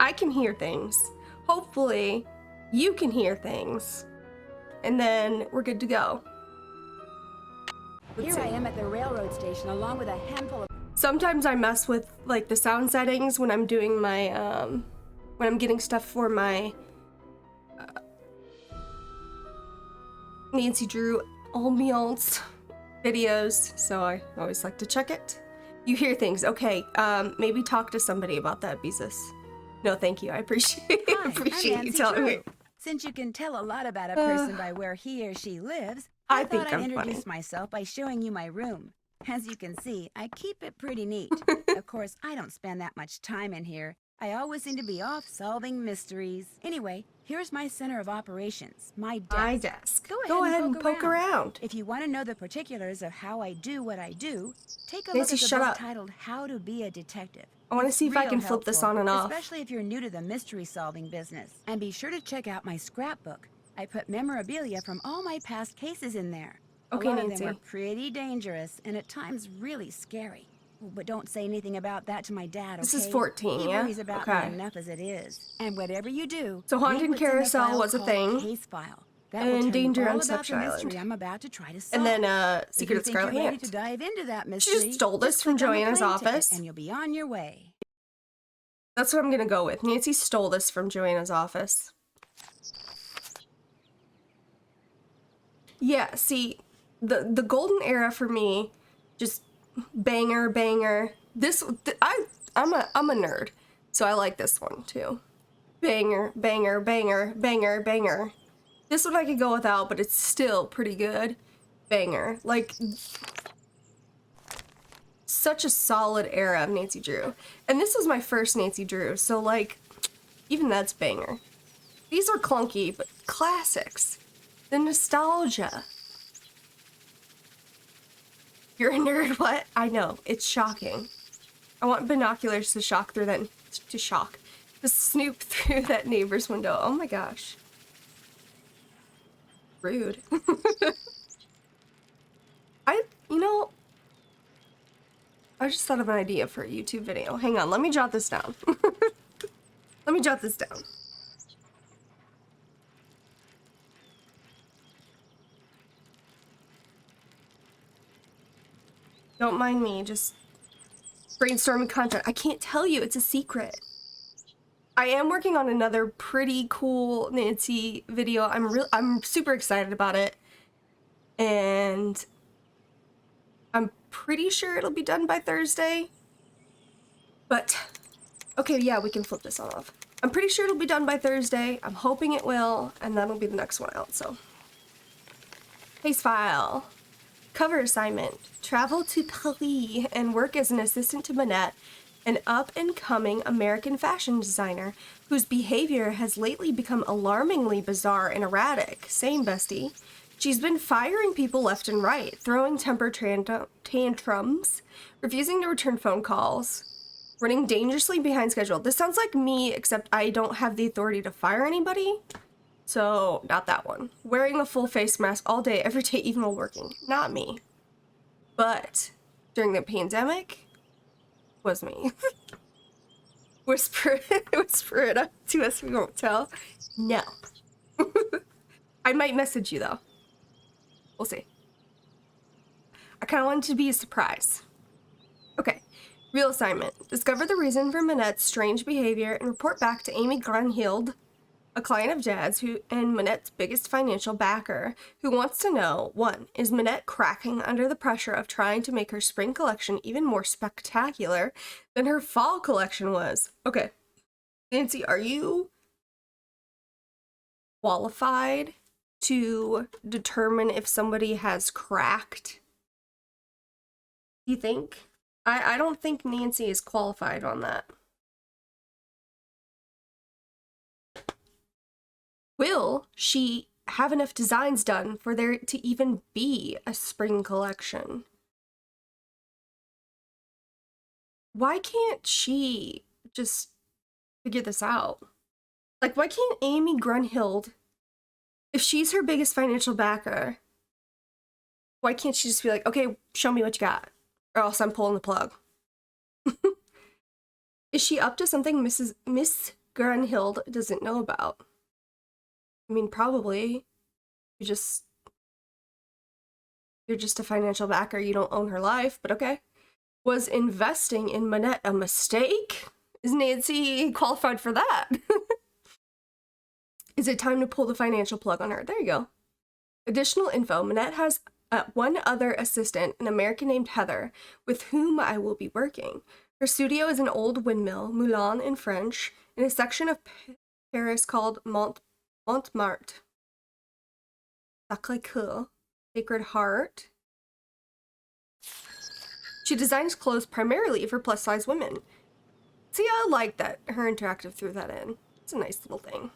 I can hear things. Hopefully, you can hear things. And then we're good to go. Here I am at the railroad station along with a handful of... Sometimes I mess with like the sound settings when I'm doing my, when I'm getting stuff for my Nancy Drew ambiance videos, so I always like to check it. You hear things, okay, maybe talk to somebody about that, Beezus. No, thank you, I appreciate you telling me. Since you can tell a lot about a person by where he or she lives, I thought I'd introduce myself by showing you my room. As you can see, I keep it pretty neat. Of course, I don't spend that much time in here. I always seem to be off solving mysteries. Anyway, here's my center of operations, my desk. My desk. Go ahead and poke around. If you want to know the particulars of how I do what I do, take a look at the book titled How to Be a Detective. I want to see if I can flip this on and off. Especially if you're new to the mystery solving business. And be sure to check out my scrapbook. I put memorabilia from all my past cases in there. Okay, a lot Nancy. of them were pretty dangerous and at times really scary. But don't say anything about that to my dad, okay? This is 14, he yeah? worries about me enough as it is. And whatever you do, so Haunted Carousel was a thing. Case file. And Danger on Conception Island. I'm about to try to solve. And then Secret of Scarlet Hand. To dive into that mystery, she just stole this from Joanna's office. And you'll be on your way. That's what I'm gonna go with. Nancy stole this from Joanna's office. Yeah, see, the golden era for me, just banger. I'm a nerd, so I like this one too. Banger. This one I could go without, but it's still pretty good. Banger. Like, such a solid era of Nancy Drew. And this was my first Nancy Drew, so like, even that's banger. These are clunky, but classics. The nostalgia. You're a nerd, what? I know, it's shocking. I want binoculars to shock through that, to snoop through that neighbor's window. Oh my gosh. Rude. I just thought of an idea for a YouTube video. Hang on, let me jot this down. Let me jot this down. Don't mind me, just brainstorming content. I can't tell you, it's a secret. I am working on another pretty cool Nancy video. I'm super excited about it. And I'm pretty sure it'll be done by Thursday. But okay, yeah, we can flip this on off. I'm pretty sure it'll be done by Thursday. I'm hoping it will, and that'll be the next one out, so. Case file. Cover assignment. Travel to Paris and work as an assistant to Manette, an up-and-coming American fashion designer whose behavior has lately become alarmingly bizarre and erratic. Same, bestie. She's been firing people left and right, throwing temper tantrums, refusing to return phone calls, running dangerously behind schedule. This sounds like me, except I don't have the authority to fire anybody. So, not that one. Wearing a full face mask all day, every day, even while working. Not me. But during the pandemic, was me. Whisper it up to us, we won't tell. No. I might message you though. We'll see. I kind of want it to be a surprise. Okay. Real assignment. Discover the reason for Manette's strange behavior and report back to Amy Grunhild, a client of Jad's and Manette's biggest financial backer, who wants to know, 1, is Manette cracking under the pressure of trying to make her spring collection even more spectacular than her fall collection was? Okay. Nancy, are you qualified to determine if somebody has cracked? You think? I don't think Nancy is qualified on that. Will she have enough designs done for there to even be a spring collection? Why can't she just figure this out? Like, why can't Amy Grunhild, if she's her biggest financial backer, why can't she just be like, okay, show me what you got, or else I'm pulling the plug? Is she up to something Miss Grunhild doesn't know about. I mean, probably. You're just a financial backer. You don't own her life, but okay. Was investing in Manette a mistake? Is Nancy qualified for that? Is it time to pull the financial plug on her? There you go. Additional info. Manette has one other assistant, an American named Heather, with whom I will be working. Her studio is an old windmill, Moulin in French, in a section of Paris called Montmartre. Sacré-Cœur, Sacred Heart. She designs clothes primarily for plus-size women. See, I like that her interactive threw that in. It's a nice little thing.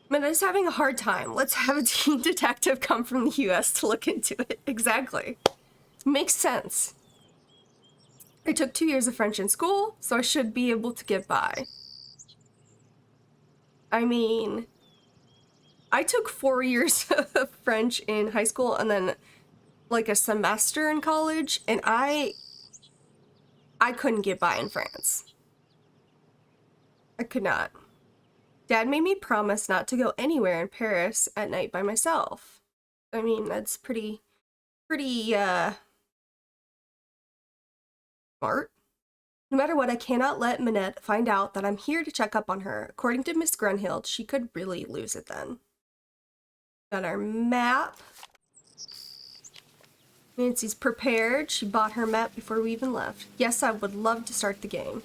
Manetta's having a hard time. Let's have a teen detective come from the US to look into it. Exactly. Makes sense. I took 2 years of French in school, so I should be able to get by. I mean, I took 4 years of French in high school and then like a semester in college, and I couldn't get by in France. I could not. Dad made me promise not to go anywhere in Paris at night by myself. I mean, that's pretty smart. No matter what, I cannot let Manette find out that I'm here to check up on her. According to Miss Grunhild, she could really lose it then. Got our map. Nancy's prepared. She bought her map before we even left. Yes, I would love to start the game.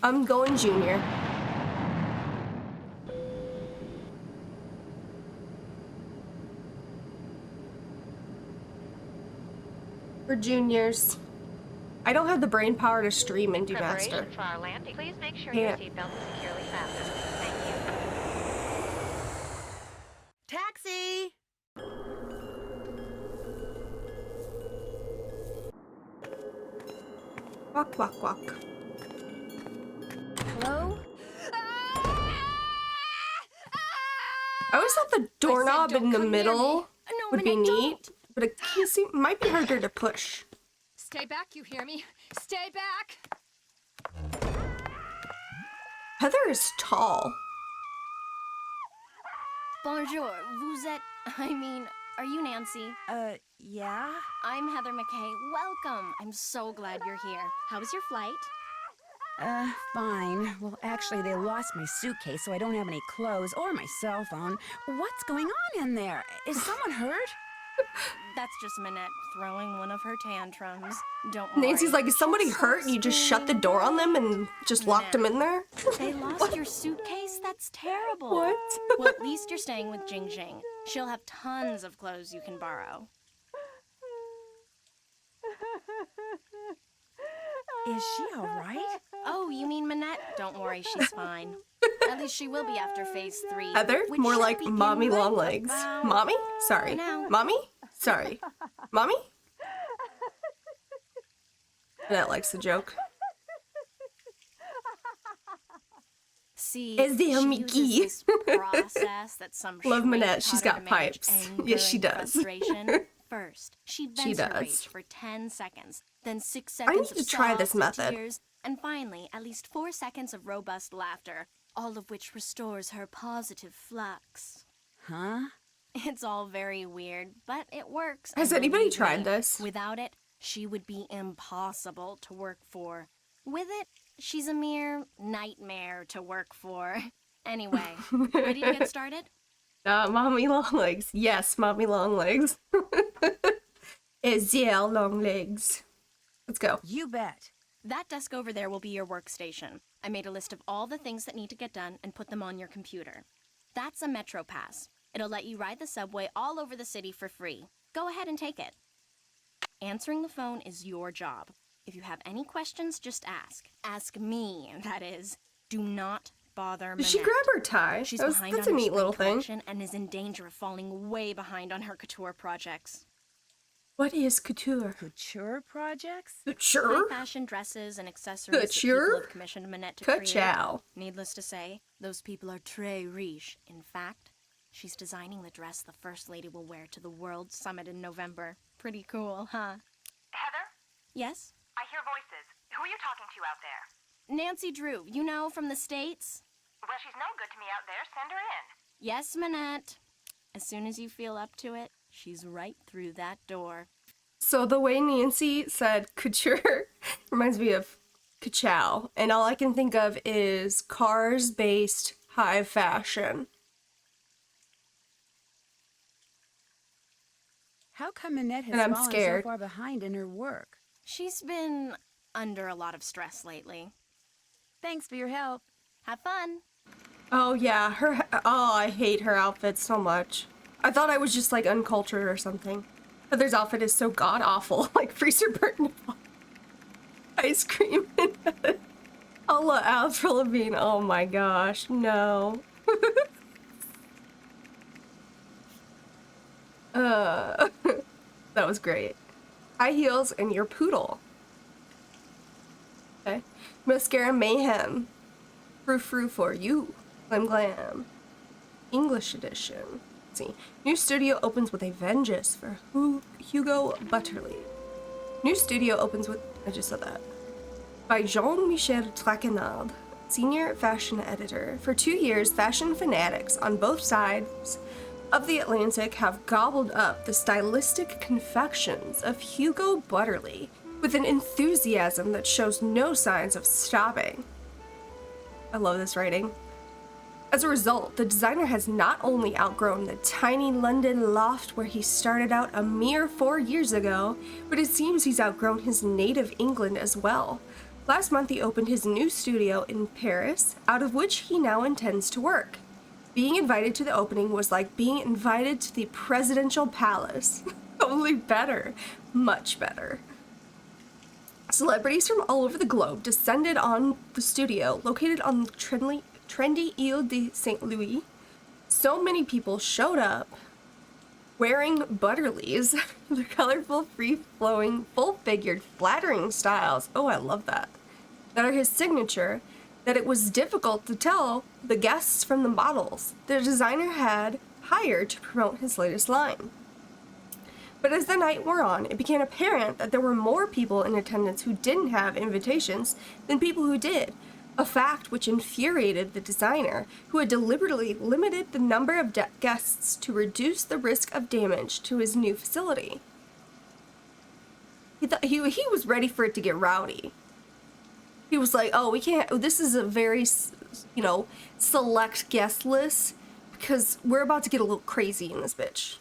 I'm going junior. For juniors. I don't have the brain power to stream and do master. For our landing. Please make sure your seatbelt is securely fastened. Thank you. Taxi! Walk, walk, walk. Hello? I always thought the doorknob in the middle would be neat, but it might be harder to push. Stay back, you hear me? Stay back! Heather is tall. Bonjour, vous êtes... are you Nancy? Yeah? I'm Heather McKay. Welcome. I'm so glad you're here. How was your flight? Fine. Well, actually, they lost my suitcase, so I don't have any clothes or my cell phone. What's going on in there? Is someone hurt? That's just Manette throwing one of her tantrums. Don't worry. Nancy's like, is somebody hurt and you just shut the door on them and just locked them in there? They lost your suitcase? That's terrible. What? Well, at least you're staying with Jing Jing. She'll have tons of clothes you can borrow. Is she all right? Oh, you mean Manette? Don't worry, she's fine. At least she will be after phase 3. Heather? More like Mommy Longlegs. Mommy? Sorry. Mommy? Sorry. Mommy? Manette likes the joke. See, Is there she Mickey? uses this process that some Love Manette, she's taught her got to manage pipes. anger Yes, she and does. frustration. First, she vents her does. rage for 10 seconds, then 6 I seconds need of to try this sobs and method. tears, and finally, at least 4 seconds of robust laughter, all of which restores her positive flux. Huh? It's all very weird, but it works. Has and anybody believe tried me, this? Without it, she would be impossible to work for. With it, she's a mere nightmare to work for. Anyway, ready to get started? Mommy Longlegs. Yes, Mommy Longlegs. Is there Longlegs? Let's go. You bet. That desk over there will be your workstation. I made a list of all the things that need to get done and put them on your computer. That's a Metro Pass. It'll let you ride the subway all over the city for free. Go ahead and take it. Answering the phone is your job. If you have any questions, just ask. Ask me, that is. Do not bother Did she Manette. grab her tie? She's That's behind a on her neat spring little thing. collection and is in danger of falling way behind on her couture projects. What is couture? Couture projects? Couture? High fashion dresses and accessories that Couture? people have commissioned Manette to create. Ka-chow. Needless to say, those people are très riche. In fact, she's designing the dress the First Lady will wear to the World Summit in November. Pretty cool, huh? Heather? Yes? I hear voices. Who are you talking to out there? Nancy Drew, you know, from the States? Well, she's no good to me out there. Send her in. Yes, Manette. As soon as you feel up to it, she's right through that door. So the way Nancy said couture reminds me of ka-chow, and all I can think of is cars-based high fashion. How come Annette has And I'm fallen scared. so far behind in her work? She's been under a lot of stress lately. Thanks for your help. Have fun. Oh yeah, I hate her outfit so much. I thought I was just like uncultured or something. Heather's outfit is so god awful, like freezer burnt ice cream. Allah Avril Lavigne, oh my gosh, no. That was great. High heels and your poodle. Okay. Mascara Mayhem. Frou frou for you. Glam glam. English edition. Let's see. New studio opens with a vengeance for Hugo Butterly. New studio opens with... I just said that. By Jean-Michel Traquenard, senior fashion editor. For 2 years, fashion fanatics on both sides of the Atlantic have gobbled up the stylistic confections of Hugo Butterly with an enthusiasm that shows no signs of stopping. I love this writing. As a result, the designer has not only outgrown the tiny London loft where he started out a mere 4 years ago, but it seems he's outgrown his native England as well. Last month he opened his new studio in Paris, out of which he now intends to work. Being invited to the opening was like being invited to the presidential palace. Only better. Much better. Celebrities from all over the globe descended on the studio, located on the trendy Ile de St. Louis. So many people showed up wearing Butterlies, the colorful, free-flowing, full-figured, flattering styles. Oh, I love that. That are his signature, that it was difficult to tell the guests from the models the designer had hired to promote his latest line. But as the night wore on, it became apparent that there were more people in attendance who didn't have invitations than people who did, a fact which infuriated the designer, who had deliberately limited the number of guests to reduce the risk of damage to his new facility. He was ready for it to get rowdy. He was like, oh, we can't, this is a very, select guest list, because we're about to get a little crazy in this bitch.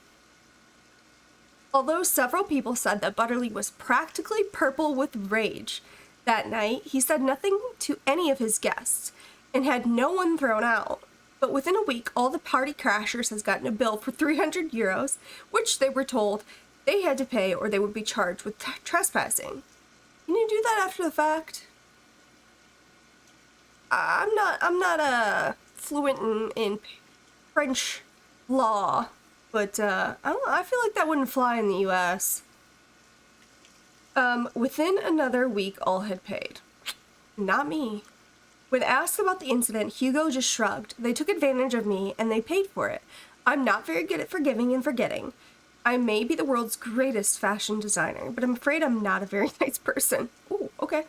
Although several people said that Butterly was practically purple with rage that night, he said nothing to any of his guests and had no one thrown out. But within a week, all the party crashers has gotten a bill for 300 euros, which they were told they had to pay or they would be charged with trespassing. Can you do that after the fact? I'm not fluent in French law, but I don't know, I feel like that wouldn't fly in the U.S. Within another week, all had paid. Not me. When asked about the incident, Hugo just shrugged. They took advantage of me, and they paid for it. I'm not very good at forgiving and forgetting. I may be the world's greatest fashion designer, but I'm afraid I'm not a very nice person. Ooh, okay.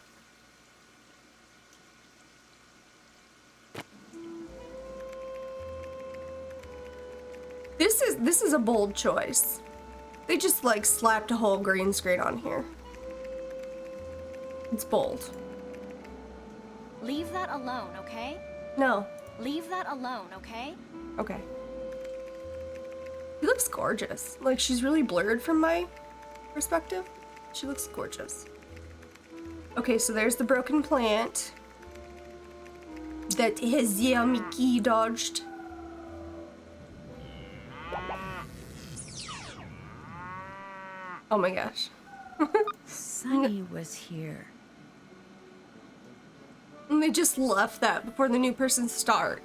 This is a bold choice. They just, like, slapped a whole green screen on here. It's bold. Leave that alone, okay? No. Leave that alone, okay? Okay. She looks gorgeous. Like, she's really blurred from my perspective. She looks gorgeous. Okay, so there's the broken plant that his Mickey dodged. Oh my gosh. Sunny was here. And they just left that before the new person started.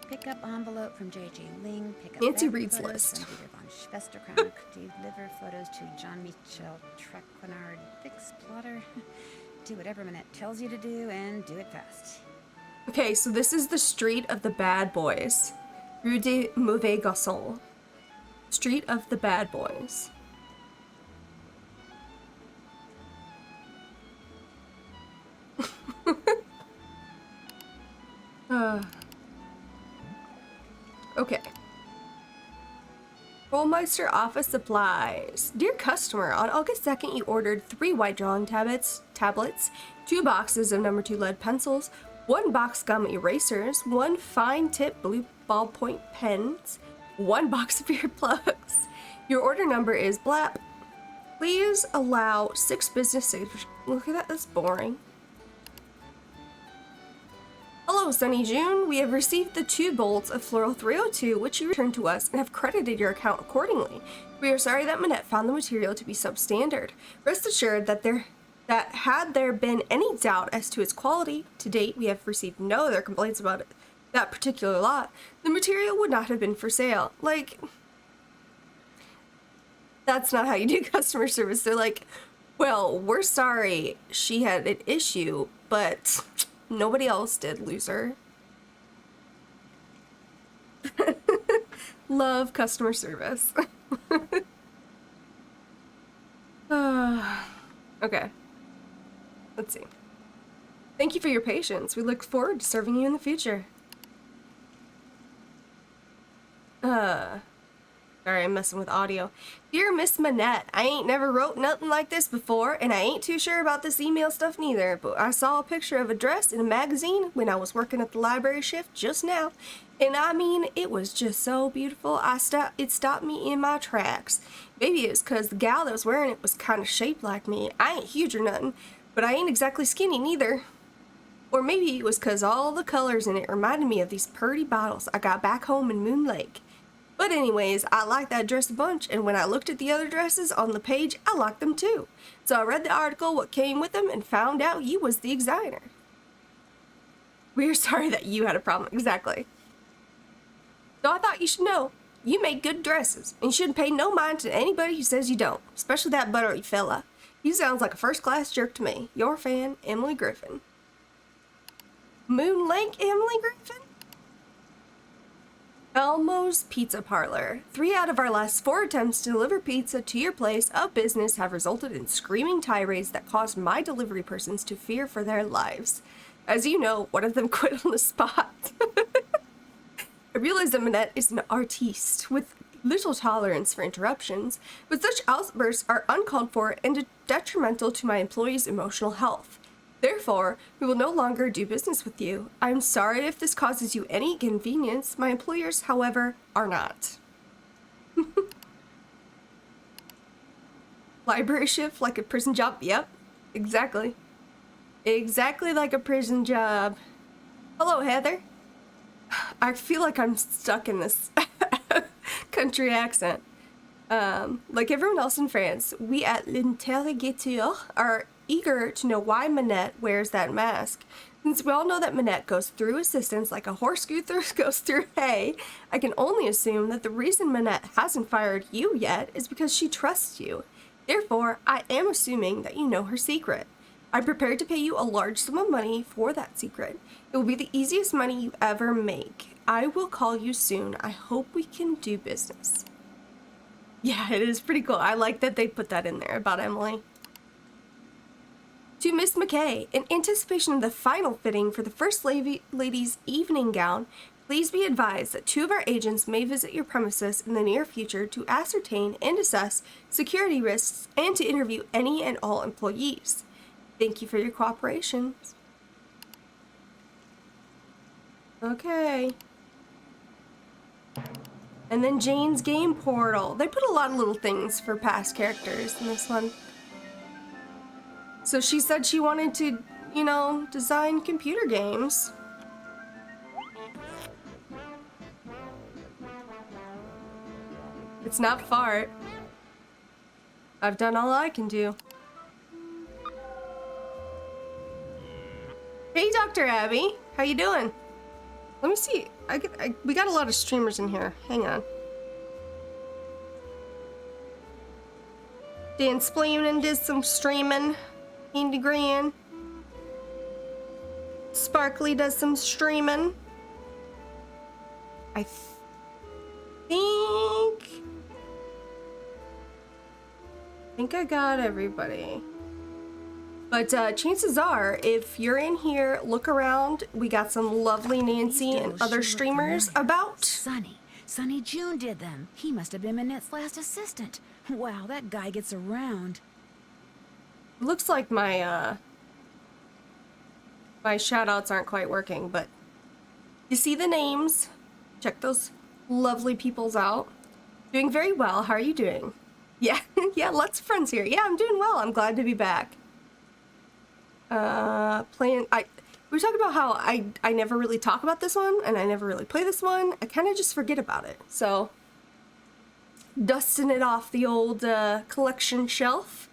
Pick up envelope from J.J. Ling. Pick up Nancy family Reed's photos list. from Peter von Schwesterkrank. Deliver photos to Jean-Michel Traquenard. Fix plotter. Do whatever Manette tells you to do and do it fast. Okay, so this is the street of the bad boys. Rue des Mauvais Garçons. Street of the bad boys. Okay. Rollmeister Office Supplies. Dear customer, on August 2nd, you ordered 3 white drawing tablets, 2 boxes of number 2 lead pencils, 1 box gum erasers, 1 fine tip blue ballpoint pens, 1 box of earplugs. Your order number is blap. Please allow 6 business days. Look at that, that's boring. Hello, Sunny June. We have received the 2 bolts of Floral 302, which you returned to us, and have credited your account accordingly. We are sorry that Manette found the material to be substandard. Rest assured that had there been any doubt as to its quality, to date we have received no other complaints about it. That particular lot, the material would not have been for sale. Like, that's not how you do customer service. They're like, well, we're sorry she had an issue, but nobody else did, loser. Love customer service. Okay. Let's see. Thank you for your patience. We look forward to serving you in the future. Sorry, I'm messing with audio. Dear Miss Manette, I ain't never wrote nothing like this before, and I ain't too sure about this email stuff neither, but I saw a picture of a dress in a magazine when I was working at the library shift just now, and I mean, it was just so beautiful, it stopped me in my tracks. Maybe it's because the gal that was wearing it was kind of shaped like me. I ain't huge or nothing, but I ain't exactly skinny neither. Or maybe it was because all the colors in it reminded me of these purty bottles I got back home in Moon Lake. But anyways, I liked that dress a bunch, and when I looked at the other dresses on the page, I liked them too. So I read the article, what came with them, and found out you was the designer. We're sorry that you had a problem, exactly. So I thought you should know, you make good dresses, and you shouldn't pay no mind to anybody who says you don't, especially that buttery fella. He sounds like a first-class jerk to me. Your fan, Emily Griffin. Moon Lake Emily Griffin? Elmo's Pizza Parlor. 3 out of our last 4 attempts to deliver pizza to your place of business have resulted in screaming tirades that caused my delivery persons to fear for their lives. As you know, one of them quit on the spot. I realize that Manette is an artiste with little tolerance for interruptions, but such outbursts are uncalled for and detrimental to my employees' emotional health. Therefore, we will no longer do business with you. I'm sorry if this causes you any inconvenience. My employers, however, are not. Library shift like a prison job? Yep, exactly. Exactly like a prison job. Hello, Heather. I feel like I'm stuck in this country accent. Like everyone else in France, we at L'Interrogateur are eager to know why Manette wears that mask. Since we all know that Manette goes through assistance like a horse goes through hay, I can only assume that the reason Manette hasn't fired you yet is because she trusts you. Therefore, I am assuming that you know her secret. I'm prepared to pay you a large sum of money for that secret. It will be the easiest money you ever make. I will call you soon. I hope we can do business. Yeah, it is pretty cool. I like that they put that in there about Emily. To Miss McKay, in anticipation of the final fitting for the First Lady's evening gown, please be advised that 2 of our agents may visit your premises in the near future to ascertain and assess security risks and to interview any and all employees. Thank you for your cooperation. Okay. And then Jane's game portal. They put a lot of little things for past characters in this one. So she said she wanted to, you know, design computer games. It's not fart. I've done all I can do. Hey, Dr. Abby. How you doing? Let me see. We got a lot of streamers in here. Hang on. Dan Sploonin did some streaming. Indy Gran. Sparkly does some streaming. I think I got everybody. But chances are, if you're in here, look around. We got some lovely Nancy and other streamers about. Sonny June did them. He must have been Minette's last assistant. Wow, that guy gets around. Looks like my my shoutouts aren't quite working, but you see the names. Check those lovely peoples out. Doing very well. How are you doing? Yeah, yeah, lots of friends here. Yeah, I'm doing well. I'm glad to be back. We talked about how I never really talk about this one and I never really play this one. I kind of just forget about it. So dusting it off the old collection shelf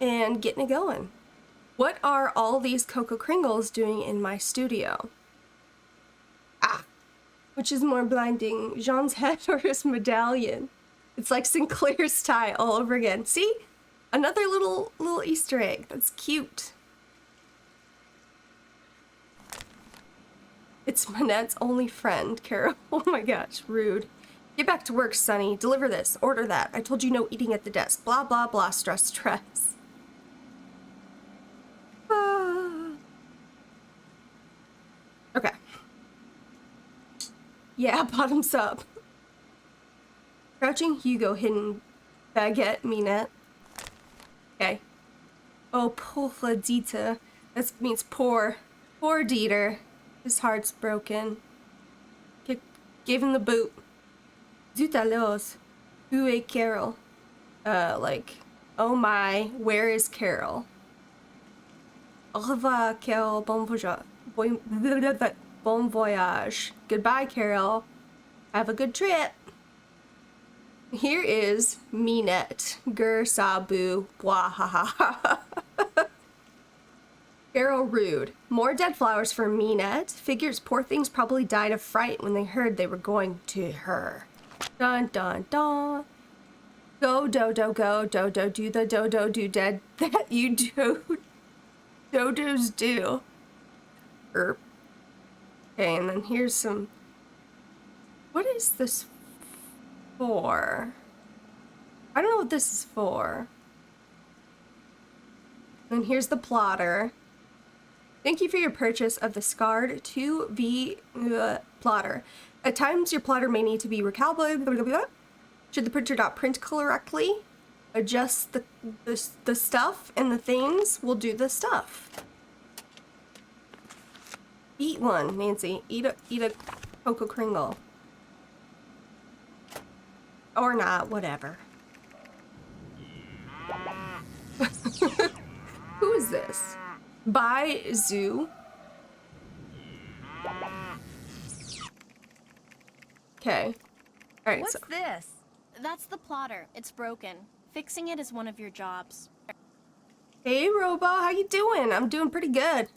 and getting it going. What are all these Coco Kringles doing in my studio? Which is more blinding, Jean's head or his medallion? It's like Sinclair's tie all over again. See? Another little Easter egg. That's cute. It's Manette's only friend, Carol. Oh my gosh, rude. Get back to work, Sonny. Deliver this. Order that. I told you no eating at the desk. Blah, blah, blah. Stress, stress. Okay. Yeah, bottoms up. Crouching Hugo, hidden baguette, Minette. Okay. Oh, pauvre Dieter. That means poor. Poor Dieter. His heart's broken. Gave him the boot. Zut alors. Où est Carol? Like, oh my, where is Carol? Au revoir, Carol. Bon voyage. Bon voyage. Goodbye, Carol. Have a good trip. Here is Minette. Gur sabu. Blah ha ha ha. Carol rude. More dead flowers for Minette. Figures poor things probably died of fright when they heard they were going to her. Dun dun dun. Go Dodo go. Dodo do the Dodo do dead that you do. Dodos do. Erp. Okay, and then here's some... What is this for? I don't know what this is for. And here's the plotter. Thank you for your purchase of the scarred 2V plotter. At times, your plotter may need to be recalibrated. Blah, blah, blah. Should the printer not print correctly? Adjust the stuff and the things will do the stuff. Eat one, Nancy. Eat a Coco Kringle. Or not, whatever. Who is this? By Zoo. Okay. Alright, What's this? That's the plotter. It's broken. Fixing it is one of your jobs. Hey, Robo, how you doing? I'm doing pretty good.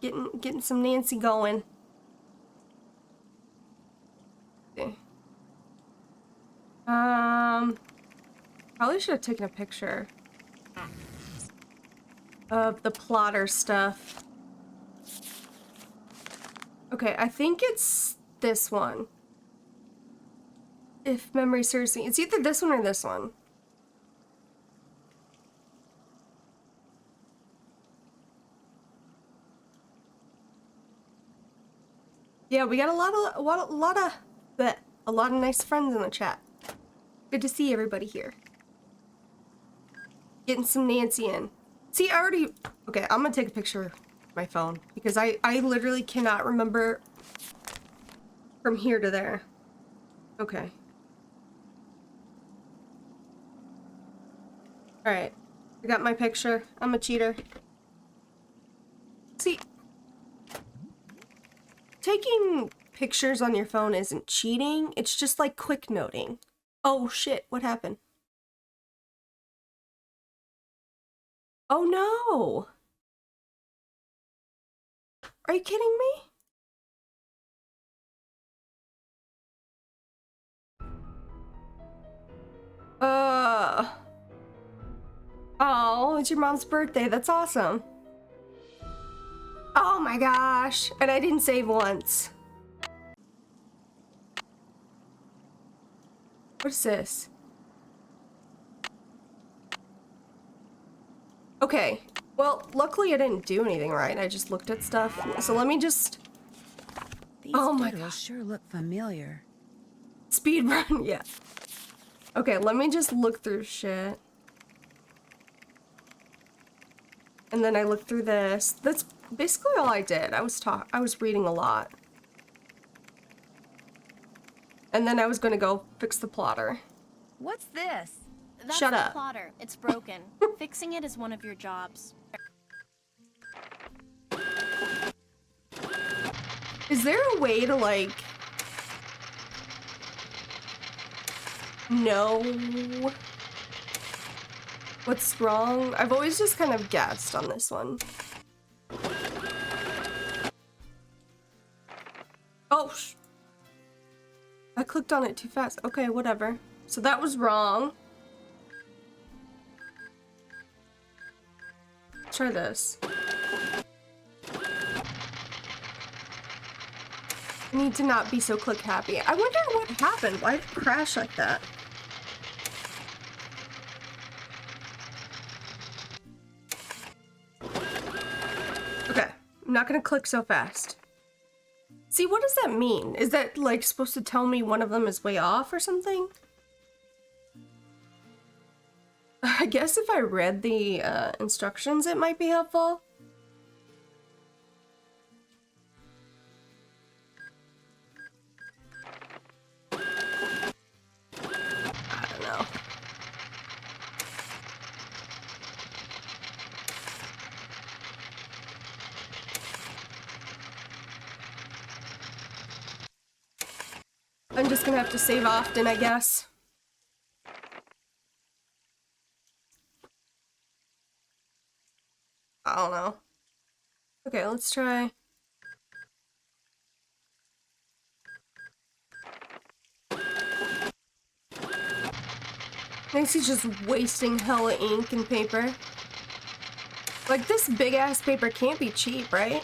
Getting some Nancy going. Okay. Probably should have taken a picture of the plotter stuff. Okay, I think it's this one. If memory serves me. It's either this one or this one. Yeah, we got a lot of nice friends in the chat. Good to see everybody here. Getting some Nancy in. See, I already... Okay, I'm gonna take a picture of my phone because I literally cannot remember from here to there. Okay. Alright. I got my picture. I'm a cheater. See... Taking pictures on your phone isn't cheating, it's just like quick noting. Oh shit, what happened? Oh no! Are you kidding me? Oh, it's your mom's birthday, that's awesome. Oh my gosh, and I didn't save once. What is this? Okay. Well, luckily I didn't do anything right. I just looked at stuff. So let me just... These Oh my doodles God. sure look familiar. Speed run, yeah. Okay, let me just look through shit. And then I looked through this. That's basically all I did. I was reading a lot. And then I was gonna go fix the plotter. What's this? That's Shut the up. plotter. It's broken. Fixing it is one of your jobs. Is there a way to, like, know what's wrong? I've always just kind of guessed on this one. Oh, I clicked on it too fast. Okay, whatever. So that was wrong. Try this. I need to not be so click happy. I wonder what happened. Why did it crash like that? Okay, I'm not gonna click so fast. See, what does that mean? Is that, like, supposed to tell me one of them is way off or something? I guess if I read the instructions, it might be helpful. I don't know. I'm just gonna have to save often, I guess. I don't know. Okay, let's try. Nancy's just wasting hella ink and paper. Like, this big ass paper can't be cheap, right?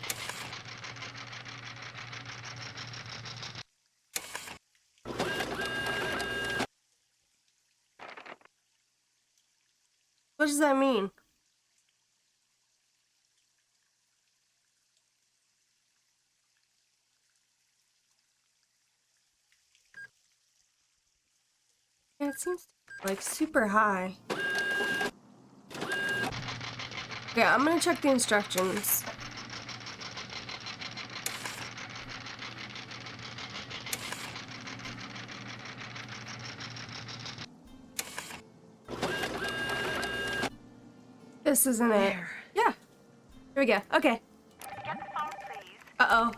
What does that mean? Yeah, it seems like super high. Yeah, I'm gonna check the instructions. This isn't it. Yeah. Here we go. Okay. Get the phone, please. Uh-oh.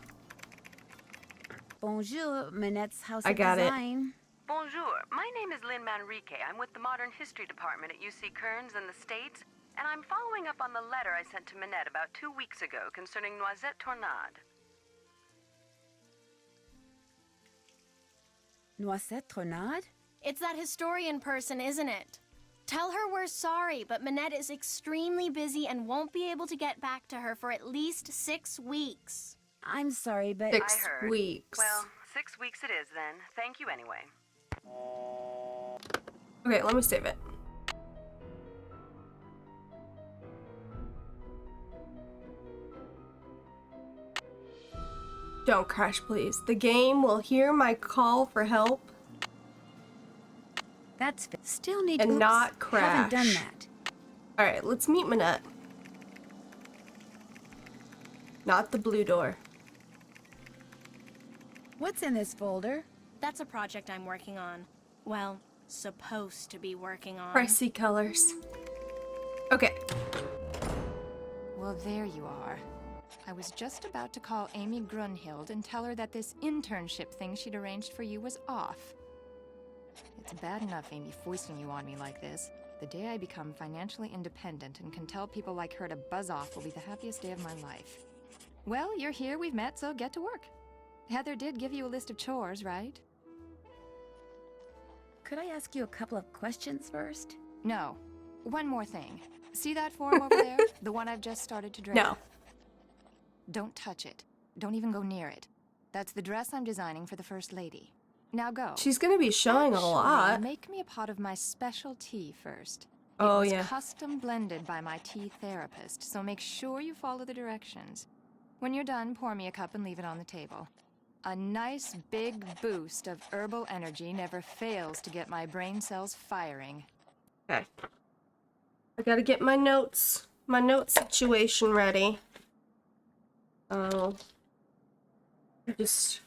Bonjour, Manette's House I of got it. Design. Bonjour, my name is Lynn Manrique. I'm with the Modern History Department at UC Kearns in the States, and I'm following up on the letter I sent to Manette about 2 weeks ago concerning Noisette Tornade. Noisette Tornade? It's that historian person, isn't it? Tell her we're sorry, but Manette is extremely busy and won't be able to get back to her for at least 6 weeks. I'm sorry, but... 6 I heard. weeks. Well, 6 weeks it is then. Thank you anyway. Okay, let me save it. Don't crash, please. The game will hear my call for help That's... Still need and Oops, not crash. Haven't done that. Alright, let's meet Manette. Not the blue door. What's in this folder? That's a project I'm working on. Well, supposed to be working on. Pricey colors. Okay. Well, there you are. I was just about to call Amy Grunhild and tell her that this internship thing she'd arranged for you was off. It's bad enough Amy foisting you on me like this. The day I become financially independent and can tell people like her to buzz off will be the happiest day of my life. Well, you're here, we've met, so get to work. Heather did give you a list of chores, right? Could I ask you a couple of questions first? No. One more thing. See that form over there? The one I've just started to drape? No. Don't touch it. Don't even go near it. That's the dress I'm designing for the First Lady. Now go. She's gonna be showing a Actually, lot. Make me a pot of my special tea first. Oh, It was yeah. custom blended by my tea therapist, so make sure you follow the directions. When you're done, pour me a cup and leave it on the table. A nice big boost of herbal energy never fails to get my brain cells firing. Okay. I gotta get my note situation ready. Oh. Just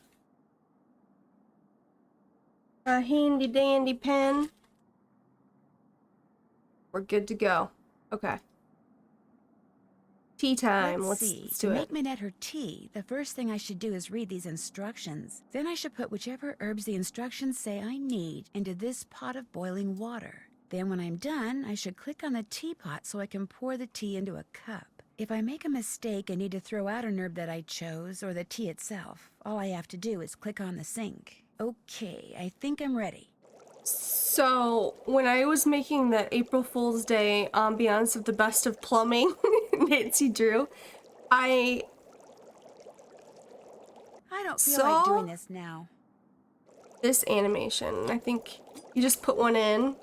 a handy dandy pen. We're good to go. Okay. Tea time. Let's see. do To it. make Minette her tea, the first thing I should do is read these instructions. Then I should put whichever herbs the instructions say I need into this pot of boiling water. Then when I'm done, I should click on the teapot so I can pour the tea into a cup. If I make a mistake and need to throw out an herb that I chose, or the tea itself, all I have to do is click on the sink. Okay, I think I'm ready. So, when I was making the April Fool's Day ambiance of the best of plumbing, Nancy Drew, I don't feel saw like doing this now. this animation. I think you just put one in,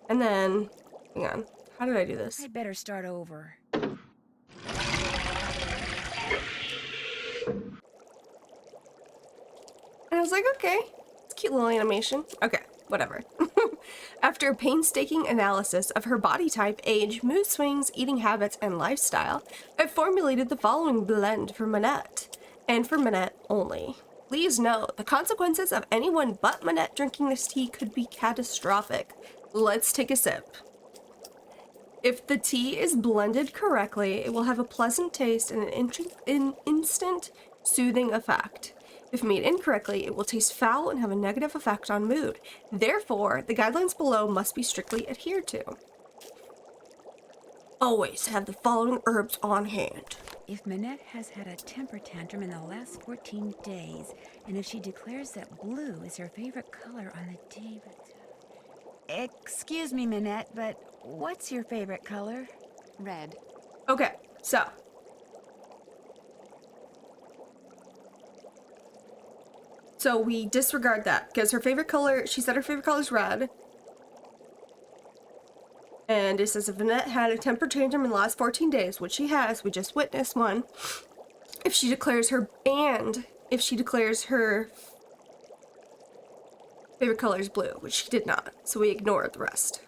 and then, hang on, how did I do this? I'd better start over. And I was like, okay, it's a cute little animation. Okay, whatever. After a painstaking analysis of her body type, age, mood swings, eating habits, and lifestyle, I've formulated the following blend for Minette, and for Minette only. Please note, the consequences of anyone but Minette drinking this tea could be catastrophic. Let's take a sip. If the tea is blended correctly, it will have a pleasant taste and an instant soothing effect. If made incorrectly, it will taste foul and have a negative effect on mood. Therefore, the guidelines below must be strictly adhered to. Always have the following herbs on hand. If Minette has had a temper tantrum in the last 14 days, and if she declares that blue is her favorite color on the day... Excuse me, Minette, but what's your favorite color? Red. Okay, so. So we disregard that, because her favorite color, she said her favorite color is red. And it says if Minette had a temper tantrum in the last 14 days, which she has, we just witnessed one. If she declares her favorite color is blue, which she did not, so we ignore the rest.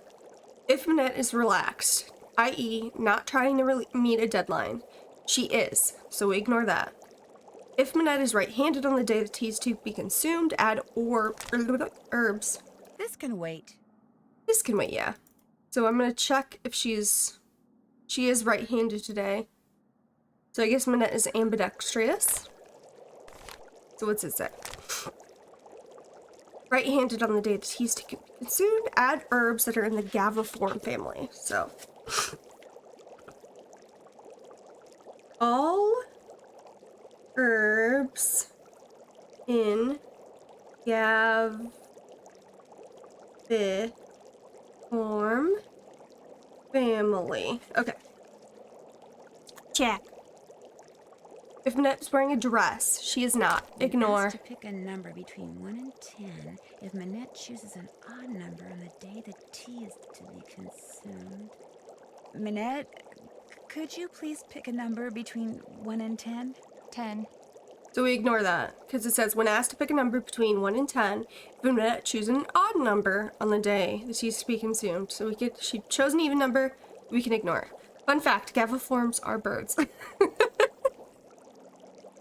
If Minette is relaxed, i.e. not trying to meet a deadline, she is, so we ignore that. If Minette is right-handed on the day the tea is to be consumed, add herbs. This can wait. This can wait, yeah. So I'm gonna check if she is right-handed today. So I guess Minette is ambidextrous. So what's it say? Right-handed on the day the tea is to be consumed, add herbs that are in the gaviform family. So all herbs in gaviform family. Okay. Check. If Minette's wearing a dress, she is not. Ignore. Asked to pick a number between 1 and 10. If Minette chooses an odd number on the day the tea is to be consumed. Minette, could you please pick a number between 1 and 10? 10. So we ignore that, because it says when asked to pick a number between 1 and 10, if Minette chooses an odd number on the day the tea is to be consumed. So she chose an even number, we can ignore. Fun fact, gaviforms are birds.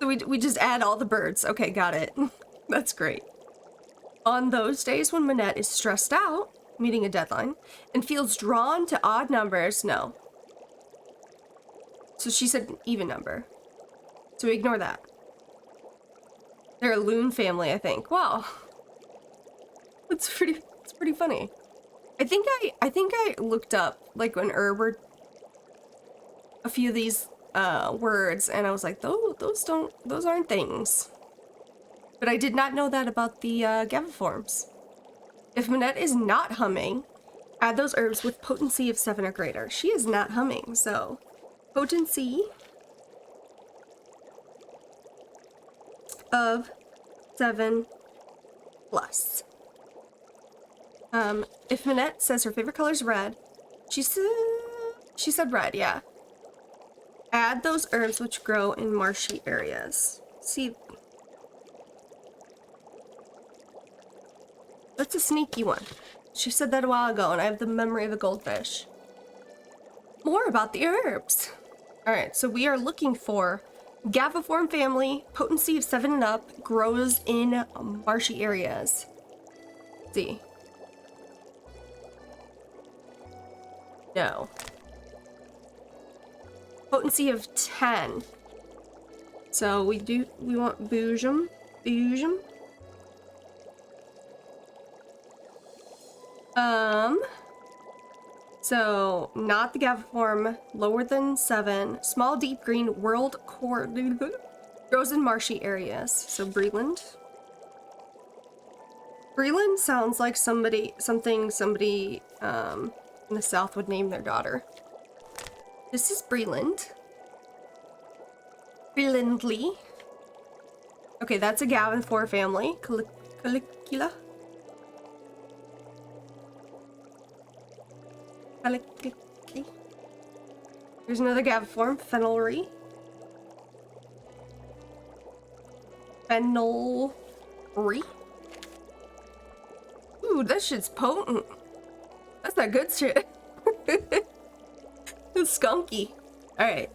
So we just add all the birds. Okay, got it. That's great. On those days when Minette is stressed out, meeting a deadline, and feels drawn to odd numbers, no. So she said an even number. So we ignore that. They're a loon family, I think. Wow. It's pretty funny. I think I looked up like an herb or a few of these words, and I was like, those aren't things. But I did not know that about the gaviforms. If Minette is not humming, add those herbs with potency of 7 or greater. She is not humming, so potency of 7 plus. If Minette says her favorite color is red, She said red, yeah. Add those herbs which grow in marshy areas. See, that's a sneaky one. She said that a while ago, and I have the memory of a goldfish. More about the herbs. All right, so we are looking for Gaviform family, potency of 7 and up, grows in marshy areas. Let's see. No. Potency of 10. So we want Boojum. So not the Gaviform, lower than 7. Small deep green world core grows in marshy areas. So Breland. Breland sounds like somebody in the South would name their daughter. This is Breland. Brelandly. Okay, that's a Gaviform family. Calicula. There's another Gaviform, Fenelry. Fenelry. Ooh, that shit's potent. That's that good shit. It's skunky. Alright.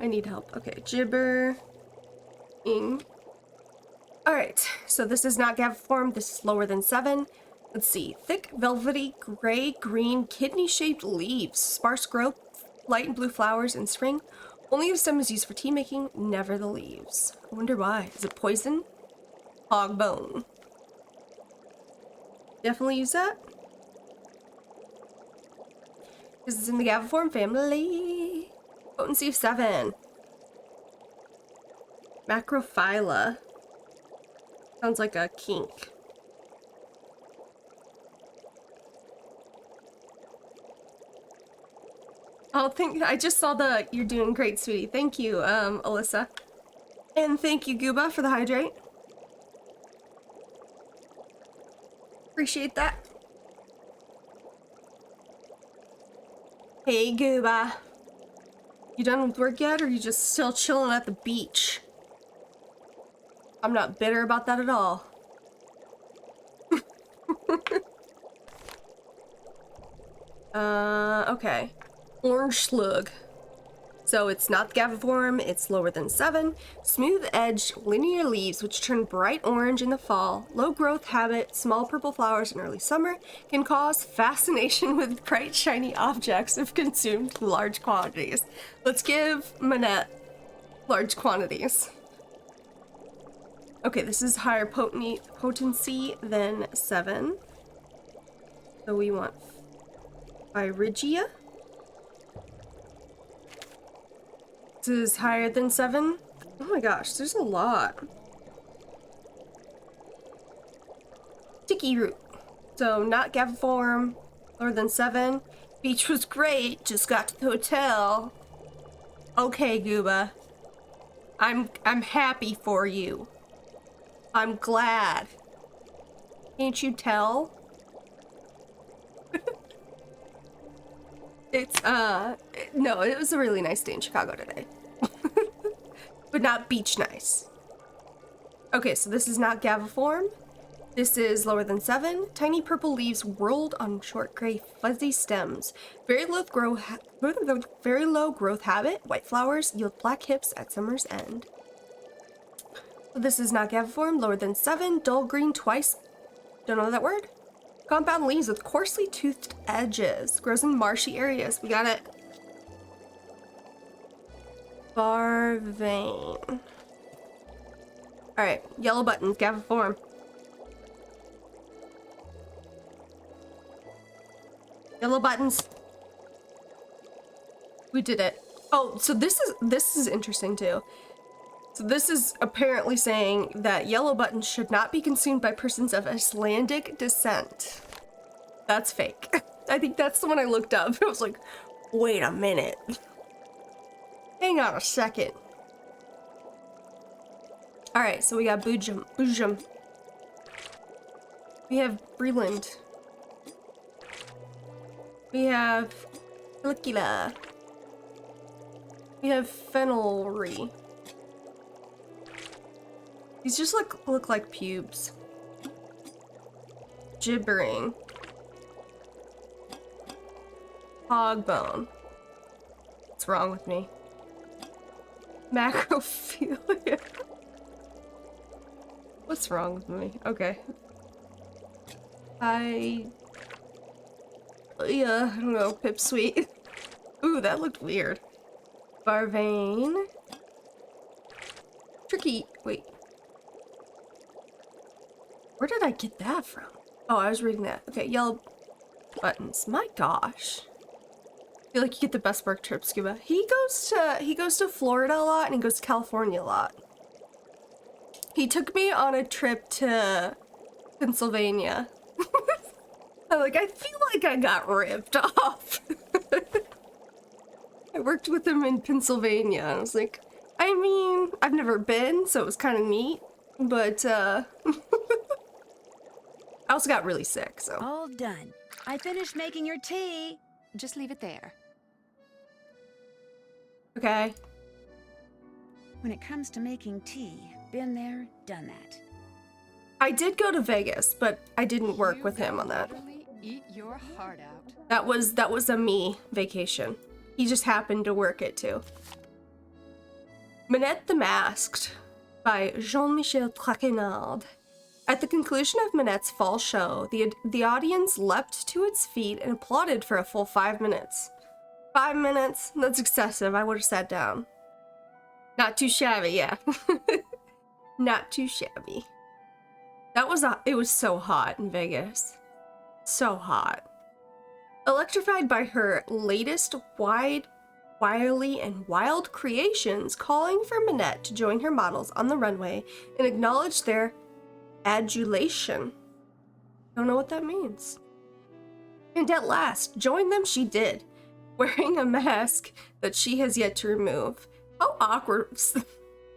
I need help. Okay, Gibber. Ing. Alright, so this is not Gaviform. This is lower than 7. Let's see. Thick, velvety, gray-green, kidney-shaped leaves. Sparse growth, light and blue flowers in spring. Only the stem is used for tea making, never the leaves. I wonder why. Is it poison? Hog bone. Definitely use that. This is in the Gaviform family. Potency of 7. Macrophylla. Sounds like a kink. Oh, I just saw you're doing great, sweetie. Thank you, Alyssa. And thank you, Gooba, for the hydrate. Appreciate that. Hey, Gooba. You done with work yet, or are you just still chilling at the beach? I'm not bitter about that at all. Okay. Orange slug. So it's not Gaviform, it's lower than 7. Smooth-edged, linear leaves which turn bright orange in the fall. Low growth habit, small purple flowers in early summer. Can cause fascination with bright, shiny objects if consumed in large quantities. Let's give Manette large quantities. Okay, this is higher potency than 7. So we want Phrygia. This is higher than 7. Oh my gosh, there's a lot. Sticky root. So not Gaviform, lower than 7. Beach was great, just got to the hotel. Okay, Gooba. I'm happy for you. I'm glad. Can't you tell? It's, no, it was a really nice day in Chicago today. But not beach nice. Okay, so this is not Gaviform. This is lower than 7. Tiny purple leaves whirled on short gray fuzzy stems. Very low growth habit. White flowers yield black hips at summer's end. So this is not Gaviform. Lower than 7. Dull green twice. Don't know that word. Compound leaves with coarsely toothed edges. Grows in marshy areas. We got it. Barvain. Alright, yellow buttons, Gaviform. Yellow buttons. We did it. Oh, so this is interesting too. So this is apparently saying that yellow buttons should not be consumed by persons of Icelandic descent. That's fake. I think that's the one I looked up. I was like, wait a minute. Hang on a second. Alright, so we got Boojum. We have Breland. We have Caligula. We have Fenelry. These just look like pubes. Gibbering. Hogbone. What's wrong with me? Macrophilia. What's wrong with me? Okay. I don't know. Pipsqueak. Ooh, that looked weird. Barvane. Tricky. Wait. Where did I get that from? Oh, I was reading that. Okay, yellow buttons. My gosh. I feel like you get the best work trip, Scuba. He goes to Florida a lot and he goes to California a lot. He took me on a trip to Pennsylvania. I feel like I got ripped off. I worked with him in Pennsylvania. I was like, I mean, I've never been, so it was kind of neat, but I also got really sick, so. All done. I finished making your tea. Just leave it there. Okay. When it comes to making tea, been there, done that. I did go to Vegas, but I didn't work with him on that. Literally eat your heart out. That was a me vacation. He just happened to work it too. Manette the Masked by Jean-Michel Traquenard. At the conclusion of Manette's fall show, the audience leapt to its feet and applauded for a full 5 minutes. 5 minutes? That's excessive. I would have sat down. Not too shabby, yeah. Not too shabby. It was so hot in Vegas. So hot. Electrified by her latest wily and wild creations, calling for Manette to join her models on the runway and acknowledge their adulation. Don't know what that means. And at last, join them she did, wearing a mask that she has yet to remove. How awkward.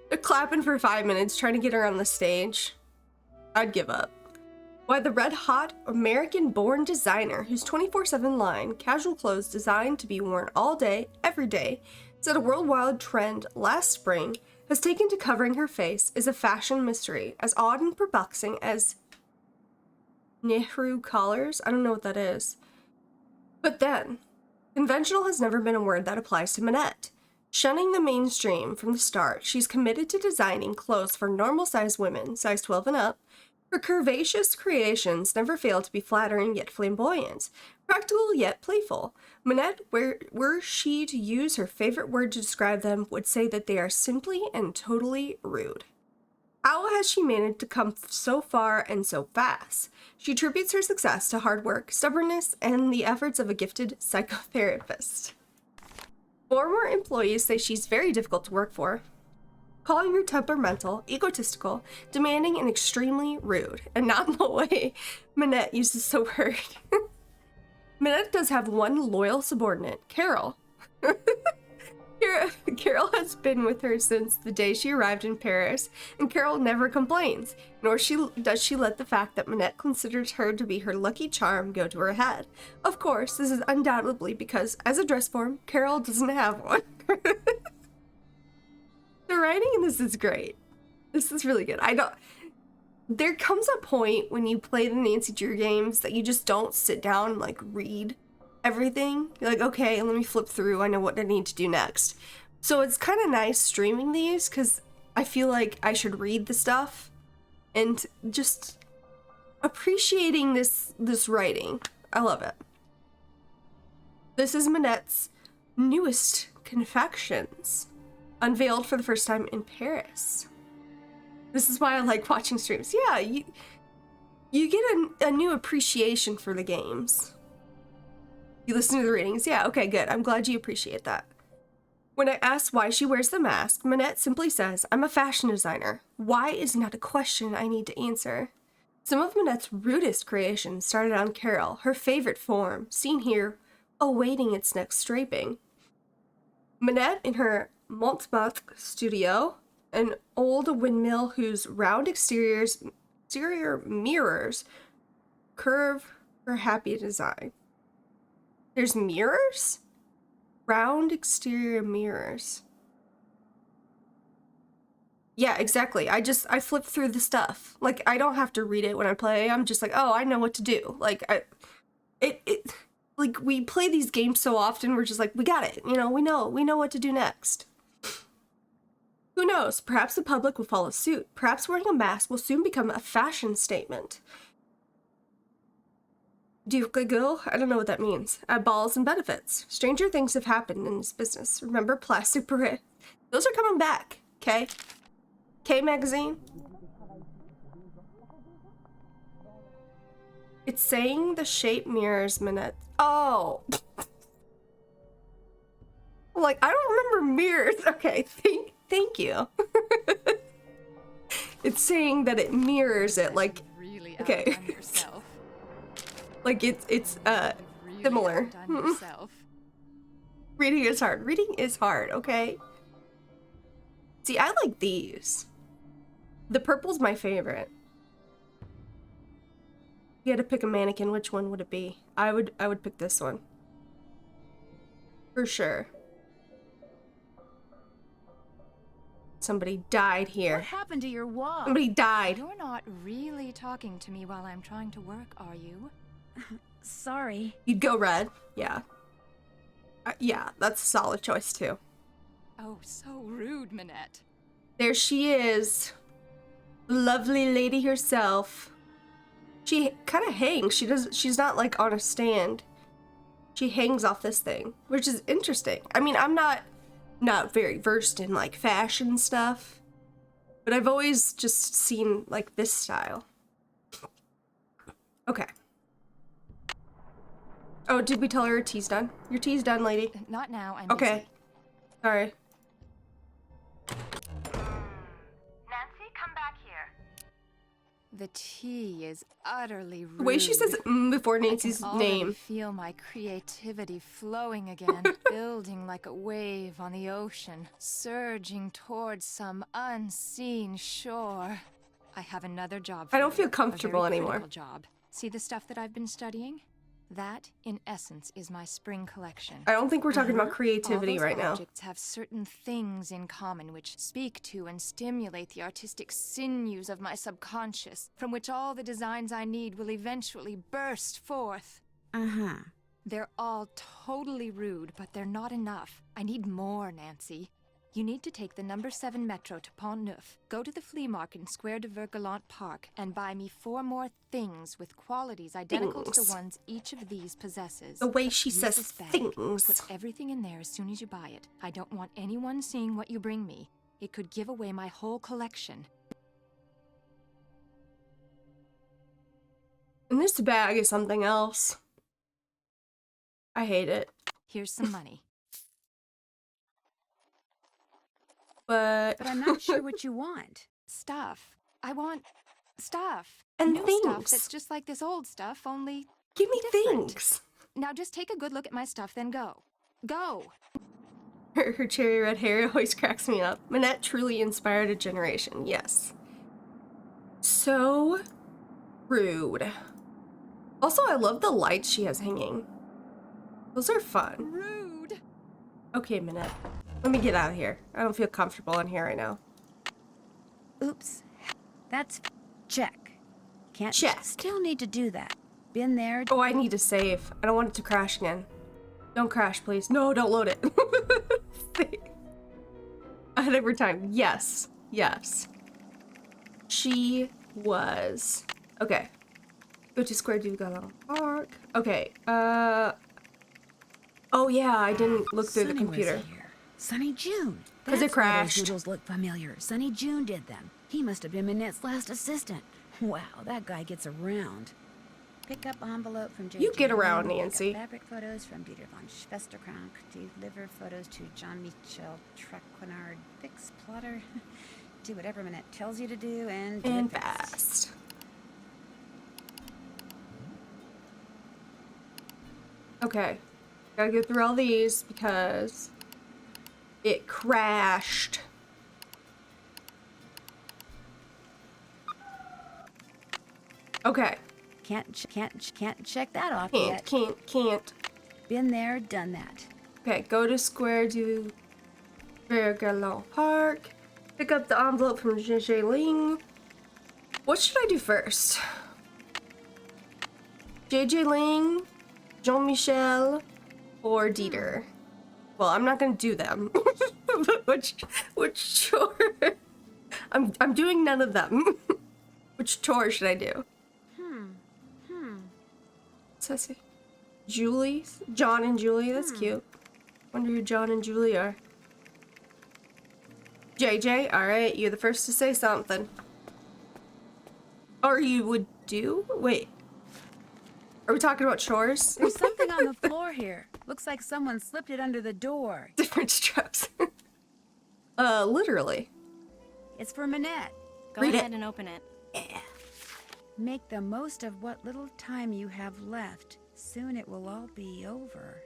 They're clapping for 5 minutes trying to get her on the stage. I'd give up. Why, the red-hot American-born designer whose 24/7 line, casual clothes designed to be worn all day, every day, set a worldwide trend last spring, has taken to covering her face, is a fashion mystery, as odd and perplexing as Nehru collars. I don't know what that is. But then, conventional has never been a word that applies to Manette. Shunning the mainstream from the start, she's committed to designing clothes for normal-sized women, size 12 and up. Her curvaceous creations never fail to be flattering yet flamboyant, practical yet playful. Manette, were she to use her favorite word to describe them, would say that they are simply and totally rude. How has she managed to come so far and so fast? She attributes her success to hard work, stubbornness, and the efforts of a gifted psychotherapist. Former employees say she's very difficult to work for, calling her temperamental, egotistical, demanding, and extremely rude, and not in the way Manette uses the word. Manette does have one loyal subordinate, Carol. Carol has been with her since the day she arrived in Paris, and Carol never complains, nor does she let the fact that Manette considers her to be her lucky charm go to her head. Of course, this is undoubtedly because, as a dress form, Carol doesn't have one. The writing in this is great. This is really good. There comes a point when you play the Nancy Drew games that you just don't sit down and like read everything. You're like, okay, let me flip through. I know what I need to do next. So it's kind of nice streaming these because I feel like I should read the stuff and just appreciating this writing. I love it. This is Manette's newest confections, unveiled for the first time in Paris. This is why I like watching streams. Yeah, you get a new appreciation for the games. You listen to the ratings. Yeah, okay, good. I'm glad you appreciate that. When I ask why she wears the mask, Manette simply says, I'm a fashion designer. Why is not a question I need to answer. Some of Manette's rudest creations started on Carol, her favorite form, seen here, awaiting its next draping. Manette, in her Montmartre studio, an old windmill whose round exterior mirrors curve her happy design. There's mirrors? Round exterior mirrors. Yeah, exactly. I flip through the stuff. Like, I don't have to read it when I play. I'm just like, oh, I know what to do. Like, like, we play these games so often, we're just like, we got it. You know we know what to do next. Who knows? Perhaps the public will follow suit. Perhaps wearing a mask will soon become a fashion statement. Duke go? I don't know what that means. Balls and benefits. Stranger things have happened in this business. Remember plastic parade? Those are coming back, okay? K magazine. It's saying the shape mirrors Minette. Oh. Like, I don't remember mirrors. Okay, thank you. It's saying that it mirrors it, like, Really okay. outdone yourself. Like it's Really similar. outdone yourself. Reading is hard. Reading is hard, okay? See, I like these. The purple's my favorite. If you had to pick a mannequin, which one would it be? I would pick this one. For sure. Somebody died here. What happened to your wall? Somebody died. You're not really talking to me while I'm trying to work, are you? Sorry. You'd go red. Yeah. Yeah, that's a solid choice too. Oh, so rude, Minette. There she is. Lovely lady herself. She kind of hangs. She's not like on a stand. She hangs off this thing, which is interesting. I mean, I'm not very versed in like fashion stuff, but I've always just seen like this style. Okay. Oh, did we tell her her tea's done? Your tea's done, lady. Not now, I'm Okay. busy. Sorry. Nancy, come back here. The tea is utterly rude. The way she says before Nancy's I can already name. feel my creativity flowing again, building like a wave on the ocean, surging towards some unseen shore. I have another job for I don't you, feel a comfortable very anymore. critical job. See the stuff that I've been studying? That, in essence, is my spring collection. I don't think we're talking about All creativity those right now. objects have certain things in common which speak to and stimulate the artistic sinews of my subconscious, from which all the designs I need will eventually burst forth. Uh-huh. They're all totally rude, but they're not enough. I need more, Nancy. You need to take the number 7 metro to Pont Neuf, go to the flea market in Square de Vergalant Park, and buy me 4 more things with qualities identical to Things. the ones each of these possesses. The way she Use says this bag. things. Put everything in there as soon as you buy it. I don't want anyone seeing what you bring me. It could give away my whole collection. And this bag is something else. I hate it. Here's some money. But I'm not sure what you want. Stuff. I want stuff. And New things. stuff that's just like this old stuff, only give me different. things. Now just take a good look at my stuff, then go. Go! Her cherry red hair always cracks me up. Minette truly inspired a generation. Yes. So rude. Also, I love the lights she has hanging. Those are fun. Rude! Okay, Minette. Let me get out of here. I don't feel comfortable in here right now. Oops. That's check. Can't Check. Still need to do that. Been there. Oh, I need to save. I don't want it to crash again. Don't crash, please. No, don't load it. Ahead of her time. Yes. Yes. She was. Okay. Go to Square du Galant Park. Okay. Oh yeah, I didn't look through the Sonny was computer. here. Sonny June. 'Cause it That's why those crashed. doodles look familiar. Sonny June did them. He must have been Minette's last assistant. Wow, that guy gets around. Pick up envelope from J.J. You get around, Pick up Nancy. fabric photos from Dieter von Schwesterkrank. Deliver photos to Jean-Michel Traquenard. Fix plotter. Do whatever Minette tells you to do and do And it fast. fast. Okay. Gotta go through all these because it crashed. Okay. Can't check that off Can't, yet. can't. Been there, done that. Okay, go to Square du Vergalon Park. Pick up the envelope from JJ Ling. What should I do first? JJ Ling, Jean-Michel, or Dieter? Well, I'm not gonna do them. which chore? I'm doing none of them. Which chore should I do? What's that say? Julie? John and Julie, that's cute. Wonder who John and Julie are. JJ, alright, you're the first to say something. Or you would do? Wait. Are we talking about chores? There's something on the floor here. Looks like someone slipped it under the door. Different strokes. Literally. It's for Minette. Go Read ahead it. and open it. Make the most of what little time you have left. Soon it will all be over.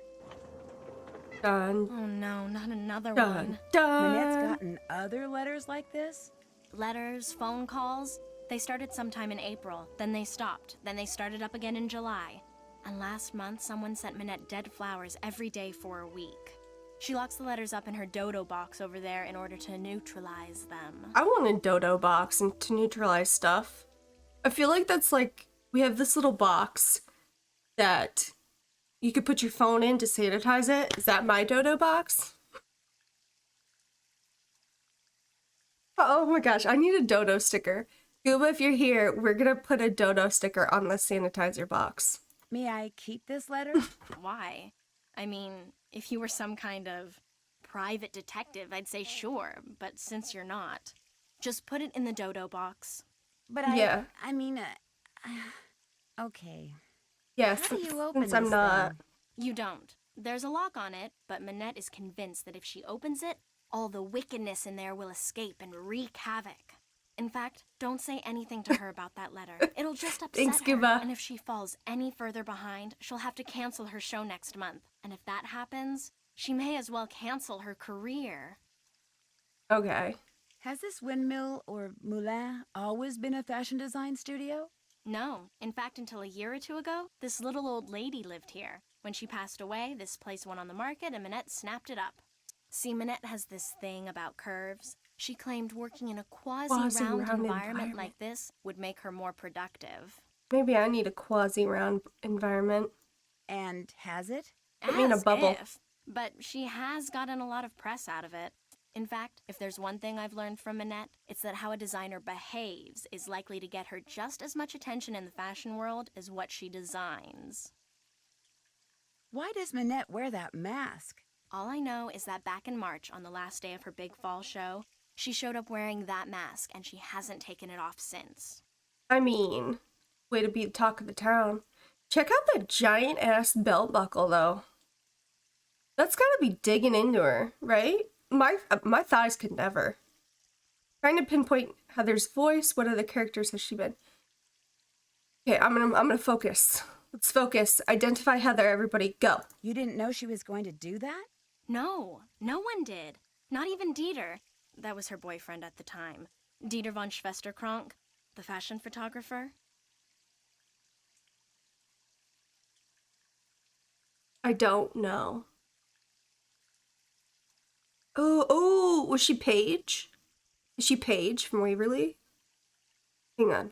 Dun, Oh no, not another dun, one. Minette's dun. gotten other letters like this? Letters, phone calls. They started sometime in April, then they stopped, then they started up again in July. And last month, someone sent Minette dead flowers every day for a week. She locks the letters up in her dodo box over there in order to neutralize them. I want a dodo box and to neutralize stuff. I feel like that's like, we have this little box that you could put your phone in to sanitize it. Is that my dodo box? Oh my gosh, I need a dodo sticker. Gooba, if you're here, we're gonna put a dodo sticker on the sanitizer box. May I keep this letter? Why? I mean, if you were some kind of private detective, I'd say sure, but since you're not, just put it in the dodo box. But Yeah. I mean, okay. Yes, How do you open since I'm this not. thing? You don't. There's a lock on it, but Minette is convinced that if she opens it, all the wickedness in there will escape and wreak havoc. In fact, don't say anything to her about that letter. It'll just upset Thanks, her. Cuba. And if she falls any further behind, she'll have to cancel her show next month. And if that happens, she may as well cancel her career. Okay. Has this windmill or moulin always been a fashion design studio? No. In fact, until a year or two ago, this little old lady lived here. When she passed away, this place went on the market and Minette snapped it up. See, Minette has this thing about curves. She claimed working in a quasi-round environment like this would make her more productive. Maybe I need a quasi-round environment. And has it? Put me in a As bubble. if. But she has gotten a lot of press out of it. In fact, if there's one thing I've learned from Minette, it's that how a designer behaves is likely to get her just as much attention in the fashion world as what she designs. Why does Minette wear that mask? All I know is that back in March, on the last day of her big fall show, she showed up wearing that mask, and she hasn't taken it off since. I mean, way to be the talk of the town. Check out that giant-ass belt buckle, though. That's gotta be digging into her, right? My thighs could never. Trying to pinpoint Heather's voice. What other characters has she been? Okay, I'm gonna focus. Let's focus. Identify Heather, everybody. Go. You didn't know she was going to do that? No, no one did. Not even Dieter. That was her boyfriend at the time. Dieter von Schwesterkrank, the fashion photographer. I don't know. Oh, was she Paige? Is she Paige from Waverly? Hang on.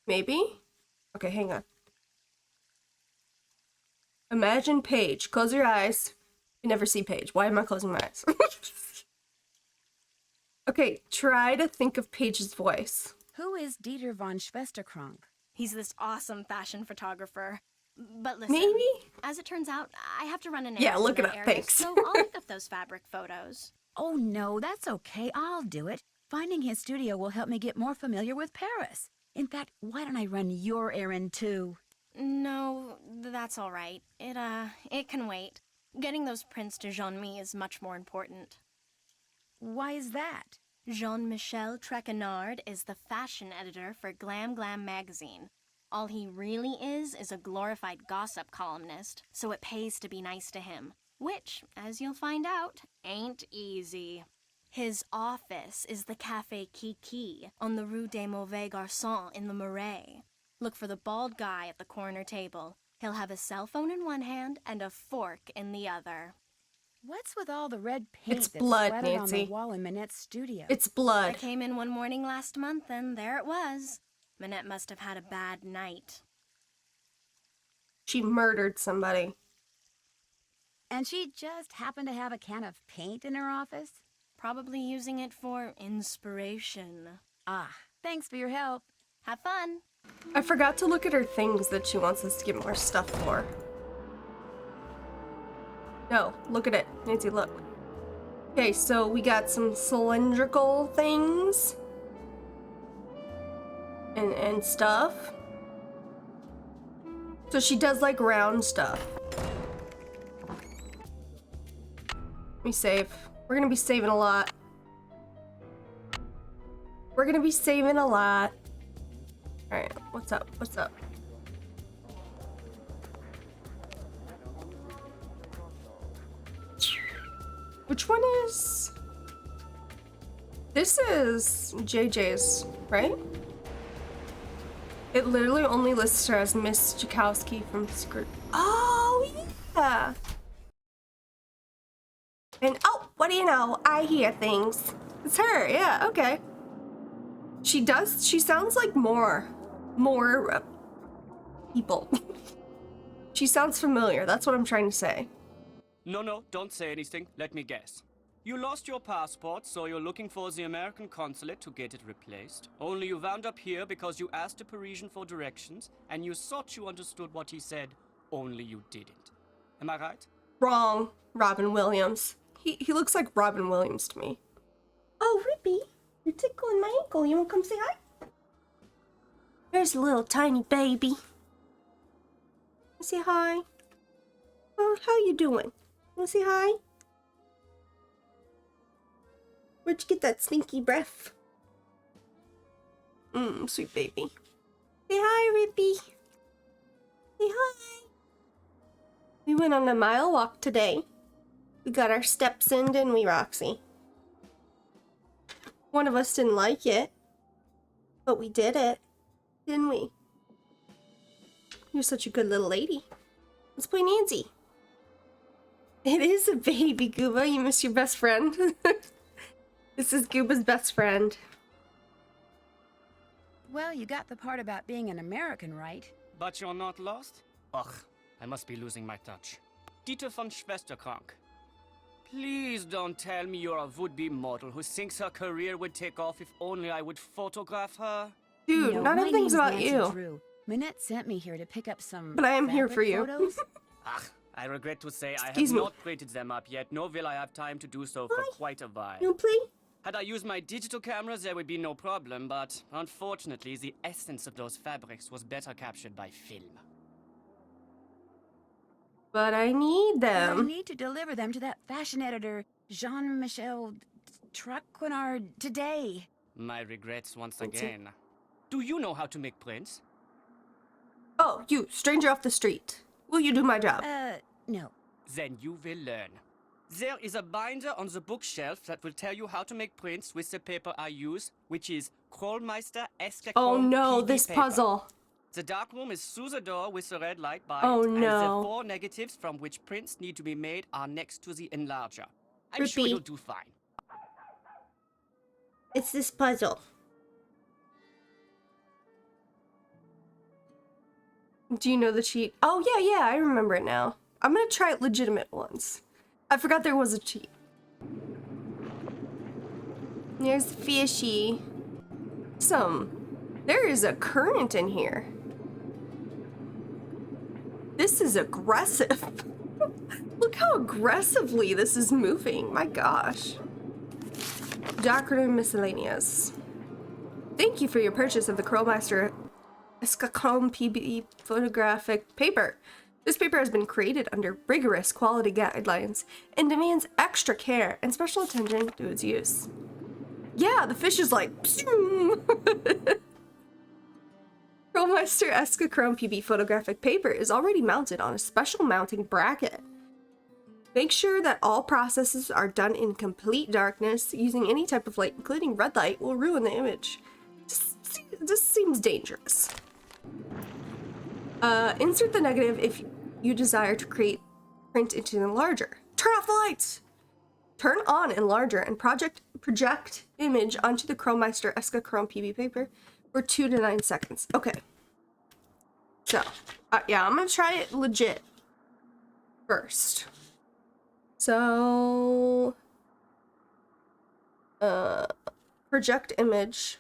Maybe? Okay, hang on. Imagine Paige. Close your eyes. You never see Paige. Why am I closing my eyes? Okay, try to think of Paige's voice. Who is Dieter von Schwesterkrank? He's this awesome fashion photographer. But listen, Maybe? as it turns out, I have to run an Yeah, errand look in it that up, area, thanks. So I'll look up those fabric photos. Oh, no, that's okay. I'll do it. Finding his studio will help me get more familiar with Paris. In fact, why don't I run your errand, too? No, that's all right. It can wait. Getting those prints to Jean-Mi is much more important. Why is that? Jean-Michel Trequenard is the fashion editor for Glam Glam magazine. All he really is a glorified gossip columnist, so it pays to be nice to him. Which, as you'll find out, ain't easy. His office is the Café Kiki on the Rue des Mauvais Garçons in the Marais. Look for the bald guy at the corner table. He'll have a cell phone in one hand and a fork in the other. What's with all the red paint It's that's blood, splattered on Nancy. the wall in Minette's studio? It's I blood. came in one morning last month and there it was. Minette must have had a bad night. She murdered somebody. And she just happened to have a can of paint in her office? Probably using it for inspiration. Ah, thanks for your help. Have fun! I forgot to look at her things that she wants us to get more stuff for. No, look at it. Nancy, look. Okay, so we got some cylindrical things. And stuff. So she does like round stuff. Let me save. We're gonna be saving a lot. We're gonna be saving a lot. Alright, what's up? What's up? Which one is... This is JJ's, right? It literally only lists her as Miss Jakowski from Screw. Oh, yeah! And, oh, what do you know? I hear things. It's her, yeah, okay. She sounds like more people. She sounds familiar, that's what I'm trying to say. No, don't say anything. Let me guess. You lost your passport, so you're looking for the American consulate to get it replaced. Only you wound up here because you asked a Parisian for directions, and you thought you understood what he said, only you didn't. Am I right? Wrong, Robin Williams. He looks like Robin Williams to me. Oh, Rippy, you're tickling my ankle. You wanna come say hi? There's a little tiny baby. Say hi. Oh, how you doing? Wanna say hi? Where'd you get that stinky breath? Sweet baby. Say hi, Rippy. Say hi. We went on a mile walk today. We got our steps in, didn't we, Roxy? One of us didn't like it, but we did it, didn't we? You're such a good little lady. Let's play Nancy. It is a baby, Gooba. You miss your best friend. This is Gooba's best friend. Well, you got the part about being an American, right? But you're not lost? Ugh, I must be losing my touch. Dieter von Schwesterkrank. Please don't tell me you're a would-be model who thinks her career would take off if only I would photograph her. Dude, No, none my of things name's about Nancy you. Drew. Minette sent me here to pick up some But I am here fabric for you. photos. I regret to say I have Excuse me. not printed them up yet, nor will I have time to do so for quite a while. You wanna play? Had I used my digital cameras, there would be no problem, but unfortunately, the essence of those fabrics was better captured by film. But I need I them. need to deliver them to that fashion editor, Jean-Michel Traquenard, today. My regrets once Nancy. again. Do you know how to make prints? Oh, you, stranger off the street. Will you do my job? No. Then you will learn. There is a binder on the bookshelf that will tell you how to make prints with the paper I use, which is Krollmeister Eske Oh no, PB this paper. puzzle. The dark room is through the door with the red light by Oh, it, and the no. 4 negatives from which prints need to be made are next to the enlarger. I'm sure Rippy. you'll do fine. It's this puzzle. Do you know the cheat? Oh, yeah, I remember it now. I'm gonna try it legitimate ones. I forgot there was a cheat. There's fishy. There is a current in here. This is aggressive. Look how aggressively this is moving. My gosh. Darker miscellaneous. Thank you for your purchase of the Krollmeister Escacom PB photographic paper. This paper has been created under rigorous quality guidelines and demands extra care and special attention to its use. Yeah, the fish is like, Krollmeister Escachrome PB photographic paper is already mounted on a special mounting bracket. Make sure that all processes are done in complete darkness. Using any type of light, including red light, will ruin the image. This seems dangerous. Insert the negative if you desire to create print into enlarger. Turn off the lights. Turn on enlarger and project image onto the Chromemeister Esca Chrome PV paper for 2 to 9 seconds. Okay. So, yeah, I'm gonna try it legit first. So, project image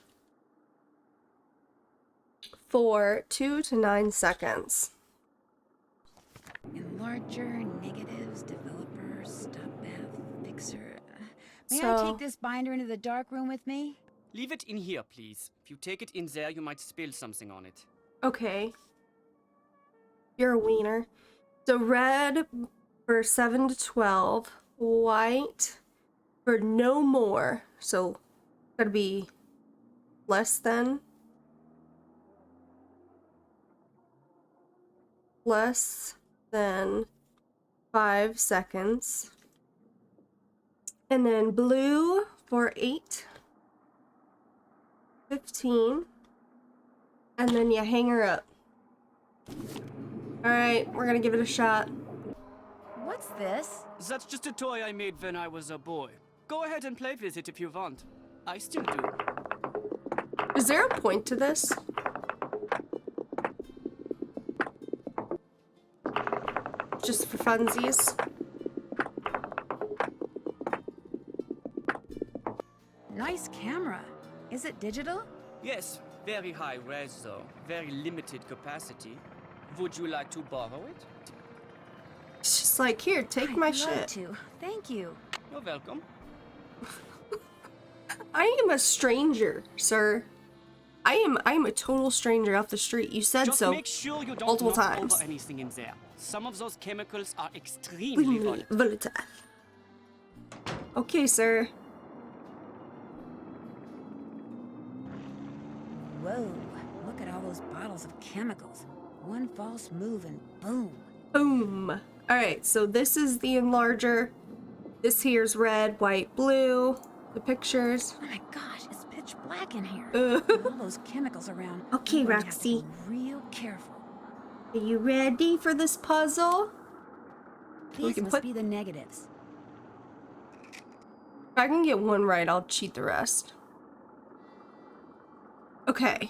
for 2 to 9 seconds. Enlarger, negatives, developer, stop path, fixer. May I take this binder into the dark room with me? Leave it in here, please. If you take it in there, you might spill something on it. Okay. You're a wiener. So red for 7 to 12. White for no more. So gotta be less than 5 seconds. And then blue for 8, 15. And then you hang her up. Alright, we're gonna give it a shot. What's this? That's just a toy I made when I was a boy. Go ahead and play with it if you want. I still do. Is there a point to this? Just for funsies? Nice camera. Is it digital? Yes, very high res though. Very limited capacity. Would you like to borrow it? It's just like, here, take my I'd love shit. to. Thank you. You're welcome. I am a stranger, sir. I am a total stranger off the street. You said Just so make sure you don't multiple knock times. over anything in there. Some of those chemicals are extremely volatile. Okay, sir. Whoa, look at all those bottles of chemicals. One false move and boom. Boom. Alright, so this is the enlarger. This here's red, white, blue. The pictures. Oh my gosh, it's pitch black in here. Ugh. With all those chemicals around. Okay, I'm going to have to Roxy. be real careful. Are you ready for this puzzle? These must be the negatives. If I can get one right, I'll cheat the rest. Okay.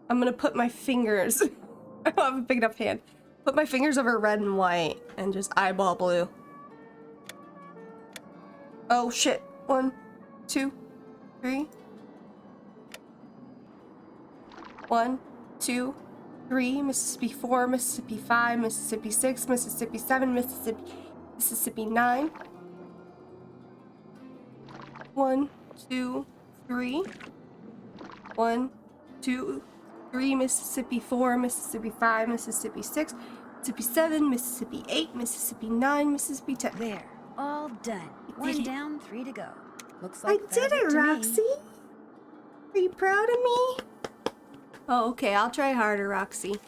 I'm gonna put my fingers. I don't have a big enough hand. Put my fingers over red and white and just eyeball blue. Oh shit. 1, 2, 3. 1, 2, 3. Mississippi 4, Mississippi 5, Mississippi 6, Mississippi 7, Mississippi 9. 1, 2, 3. 1, 2, 3. Mississippi 4, Mississippi 5, Mississippi 6, Mississippi 7, Mississippi 8, Mississippi 9, Mississippi 10. There, all done. One down, 3 to go. Looks I like did it, to me. Roxy. Are you proud of me? Oh, okay, I'll try harder, Roxy.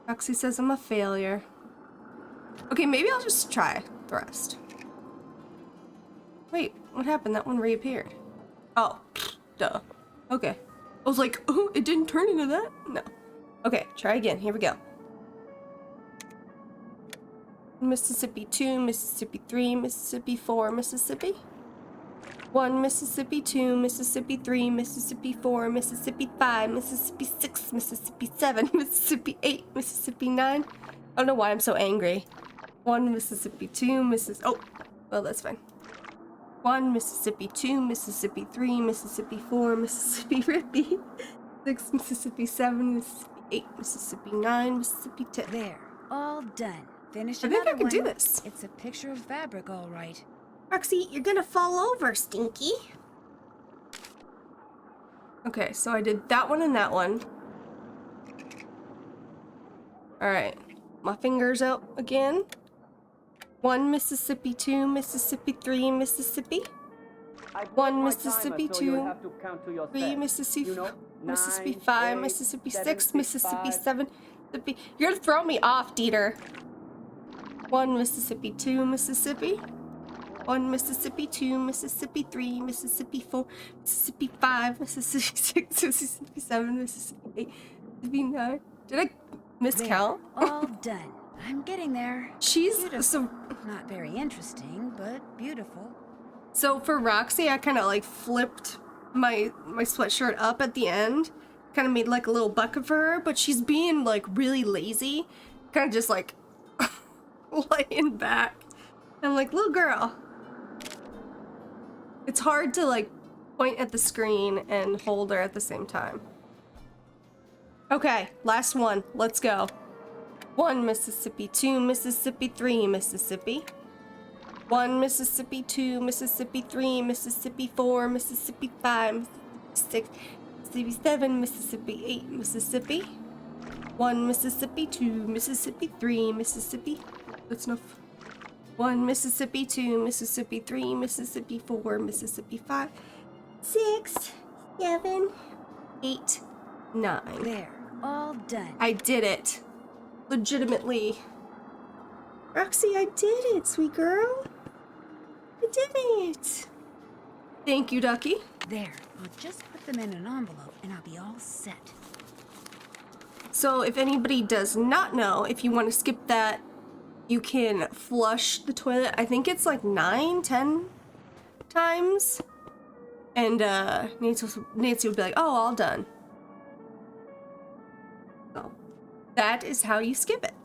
Roxy says I'm a failure. Okay, maybe I'll just try the rest. Wait, what happened? That one reappeared. Oh, duh. Okay. I was like, oh, it didn't turn into that? No. Okay, try again. Here we go. Mississippi 2, Mississippi 3, Mississippi 4, Mississippi. 1, Mississippi 2, Mississippi 3, Mississippi 4, Mississippi 5, Mississippi 6, Mississippi 7, Mississippi 8, Mississippi 9. I don't know why I'm so angry. 1, Mississippi 2, Oh, well, that's fine. 1, Mississippi 2, Mississippi 3, Mississippi 4, Mississippi 6, Mississippi 7, Mississippi 8, Mississippi 9, Mississippi 10. There, all done. Finish I think I another can do one. this. It's a picture of fabric, all right. Roxy, you're gonna fall over, Stinky. Okay, so I did that one and that one. Alright, my fingers out again. 1, Mississippi 2, Mississippi 3, Mississippi. 1, Mississippi 2, 3, Mississippi, Mississippi 5, Mississippi 6, Mississippi 7, Mississippi. You're gonna throw me off, Dieter. 1, Mississippi 2, Mississippi. 1 Mississippi, 2 Mississippi, 3 Mississippi, 4 Mississippi, 5 Mississippi, 6 Mississippi, 7 Mississippi, 8 Mississippi, 9. Did I miscount? All done. I'm getting there. She's Beautiful. so... Not very interesting, but beautiful. So for Roxy, I kind of like flipped my sweatshirt up at the end. Kind of made like a little bucket for her, but she's being like really lazy. Kind of just like laying back. I'm like, little girl. It's hard to like point at the screen and hold her at the same time. Okay, last one. Let's go. 1 Mississippi, 2 Mississippi, 3 Mississippi. 1 Mississippi, 2 Mississippi, 3 Mississippi, 4 Mississippi, 5 Mississippi, 6 Mississippi, 7 Mississippi, 8 Mississippi. 1 Mississippi, 2 Mississippi, 3 Mississippi. That's enough. 1 Mississippi, 2 Mississippi, 3 Mississippi, 4 Mississippi, 5 6 7 8 9. There, all done. I did it. Legitimately. Roxy, I did it, sweet girl. I did it. Thank you, Ducky. There, I'll just put them in an envelope and I'll be all set. So if anybody does not know, if you want to skip that, you can flush the toilet. I think it's like 9, 10 times. And Nancy would be like, oh, all done. So that is how you skip it.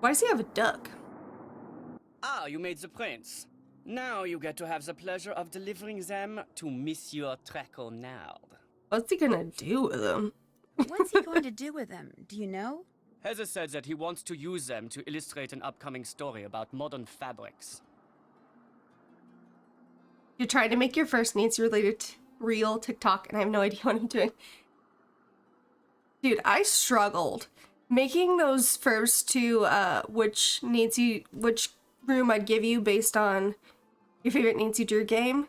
Why does he have a duck? Ah, you made the prints. Now you get to have the pleasure of delivering them to Monsieur Traquenard. What's he gonna do with them? What's he going to do with them? Do you know? Heather said that he wants to use them to illustrate an upcoming story about modern fabrics. You're trying to make your first Nancy-related reel TikTok, and I have no idea what I'm doing. Dude, I struggled making those first two, which room I'd give you based on your favorite Nancy Drew game.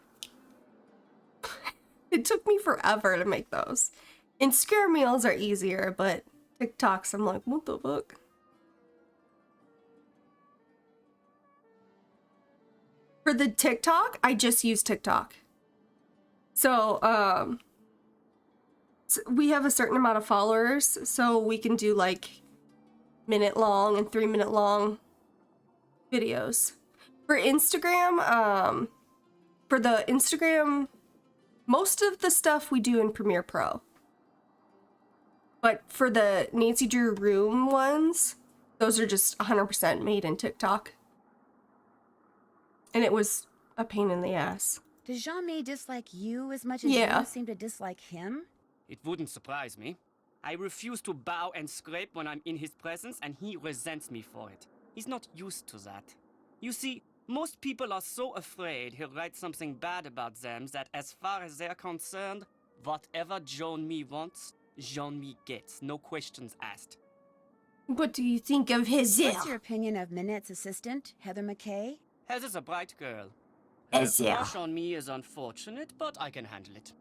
It took me forever to make those. Instagram reels are easier, but TikToks, I'm like, what the fuck? For the TikTok, I just use TikTok. So, we have a certain amount of followers, so we can do like minute long and 3 minute long videos. For Instagram, most of the stuff we do in Premiere Pro. But for the Nancy Drew Room ones, those are just 100% made in TikTok. And it was a pain in the ass. Does Jean-Mi dislike you as much as you seem to dislike him? It wouldn't surprise me. I refuse to bow and scrape when I'm in his presence, and he resents me for it. He's not used to that. You see, most people are so afraid he'll write something bad about them that as far as they're concerned, whatever Jean-Mi wants, Jean-Mi gets, no questions asked. What do you think of his... What's your opinion of Minette's assistant, Heather McKay? Heather's a bright girl. Her crush on me is unfortunate, but I can handle it.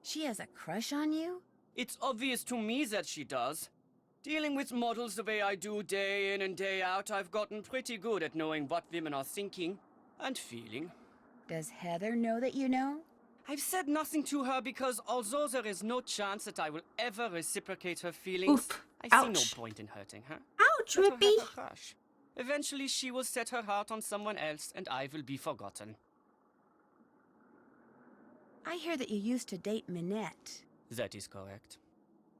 She has a crush on you? It's obvious to me that she does. Dealing with models the way I do day in and day out, I've gotten pretty good at knowing what women are thinking and feeling. Does Heather know that you know? I've said nothing to her because although there is no chance that I will ever reciprocate her feelings, Oof. I Ouch. see no point in hurting her. Ouch, Let her Rippy! have her crush. Eventually she will set her heart on someone else and I will be forgotten. I hear that you used to date Minette. That is correct.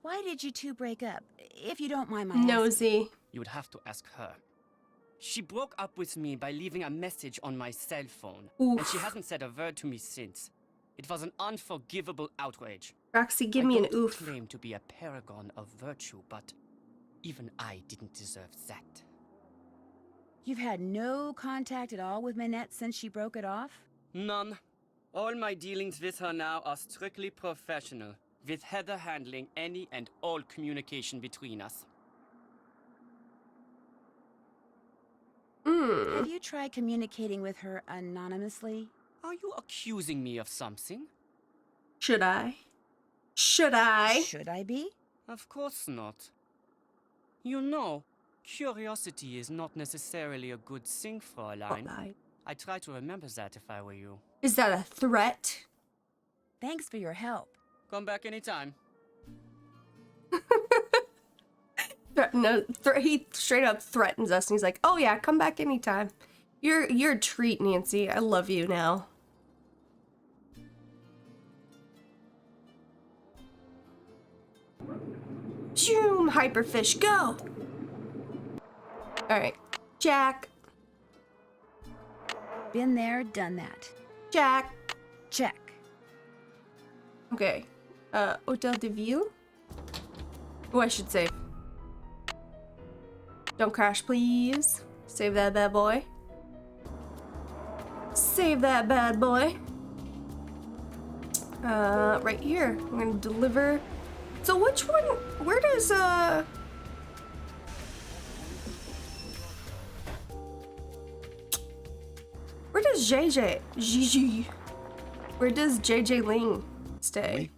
Why did you two break up? If you don't mind my asking. Nosy. You would have to ask her. She broke up with me by leaving a message on my cell phone, and she hasn't said a word to me since. It was an unforgivable outrage. Roxy, give me an I don't oof. claim to be a paragon of virtue, but even I didn't deserve that. You've had no contact at all with Minette since she broke it off? None. All my dealings with her now are strictly professional, with Heather handling any and all communication between us. Have you tried communicating with her anonymously? Are you accusing me of something? Should I? Should I? Should I be? Of course not. You know, Curiosity is not necessarily a good thing, Fräulein. I try to remember that if I were you. Is that a threat? Thanks for your help. Come back anytime. He straight up threatens us, and he's like, "Oh yeah, come back anytime. You're a treat, Nancy. I love you now." Zoom, hyperfish, go! Alright, Jack. Been there, done that. Jack. Check. Okay. Hotel de Ville? Oh, I should save. Don't crash, please. Save that bad boy. Save that bad boy. Right here. I'm gonna deliver. So which one? Where does JJ? Gigi. Where does JJ Ling stay?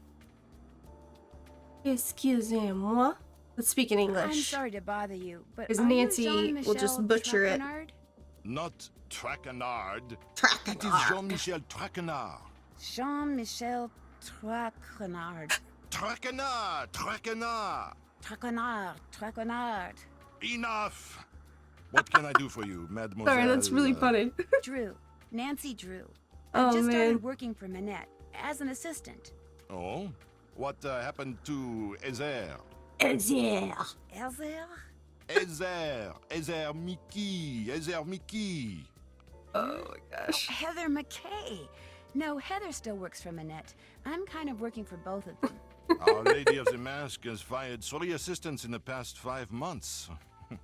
Excusez-moi. Let's speak in English. I'm sorry to bother you, but Because are you Nancy will Jean-Michel just butcher it. Traquenard? Not Traquenard. Traquenard. It is Jean-Michel Traquenard. Jean-Michel Traquenard. Traquenard! Traquenard! Traquenard. Enough! What can I do for you, mademoiselle? Sorry, that's really funny. Drew. Nancy Drew. Oh, I just man. started working for Minette as an assistant. Oh? What happened to Ezer? Ezer. Elzer? Ezer Mickey. Oh my gosh. Heather McKay. No, Heather still works for Minette. I'm kind of working for both of them. Our Lady of the Mask has fired 3 assistants in the past 5 months.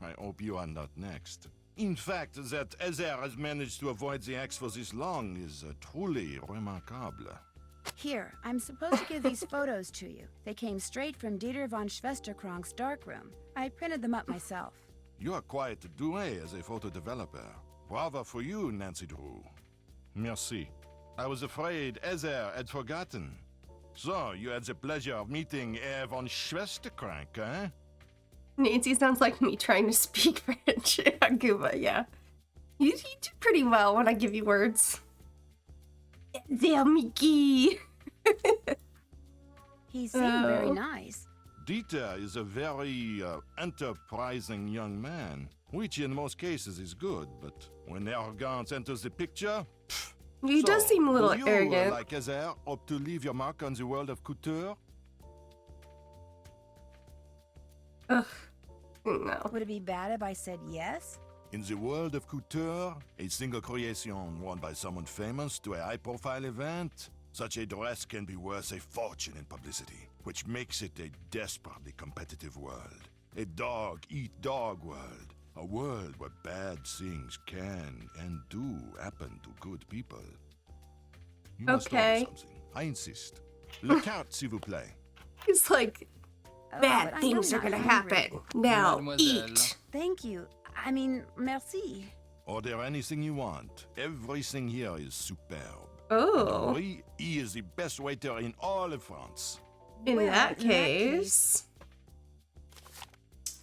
I hope you are not next. In fact, that Ezer has managed to avoid the axe for this long is truly remarkable. Here, I'm supposed to give these photos to you. They came straight from Dieter von Schwesterkrank's darkroom. I printed them up myself. You are quite doué as a photo developer. Bravo for you, Nancy Drew. Merci. I was afraid Ezer had forgotten. So, you had the pleasure of meeting Herr von Schwesterkrank, eh? Nancy sounds like me trying to speak French. Guba, yeah. You do pretty well when I give you words. There, Mickey. He seemed very nice. Dieter is a very enterprising young man, which in most cases is good, but when arrogance enters the picture... He does seem a little will you, arrogant. like Ezer, hope to leave your mark on the world of couture? Ugh. No. Would it be bad if I said yes? In the world of couture, a single creation worn by someone famous to a high-profile event, such a dress can be worth a fortune in publicity, which makes it a desperately competitive world. A dog-eat-dog world. A world where bad things can and do happen to good people. You must Okay. know something. I insist. Le carte, s'il vous plaît. He's like, Oh, bad but I'm things are really gonna hungry. happen. Now Mademoiselle. eat. Thank you. I mean, merci. Order anything you want. Everything here is superb. Oh. Henri, he is the best waiter in all of France. In Well, that in that case,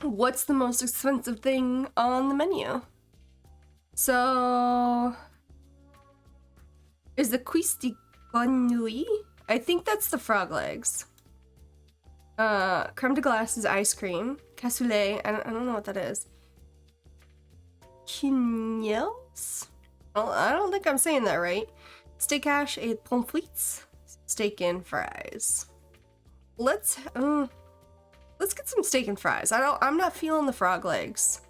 what's the most expensive thing on the menu? So, is the cuisse de grenouille? I think that's the frog legs. Creme de glace is ice cream. Cassoulet, I don't know what that is. Quenelles? Oh, I don't think I'm saying that right. Steak hash et pommes frites. Steak and fries. Let's get some steak and fries. I'm not feeling the frog legs.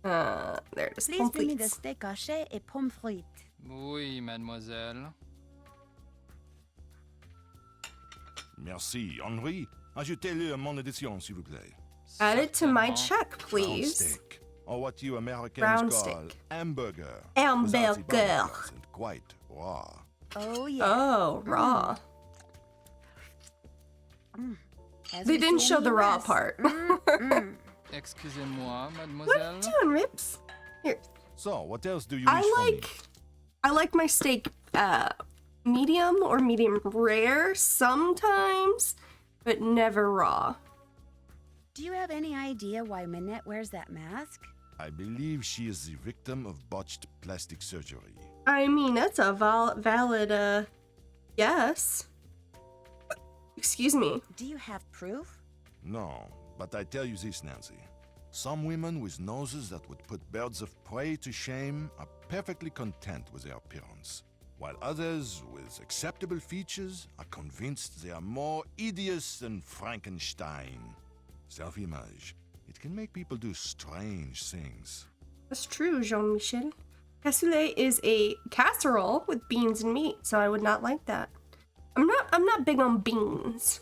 There it is. Please Pommes bring me the frites. steak haché et pommes frites. Oui, mademoiselle. Merci. Henri, ajoutez-le à mon addition, s'il vous plaît. Add it to my Certainement. check, Round please. steak, or what you Americans Round call steak. hamburger. Hamburger. without the burgers and quite raw. Oh, yeah. Oh, raw. As They we didn't say show in the raw US. part. Excusez-moi, What are you mademoiselle. doing, Rips? Here. So, what else do you wish I like my steak medium or medium rare sometimes, but never raw. Do you have any idea why Minette wears that mask? I believe she is the victim of botched plastic surgery. I mean, that's a valid, yes. Excuse me. Do you have proof? No, but I tell you this, Nancy. Some women with noses that would put birds of prey to shame are perfectly content with their appearance, while others with acceptable features are convinced they are more hideous than Frankenstein. Self-image. It can make people do strange things. That's true, Jean-Michel. Cassoulet is a casserole with beans and meat, so I would not like that. I'm not big on beans.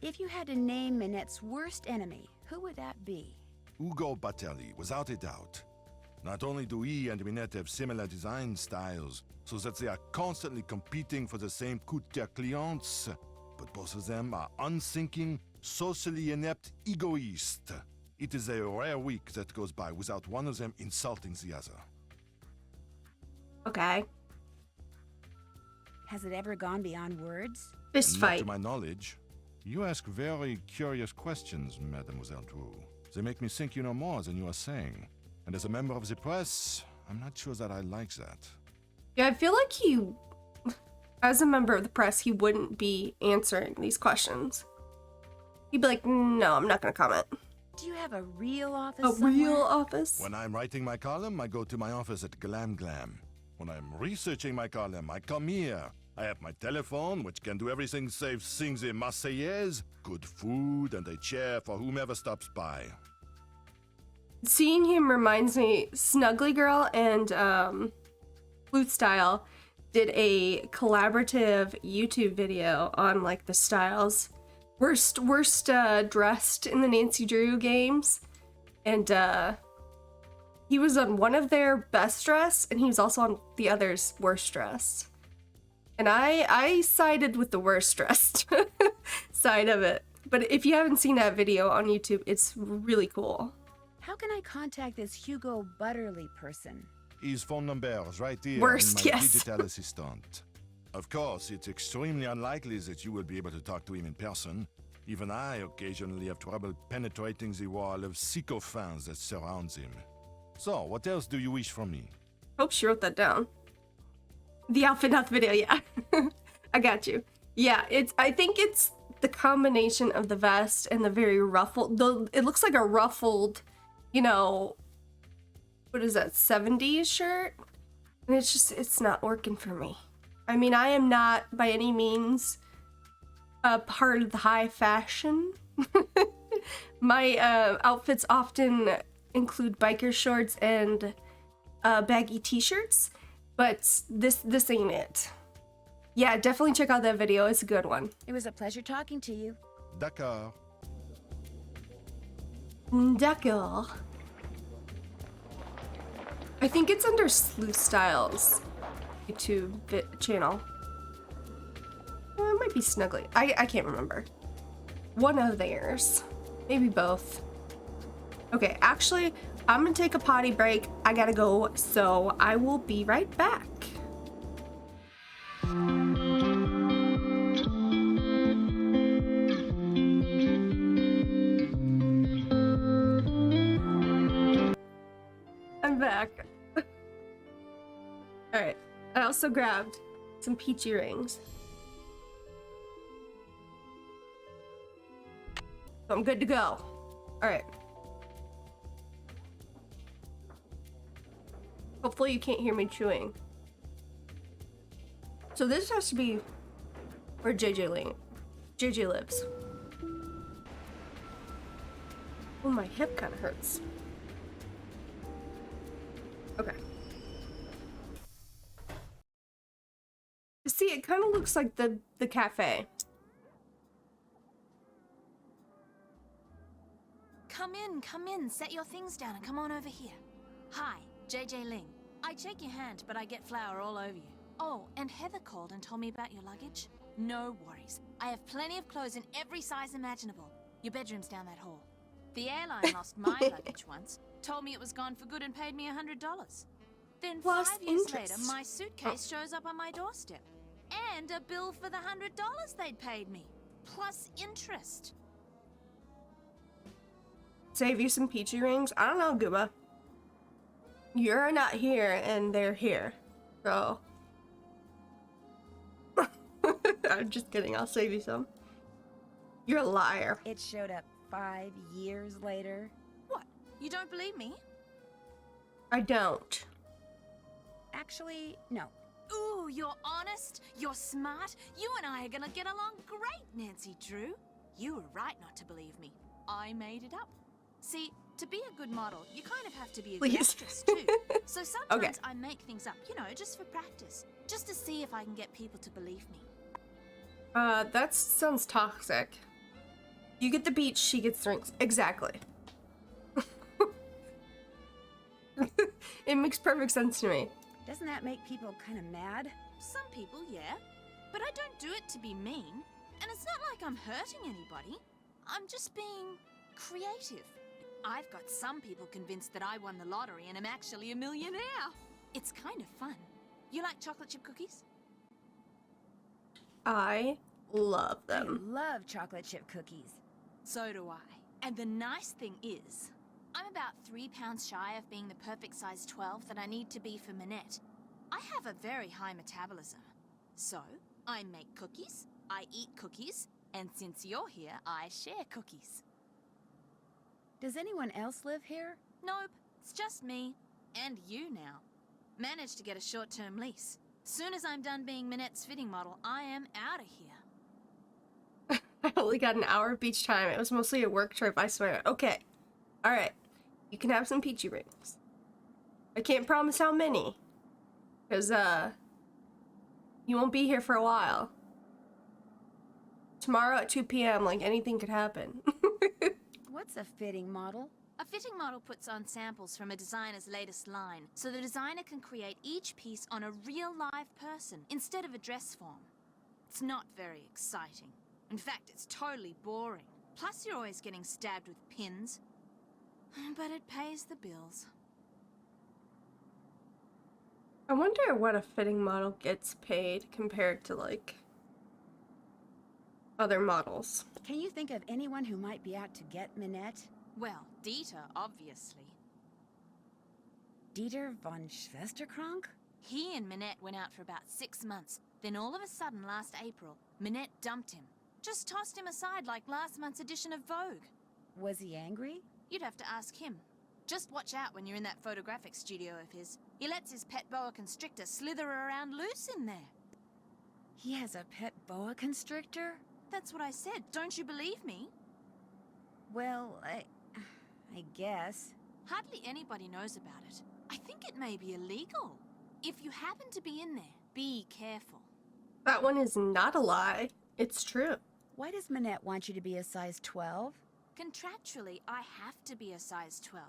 If you had to name Minette's worst enemy, who would that be? Ugo Batelli, without a doubt. Not only do he and Minette have similar design styles, so that they are constantly competing for the same couture clients, but both of them are unthinking, socially inept egoists. It is a rare week that goes by without one of them insulting the other. Okay. Has it ever gone beyond words? Fist Not fight. to my knowledge. You ask very curious questions, Mademoiselle Drew. They make me think you know more than you are saying. And as a member of the press, I'm not sure that I like that. Yeah, I feel like he, as a member of the press, he wouldn't be answering these questions. He'd be like, no, I'm not gonna comment. Do you have a real office A somewhere? real office? When I'm writing my column, I go to my office at Glam Glam. When I'm researching my column, I come here. I have my telephone, which can do everything save sing the Marseillaise, good food, and a chair for whomever stops by. Seeing him reminds me, Snuggly Girl and Flute Style did a collaborative YouTube video on like the styles. Worst dressed in the Nancy Drew games. And he was on one of their best dressed, and he was also on the other's worst dressed. And I sided with the worst dressed side of it. But if you haven't seen that video on YouTube, it's really cool. How can I contact this Hugo Butterly person? His phone number is right here Worst, in my yes. digital assistant. Of course, it's extremely unlikely that you will be able to talk to him in person. Even I occasionally have trouble penetrating the wall of sycophants that surrounds him. So, what else do you wish from me? Hope she wrote that down. The outfit, not the video, yeah. I got you. Yeah, I think it's the combination of the vest and the very ruffled, it looks like a ruffled, you know, what is that, 70s shirt? And it's not working for me. I mean, I am not by any means a part of the high fashion. My outfits often include biker shorts and baggy t-shirts, but this ain't it. Yeah, definitely check out that video. It's a good one. It was a pleasure talking to you. D'accord. D'accord. I think it's under Sleuth Styles YouTube channel. Well, it might be Snuggly. I can't remember. One of theirs. Maybe both. Okay, actually, I'm gonna take a potty break. I gotta go, so I will be right back. I'm back. Alright, I also grabbed some peachy rings. So I'm good to go. Alright. Hopefully you can't hear me chewing. So this has to be where JJ lives. Oh, my hip kind of hurts. Okay. See, it kind of looks like the cafe. Come in, set your things down and come on over here. Hi, JJ Ling. I check your hand, but I get flour all over you. Oh, and Heather called and told me about your luggage. No worries. I have plenty of clothes in every size imaginable. Your bedroom's down that hall. The airline lost my luggage once, told me it was gone for good and paid me $100. Then Plus 5 years interest. later, my suitcase shows up on my doorstep. And a bill for the $100 they'd paid me. plus interest. Save you some peachy rings? I don't know, Gooba. You're not here and they're here. So. I'm just kidding. I'll save you some. You're a liar. It showed up 5 years later. What? You don't believe me? I don't. Actually, no. Ooh, you're honest, you're smart. You and I are gonna get along great, Nancy Drew. You were right not to believe me. I made it up. See, to be a good model, you kind of have to be a good actress too. So sometimes I make things up, you know, just for practice. Just to see if I can get people to believe me. That sounds toxic. You get the beach, she gets drinks. Exactly. It makes perfect sense to me. Doesn't that make people kind of mad? Some people, yeah. But I don't do it to be mean. And it's not like I'm hurting anybody. I'm just being creative. I've got some people convinced that I won the lottery and am actually a millionaire. It's kind of fun. You like chocolate chip cookies? I love them. I love chocolate chip cookies. So do I. And the nice thing is, I'm about 3 pounds shy of being the perfect size 12 that I need to be for Minette. I have a very high metabolism. So, I make cookies, I eat cookies, and since you're here, I share cookies. Does anyone else live here? Nope, it's just me. And you now. Managed to get a short-term lease. Soon as I'm done being Minette's fitting model, I am out of here. I only got an hour of beach time. It was mostly a work trip, I swear. Okay. Alright. You can have some peachy rings. I can't promise how many. Because, you won't be here for a while. Tomorrow at 2 p.m., like, anything could happen. What's a fitting model? A fitting model puts on samples from a designer's latest line, so the designer can create each piece on a real live person instead of a dress form. It's not very exciting. In fact, it's totally boring. Plus, you're always getting stabbed with pins. But it pays the bills. I wonder what a fitting model gets paid compared to, like, other models. Can you think of anyone who might be out to get Minette? Well, Dieter, obviously. Dieter von Schwesterkrank? He and Minette went out for about 6 months. Then all of a sudden, last April, Minette dumped him. Just tossed him aside like last month's edition of Vogue. Was he angry? You'd have to ask him. Just watch out when you're in that photographic studio of his. He lets his pet boa constrictor slither around loose in there. He has a pet boa constrictor? That's what I said. Don't you believe me? Well, I guess. Hardly anybody knows about it. I think it may be illegal. If you happen to be in there, be careful. That one is not a lie. It's true. Why does Minette want you to be a size 12? Contractually, I have to be a size 12.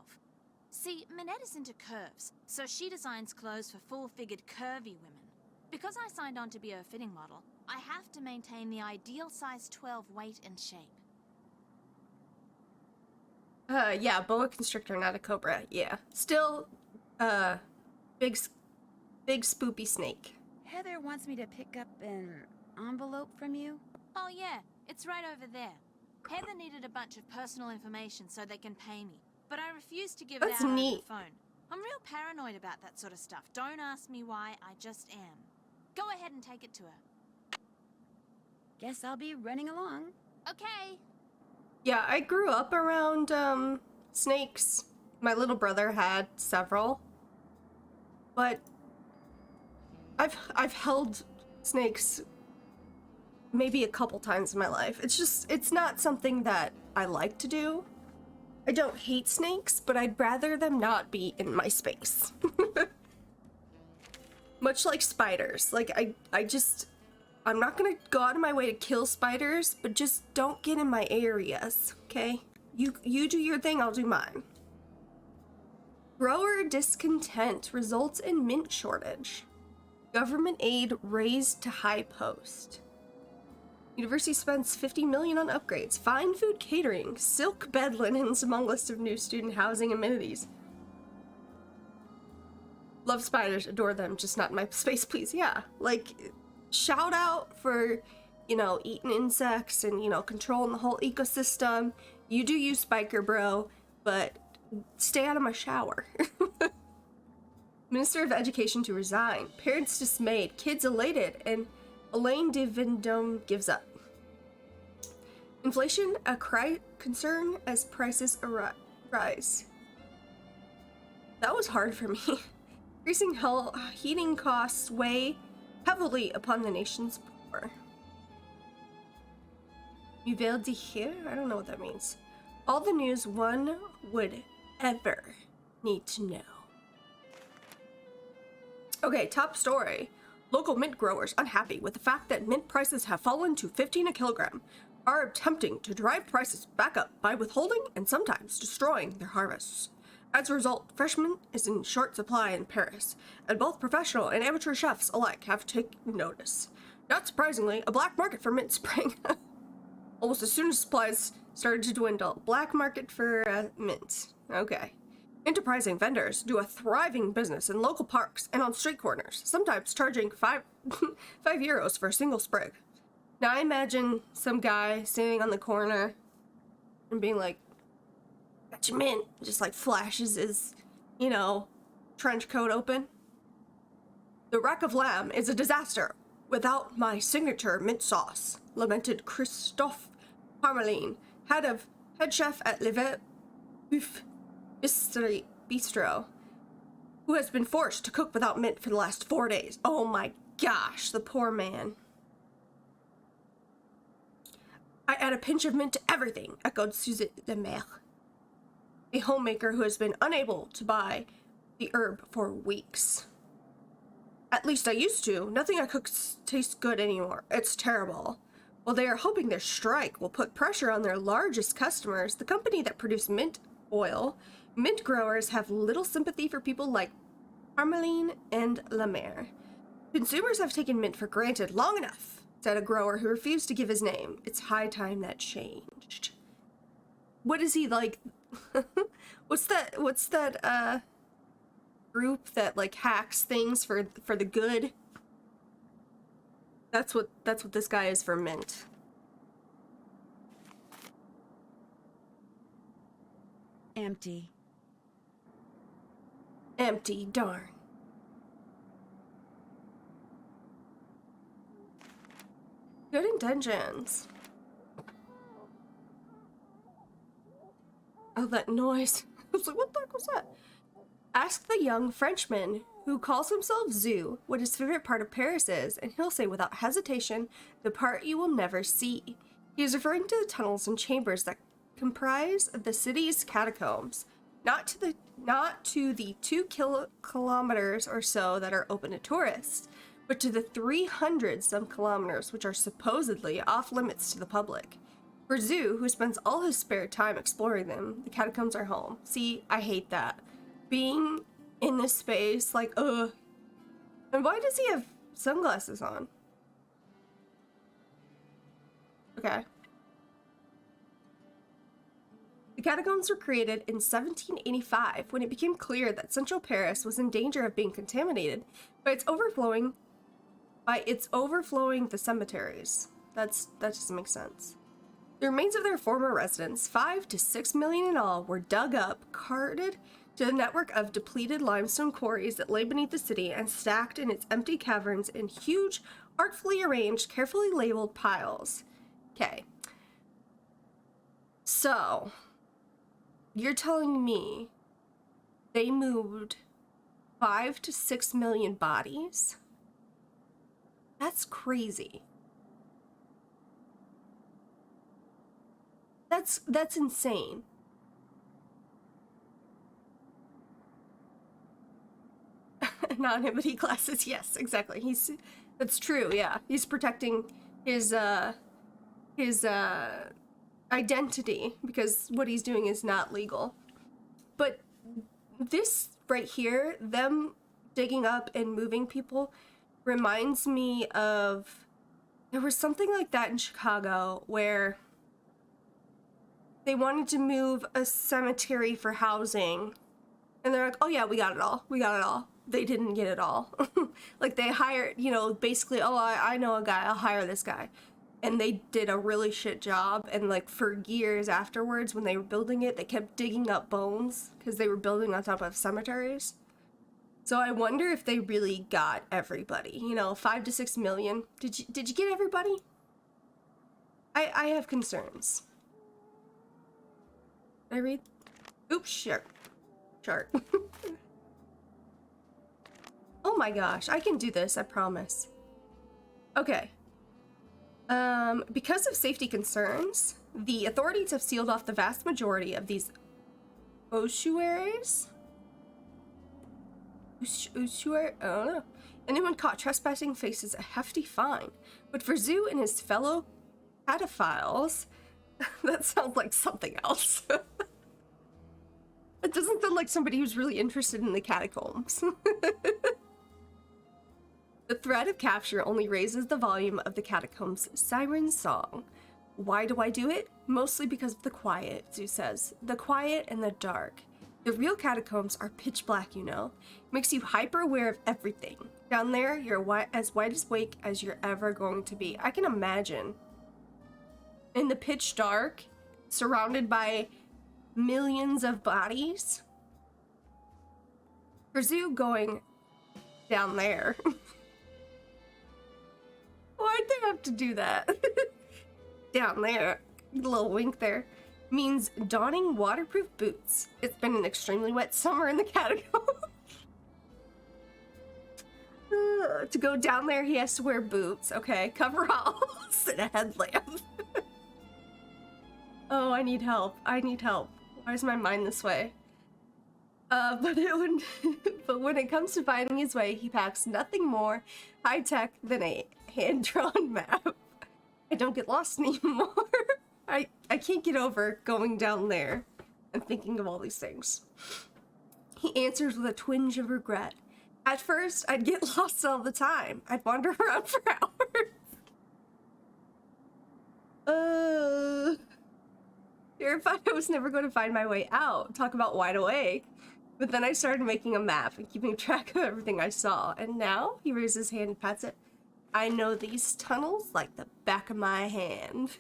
See, Minette is into curves, so she designs clothes for full-figured curvy women. Because I signed on to be a fitting model, I have to maintain the ideal size 12 weight and shape. Yeah, boa constrictor, not a cobra. Yeah. Still, big spoopy snake. Heather wants me to pick up an envelope from you. Oh yeah, it's right over there. Heather needed a bunch of personal information so they can pay me, but I refused to give it out over the phone. I'm real paranoid about that sort of stuff. Don't ask me why, I just am. Go ahead and take it to her. Guess I'll be running along. Okay. Yeah, I grew up around, snakes. My little brother had several. But I've held snakes maybe a couple times in my life. It's not something that I like to do. I don't hate snakes, but I'd rather them not be in my space. Much like spiders. Like, I'm not gonna go out of my way to kill spiders, but just don't get in my areas, okay? You do your thing, I'll do mine. Grower discontent results in mint shortage. Government aid raised to high post. University spends $50 million on upgrades. Fine food catering. Silk bed linens among list of new student housing amenities. Love spiders, adore them, just not in my space, please. Yeah, like, shout out for, you know, eating insects and, you know, controlling the whole ecosystem. You do you, Spiker Bro, but stay out of my shower. Minister of Education to resign. Parents dismayed. Kids elated. And Elaine de Vendome gives up. Inflation, a concern as prices rise. That was hard for me. Increasing heating costs weigh heavily upon the nation's poor. Nouvelle d'hier? I don't know what that means. All the news one would ever need to know. Okay, top story. Local mint growers unhappy with the fact that mint prices have fallen to 15 a kilogram are attempting to drive prices back up by withholding and sometimes destroying their harvests. As a result, fresh mint is in short supply in Paris, and both professional and amateur chefs alike have taken notice. Not surprisingly, a black market for mint sprang almost as soon as supplies started to dwindle. Black market for mint. Okay. Enterprising vendors do a thriving business in local parks and on street corners, sometimes charging 5 euros for a single sprig. Now I imagine some guy standing on the corner and being like, got your mint, just like flashes his, you know, trench coat open. The rack of lamb is a disaster without my signature mint sauce, lamented Christophe Parmelin, head chef at Le Bistro, who has been forced to cook without mint for the last 4 days. Oh my gosh, the poor man. I add a pinch of mint to everything, echoed Suzette de Mer, a homemaker who has been unable to buy the herb for weeks. At least I used to. Nothing I cook tastes good anymore. It's terrible. While they are hoping their strike will put pressure on their largest customers, the company that produce mint oil, mint growers have little sympathy for people like Parmeline and La Mer. Consumers have taken mint for granted long enough, said a grower who refused to give his name. It's high time that changed. What is he like? What's that group that like hacks things for the good? That's what this guy is for mint. Empty. Empty, darn. Good intentions. Oh, that noise. I was like, what the heck was that? Ask the young Frenchman who calls himself Zoo what his favorite part of Paris is, and he'll say without hesitation, the part you will never see. He is referring to the tunnels and chambers that comprise the city's catacombs, not to the 2 kilometers or so that are open to tourists, but to the 300 some kilometers which are supposedly off limits to the public. For Zoo, who spends all his spare time exploring them, the catacombs are home. See, I hate that. Being in this space, like, ugh. And why does he have sunglasses on? Okay. The catacombs were created in 1785 when it became clear that central Paris was in danger of being contaminated by its overflowing the cemeteries. That doesn't make sense. The remains of their former residents, 5 to 6 million in all, were dug up, carted to the network of depleted limestone quarries that lay beneath the city and stacked in its empty caverns in huge, artfully arranged, carefully labeled piles. Okay. So, you're telling me they moved 5 to 6 million bodies? That's crazy. That's insane. Anonymity classes, yes, exactly. That's true, yeah. He's protecting his identity because what he's doing is not legal. But this right here, them digging up and moving people, reminds me of, there was something like that in Chicago where they wanted to move a cemetery for housing, and they're like, oh yeah, we got it all. They didn't get it all. Like, they hired, basically, oh, I know a guy, I'll hire this guy. and they did a really shit job, and like for years afterwards when they were building it, they kept digging up bones because they were building on top of cemeteries. So I wonder if they really got everybody, you know, 5 to 6 million. Did you get everybody? I have concerns. Did I read? Oops, chart. Oh my gosh, I can do this, I promise. Okay. Because of safety concerns, the authorities have sealed off the vast majority of these ossuaries. Ossuary? I don't know. Anyone caught trespassing faces a hefty fine. But for Zoo and his fellow pedophiles, that sounds like something else. It doesn't sound like somebody who's really interested in the catacombs. The threat of capture only raises the volume of the catacombs' siren song. Why do I do it? Mostly because of the quiet, Zoo says. The quiet and the dark. The real catacombs are pitch black, you know. Makes you hyper aware of everything. Down there, you're as wide awake as you're ever going to be. I can imagine. In the pitch dark, surrounded by millions of bodies. For Zoo going down there. Why'd they have to do that? Down there, a little wink there, means donning waterproof boots. It's been an extremely wet summer in the catacomb. To go down there, he has to wear boots, okay? Coveralls and a headlamp. Oh, I need help. I need help. Why is my mind this way? But when it comes to finding his way, he packs nothing more high-tech than a hand-drawn map. I don't get lost anymore. I can't get over going down there and thinking of all these things. He answers with a twinge of regret. At first, I'd get lost all the time. I'd wander around for hours. Terrified I was never going to find my way out. Talk about wide awake. But then I started making a map and keeping track of everything I saw. And now, he raises his hand and pats it. I know these tunnels like the back of my hand.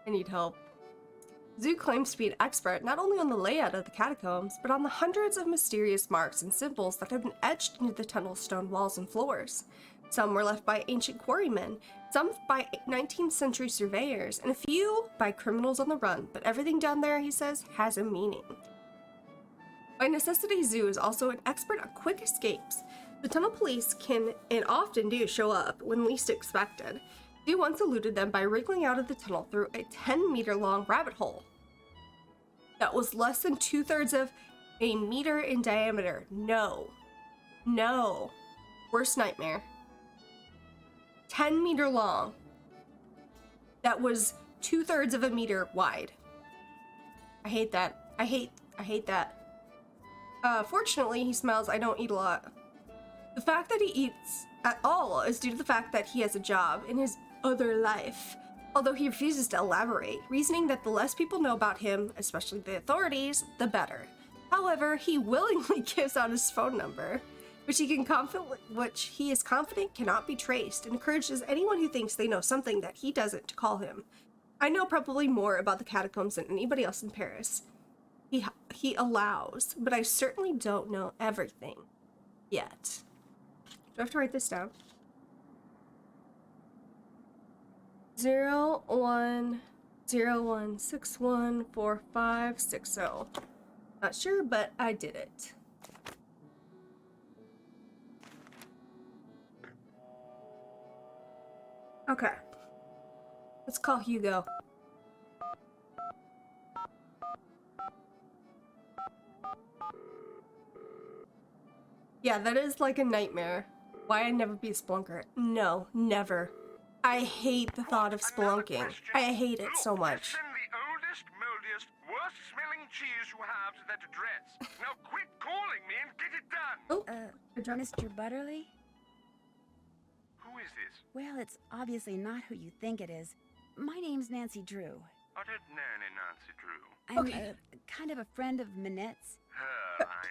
I need help. Zoo claims to be an expert not only on the layout of the catacombs, but on the hundreds of mysterious marks and symbols that have been etched into the tunnel's stone walls and floors. Some were left by ancient quarrymen, some by 19th century surveyors, and a few by criminals on the run, but everything down there, he says, has a meaning. By necessity, Zoo is also an expert on quick escapes. The tunnel police can, and often do, show up when least expected. Zoo once eluded them by wriggling out of the tunnel through a 10-meter-long rabbit hole that was less than 2/3 of a meter in diameter. No. Worst nightmare. 10-meter long. That was 2/3 of a meter wide. I hate that. I hate that. Fortunately, he smiles. I don't eat a lot. The fact that he eats at all is due to the fact that he has a job in his other life, although he refuses to elaborate, reasoning that the less people know about him, especially the authorities, the better. However, he willingly gives out his phone number, which he is confident cannot be traced, and encourages anyone who thinks they know something that he doesn't to call him. I know probably more about the catacombs than anybody else in Paris. He allows, but I certainly don't know everything yet. Do I have to write this down? 0101614560. Not sure, but I did it. Okay. Let's call Hugo. Yeah, that is like a nightmare. Why I'd never be a spelunker. No, never. I hate the thought of spelunking. I hate it so much. Send the oldest, moldiest, worst-smelling cheese you have to that address. Now quit calling me and get it done. Oh, Mr. Butterly? Who is this? Well, it's obviously not who you think it is. My name's Nancy Drew. I don't know any Nancy Drew. I'm kind of a friend of Minette's. Her, I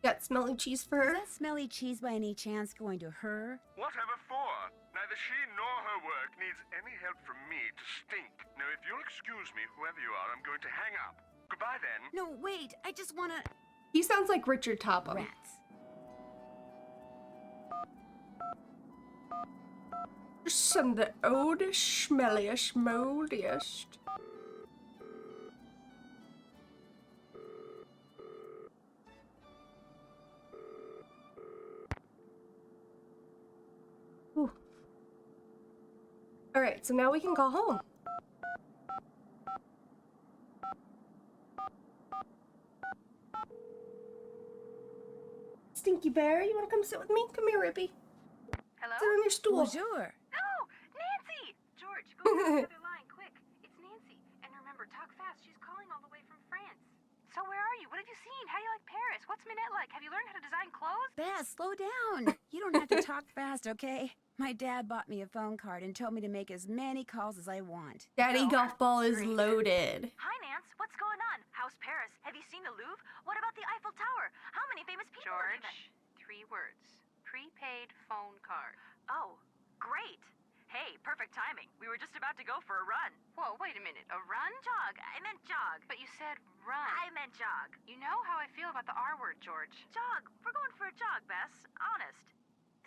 know. Got smelly cheese for Is her? that smelly cheese by any chance going to her? Whatever for? Neither she nor her work needs any help from me to stink. Now, if you'll excuse me, whoever you are, I'm going to hang up. Goodbye, then. No, wait. I just want to... He sounds like Richard Topham. Rats. Some the oldest, smelliest, moldiest. Whew. All right, so now we can go home. Stinky Bear, you want to come sit with me? Come here, Rippy. Hello? Sit on your stool. Bonjour. Oh, Nancy! George, go to the other line, quick. It's Nancy. And remember, talk fast. She's calling all the way from France. So where are you? What have you seen? How do you like Paris? What's Minette like? Have you learned how to design clothes? Bess, slow down. You don't have to talk fast, okay? My dad bought me a phone card and told me to make as many calls as I want. Daddy Oh, golf ball is great. loaded. Hi, Nance. What's going on? How's Paris? Have you seen the Louvre? What about the Eiffel Tower? How many famous people have you met? George, 3 words. Prepaid phone card. Oh, great. Hey, perfect timing. We were just about to go for a run. Whoa, wait a minute. A run? Jog. I meant jog. But you said run. I meant jog. You know how I feel about the R word, George. Jog. We're going for a jog, Bess. Honest.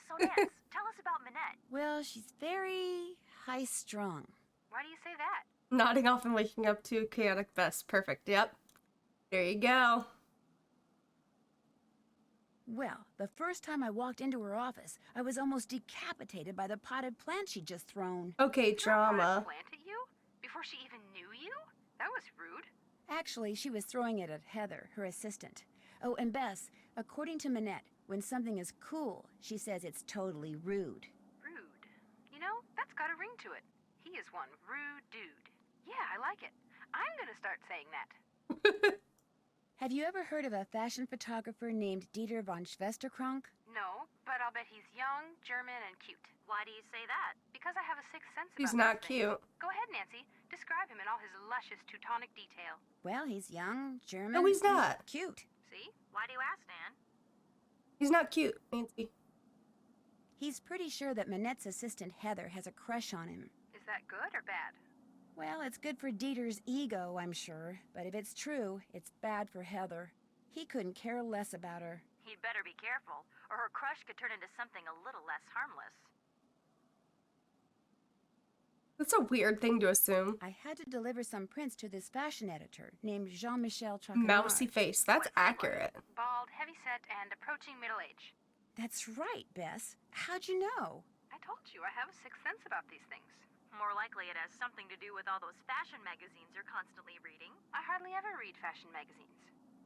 So, Nance, tell us about Minette. Well, she's very high-strung. Why do you say that? Nodding off and waking up to chaotic Bess. Perfect. Yep. There you go. Well, the first time I walked into her office, I was almost decapitated by the potted plant she'd just thrown. Okay, drama. Plant at you? Before she even knew you? That was rude. Actually, she was throwing it at Heather, her assistant. Oh, and Bess, according to Minette, when something is cool, she says it's totally rude. Rude. You know, that's got a ring to it. He is one rude dude. Yeah, I like it. I'm gonna start saying that. Have you ever heard of a fashion photographer named Dieter von Schwesterkrank? No, but I'll bet he's young, German, and cute. Why do you say that? Because I have a sixth sense about He's not these things. cute. Go ahead, Nancy. Describe him in all his luscious Teutonic detail. Well, he's young, German, No, he's and not. cute. See? Why do you ask, Nan? He's not cute, Nancy. He's pretty sure that Minette's assistant Heather has a crush on him. Is that good or bad? Well, it's good for Dieter's ego, I'm sure. But if it's true, it's bad for Heather. He couldn't care less about her. He'd better be careful, or her crush could turn into something a little less harmless. That's a weird thing to assume. I had to deliver some prints to this fashion editor named Jean-Michel Traquenard. Mousy face. That's accurate. Bald, heavy-set, and approaching middle age. That's right, Bess. How'd you know? I told you, I have a sixth sense about these things. More likely it has something to do with all those fashion magazines you're constantly reading. I hardly ever read fashion magazines.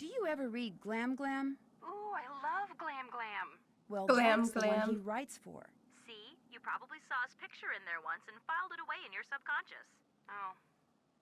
Do you ever read Glam Glam? Ooh, I love Glam Glam. Well, Glam that's the one he Glam. writes for. See? You probably saw his picture in there once and filed it away in your subconscious. Oh.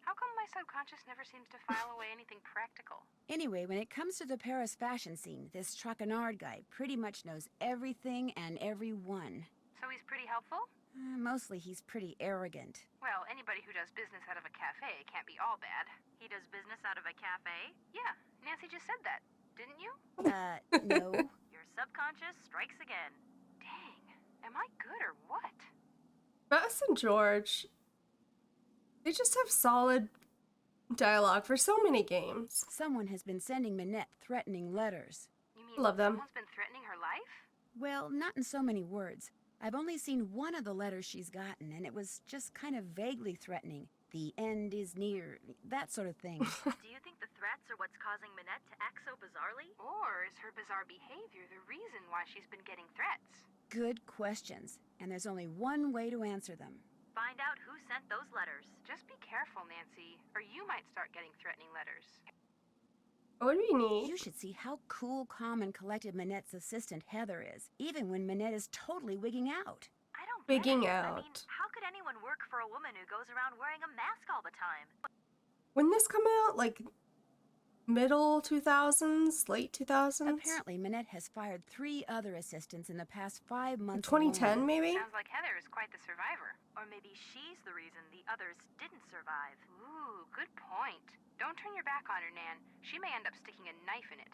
How come my subconscious never seems to file away anything practical? Anyway, when it comes to the Paris fashion scene, this Traquenard guy pretty much knows everything and everyone. So he's pretty helpful? Mostly he's pretty arrogant. Well, anybody who does business out of a cafe can't be all bad. He does business out of a cafe? Yeah, Nancy just said that, didn't you? No. Your subconscious strikes again. Dang, am I good or what? Bess and George, they just have solid dialogue for so many games. Someone has been sending Minette threatening letters. You mean Love them. someone's been threatening her life? Well, not in so many words. I've only seen one of the letters she's gotten, and it was just kind of vaguely threatening. The end is near, that sort of thing. Do you think the threats are what's causing Minette to act so bizarrely? Or is her bizarre behavior the reason why she's been getting threats? Good questions, and there's only one way to answer them. Find out who sent those letters. Just be careful, Nancy, or you might start getting threatening letters. What do we need? You should see how cool, calm, and collected Minette's assistant Heather is, even when Minette is totally wigging out. I don't get Wigging it. I mean, out. how could anyone work for a woman who goes around wearing a mask all the time? When this come out? Like middle 2000s, late 2000s? Apparently, Minette has fired 3 other assistants in the past 5 months. 2010 alone. maybe? Sounds like Heather is quite the survivor. Or maybe she's the reason the others didn't survive. Ooh, good point. Don't turn your back on her, Nan. She may end up sticking a knife in it.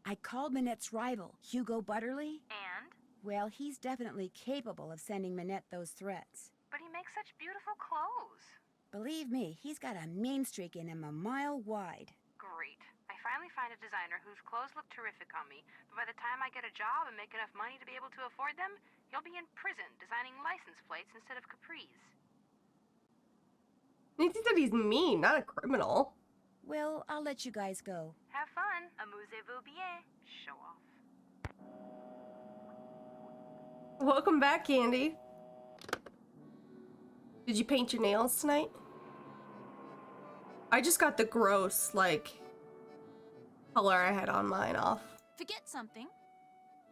I called Minette's rival, Hugo Butterly. And? Well, he's definitely capable of sending Minette those threats. But he makes such beautiful clothes. Believe me, he's got a mean streak in him a mile wide. Great. I finally find a designer whose clothes look terrific on me, but by the time I get a job and make enough money to be able to afford them, he'll be in prison designing license plates instead of capris. Nancy said he's mean, not a criminal. Well, I'll let you guys go. Have fun. Amusez-vous bien. Show off. Welcome back, Candy. Did you paint your nails tonight? I just got the gross, like, color I had on mine off. Forget something.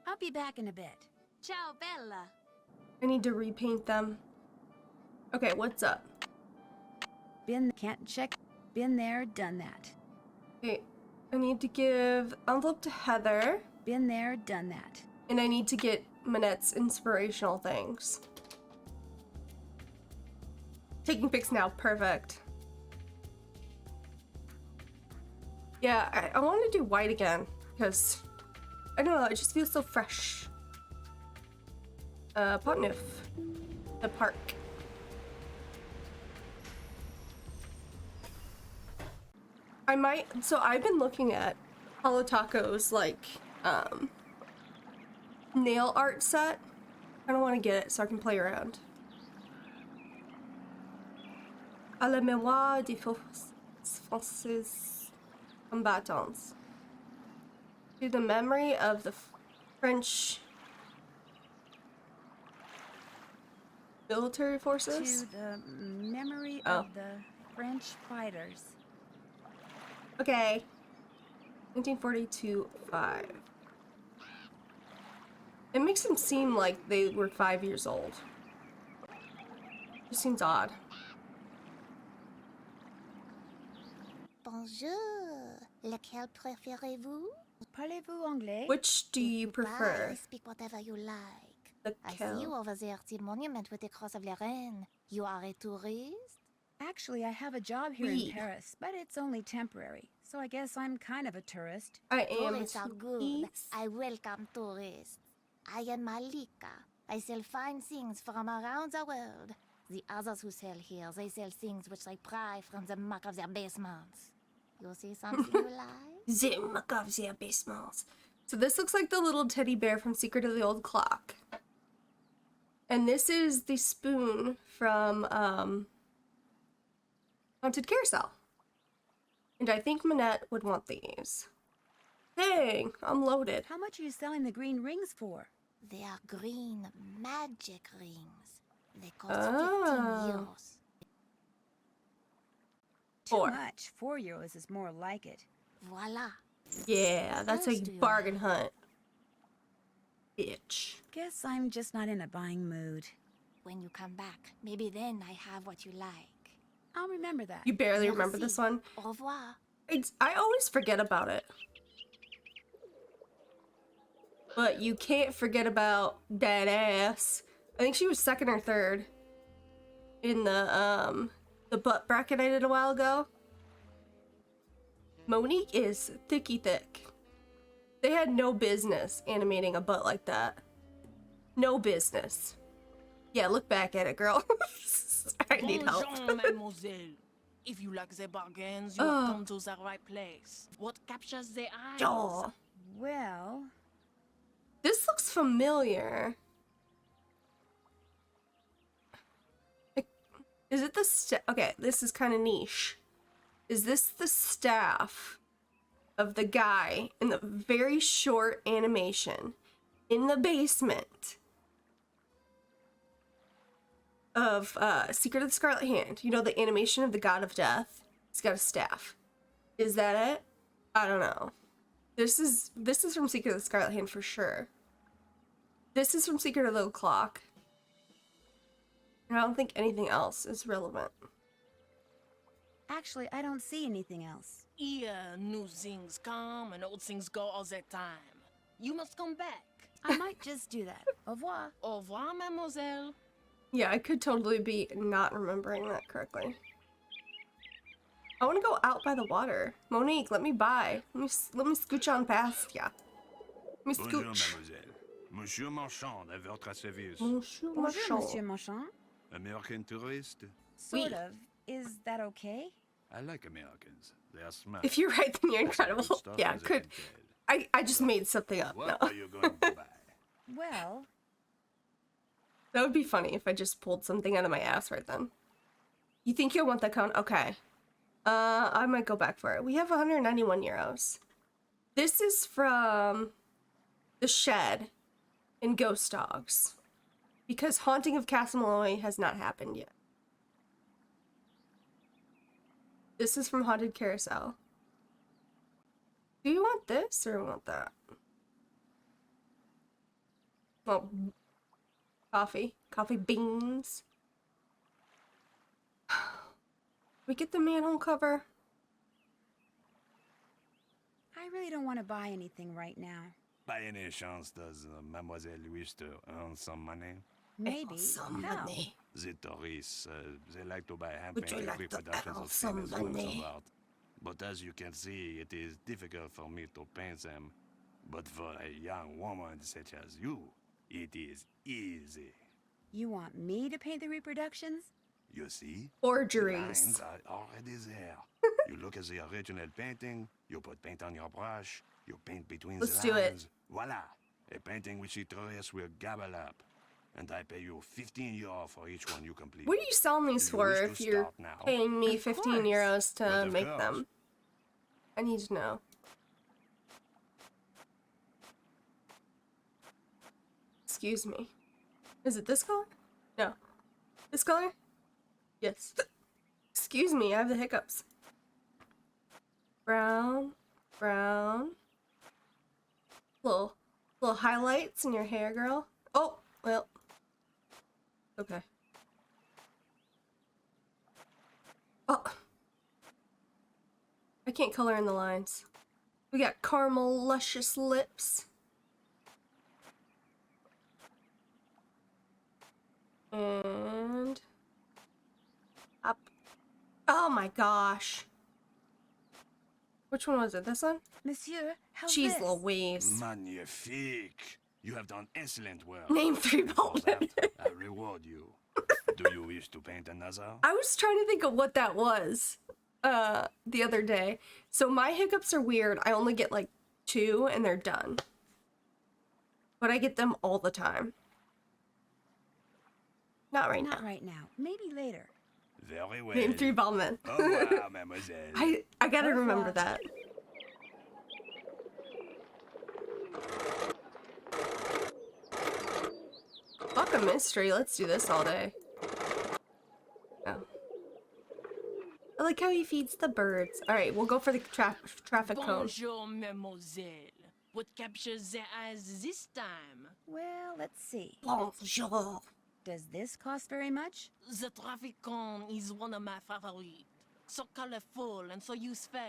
I'll be back in a bit. Ciao, Bella. I need to repaint them. Okay, what's up? Can't check. Been there, done that. Okay, I need to give envelope to Heather. Been there, done that. And I need to get Minette's inspirational things. Taking pics now, perfect. Yeah, I want to do white again, because, I don't know, it just feels so fresh. Pont-Neuf, the park. So I've been looking at Holo Taco's, like, nail art set. I don't want to get it so I can play around. À la mémoire des forces françaises combattants. To the memory of the French military forces? To the memory of the French fighters. Okay. 1942-5. It makes them seem like they were 5 years old. Just seems odd. Bonjour. Lequel préférez-vous? Parlez-vous anglais? Which do you prefer? Speak whatever you like. I Lequel? see you over there at the monument with the Cross of Lorraine. You are a tourist? Actually, I have a job here in Paris, but it's only temporary. So I guess I'm kind of a tourist. I am Tourists are good. I welcome tourists. I am Malika. I sell fine things from around the world. The others who sell here, they sell things which they pry from the muck of their basements. You see something you like? The muck of their basements. So this looks like the little teddy bear from Secret of the Old Clock. And this is the spoon from Haunted Carousel. And I think Minette would want these. Dang, I'm loaded. How much are you selling the green rings for? They are green magic rings. They cost 15 euros. Too much. 4 euros is more like it. Voila. Yeah, that's a bargain hunt. Bitch. Guess I'm just not in a buying mood. When you come back, maybe then I have what you like. I'll remember that. You barely remember this one? Au revoir. I always forget about it. But you can't forget about that ass. I think she was second or third in the butt bracket I did a while ago. Monique is thicky thick. They had no business animating a butt like that. No business. Yeah, look back at it, girl. I need help. Bonjour, mademoiselle. If you like the bargains, you have come to the right place. What captures the eyes? Oh. Well... This looks familiar. Is it the okay, this is kind of niche. Is this the staff of the guy in the very short animation in the basement of Secret of the Scarlet Hand? You know, the animation of the God of Death? He's got a staff. Is that it? I don't know. This is from Secret of the Scarlet Hand for sure. This is from Secret of the Old Clock. And I don't think anything else is relevant. Actually, I don't see anything else. Here, new things come and old things go all the time. You must come back. I might just do that. Au revoir. Au revoir, mademoiselle. Yeah, I could totally be not remembering that correctly. I want to go out by the water. Monique, let me by. Let me scooch on past ya. Miss Bonjour, Gooch. mademoiselle. Monsieur Marchand, à votre service. Monsieur Bonjour, Marchand. Monsieur Marchand. American tourist? Sort of. Is that okay? I like Americans. They are smart. If you're right, then you're That's as good incredible. stuff Yeah, as I could. can tell. I just made something up. What No. are you going to buy? Well, That would be funny if I just pulled something out of my ass right then. You think you'll want that cone? Okay. I might go back for it. We have 191 euros. This is from the shed in Ghost Dogs. Because Haunting of Castle Malloy has not happened yet. This is from Haunted Carousel. Do you want this or want that? Well, coffee. Coffee beans. We get the manhole cover. I really don't want to buy anything right now. By any chance, does Mademoiselle wish to earn some money? Maybe. Some How? money. The tourists, they like to buy Would you hand-painted like to reproductions earn of some famous works money? of art. But as you can see, it is difficult for me to paint them. But for a young woman such as you, it is easy. You want me to paint the reproductions? You see? Forgeries. The lines are already there. You look at the original painting, you put paint on your brush, you paint between Let's the do it. lines. Voila! A painting which the tourists will gobble up. And I pay you 15 euro for each one you complete. What are you selling these Do you for wish to if you're start now? paying me Of 15 course. euros But to of make course. them? I need to know. Excuse me. Is it this color? No. This color? Yes. Excuse me, I have the hiccups. Brown, brown. Little highlights in your hair, girl. Oh, well. Okay. Oh. I can't color in the lines. We got caramel luscious lips. And up. Oh my gosh. Which one was it? This one? Monsieur, how's Jeez this? Louise. Magnifique! You have done excellent work. Name 3 And for Baldwin. that, I reward you. Do you wish to paint another? I was trying to think of what that was the other day. So my hiccups are weird. I only get like 2 and they're done. But I get them all the time. Not right Not now. right now. Maybe later. Very well. Name 3 Baldwin. Au revoir, mademoiselle. I gotta Au revoir. remember that. Fuck a mystery. Let's do this all day. Oh. I like how he feeds the birds. All right, we'll go for the traffic cone. Bonjour, mademoiselle. What captures their eyes this time? Well, let's see. Bonjour. Does this cost very much? The traffic cone is one of my favorites. So colorful and so useful.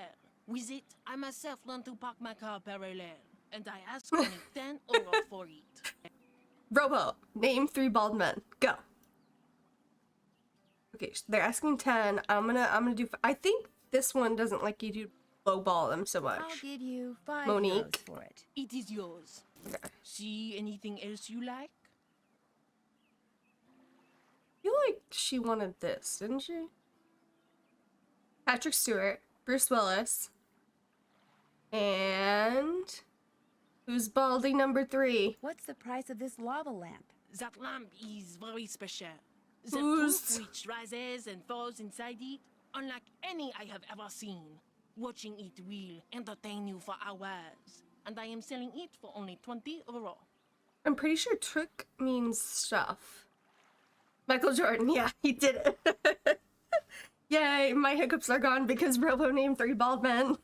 With it, I myself learned to park my car parallel. And I ask only 10 euro for it. Robo, name 3 bald men. Go. Okay, they're asking 10. I'm gonna do. I think this one doesn't like you to lowball them so much. I'll give you 5 Monique. euros for it. It is yours. Okay. See anything else you like? I feel like she wanted this, didn't she? Patrick Stewart, Bruce Willis, and who's Baldy number 3? What's the price of this lava lamp? That lamp is very special. The Who's- proof which rises and falls inside it, unlike any I have ever seen. Watching it will entertain you for hours. And I am selling it for only 20 euro. I'm pretty sure trick means stuff. Michael Jordan, yeah, he did it. Yay, my hiccups are gone because Robo named 3 bald men.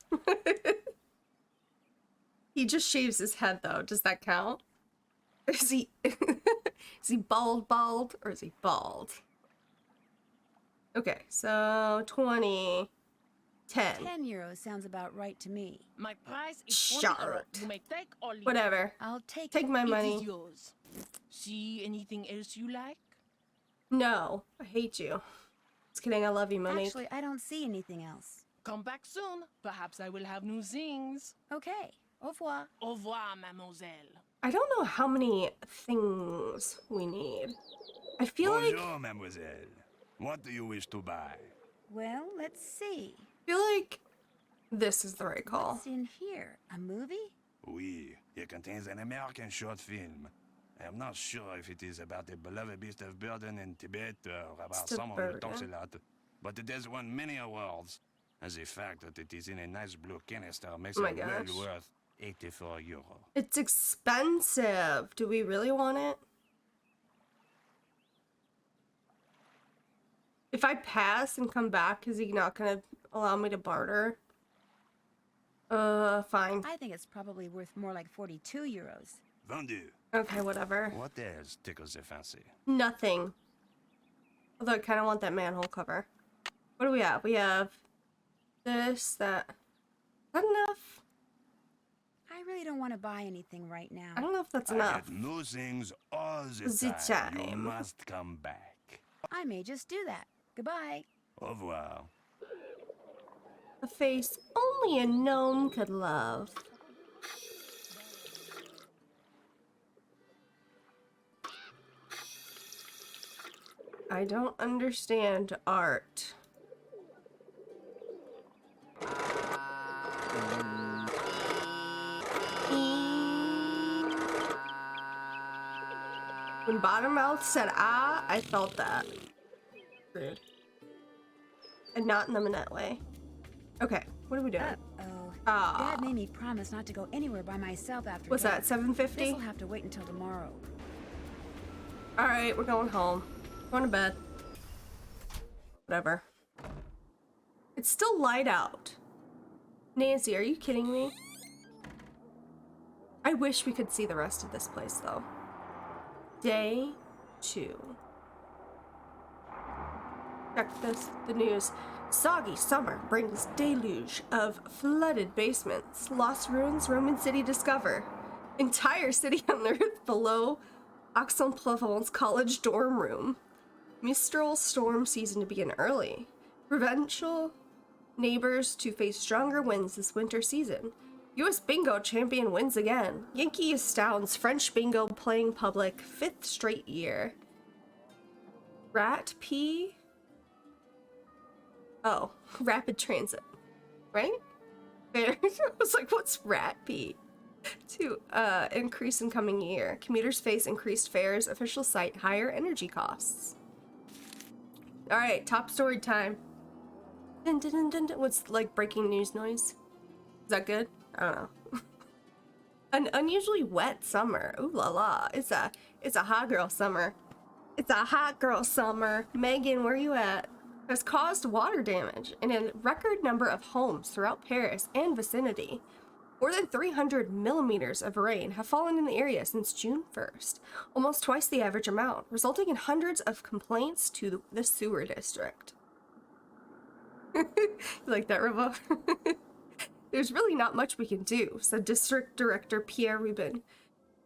He just shaves his head though. Does that count? Is he is he bald, or is he bald? Okay, so 20, 10. 10 euros sounds about right to me. My price is 20 euro. Shut. You may take or leave. Whatever. I'll take Take it. my It money. is yours. See anything else you like? No, I hate you. Just kidding, I love you, Monique. Actually, I don't see anything else. Come back soon. Perhaps I will have new things. Okay, Au revoir. Au revoir, mademoiselle. I don't know how many things we need. I feel Bonjour, mademoiselle. What do you wish to buy? Well, let's see. I feel like this is the right call. What's in here? A movie? Oui, it contains an American short film. I'm not sure if it is about the beloved beast of burden in Tibet or about someone who talks a lot, but it has won many awards. As a fact that it is in a nice blue canister makes it well worth €84. It's expensive. Do we really want it? If I pass and come back, is he not gonna allow me to barter? Fine. I think it's probably worth more like €42. Vendu. Okay, whatever. What else tickles your fancy? Nothing. Although I kind of want that manhole cover. What do we have? We have this, that. Is that enough? I really don't want to buy anything right now. I don't know if that's I enough. have new things all the time. You must come back. I may just do that. Goodbye. Au revoir. A face only a gnome could love. I don't understand art. When Bottommouth said ah, I felt that. Rude. And not in the Manette way. Okay, what are we doing? Dad made me promise not to go anywhere by myself after What's dark. that, 7:50? This'll have to wait until tomorrow. Alright, we're going home. Going to bed. Whatever. It's still light out. Nancy, are you kidding me? I wish we could see the rest of this place, though. Day 2. Check this, the news. Soggy summer brings deluge of flooded basements. Lost ruins, Roman city discover. Entire city unearthed below Aix-en-Provence college dorm room. Mistral storm season to begin early. Provincial neighbors to face stronger winds this winter season. U.S. bingo champion wins again. Yankee astounds French bingo playing public 5th straight year. Rat P. Oh, rapid transit, right? There. I was like, what's Rat P? To increase in coming year. Commuters face increased fares. Officials cite higher energy costs. All right, top story time. Dun, dun, dun, dun, dun. What's like breaking news noise? Is that good? I don't know. An unusually wet summer. Ooh la la. It's a hot girl summer. It's a hot girl summer. Megan, where you at? Has caused water damage in a record number of homes throughout Paris and vicinity. More than 300 millimeters of rain have fallen in the area since June 1st, almost twice the average amount, resulting in hundreds of complaints to the sewer district. You like that, Revo? There's really not much we can do, said District Director Pierre Rubin.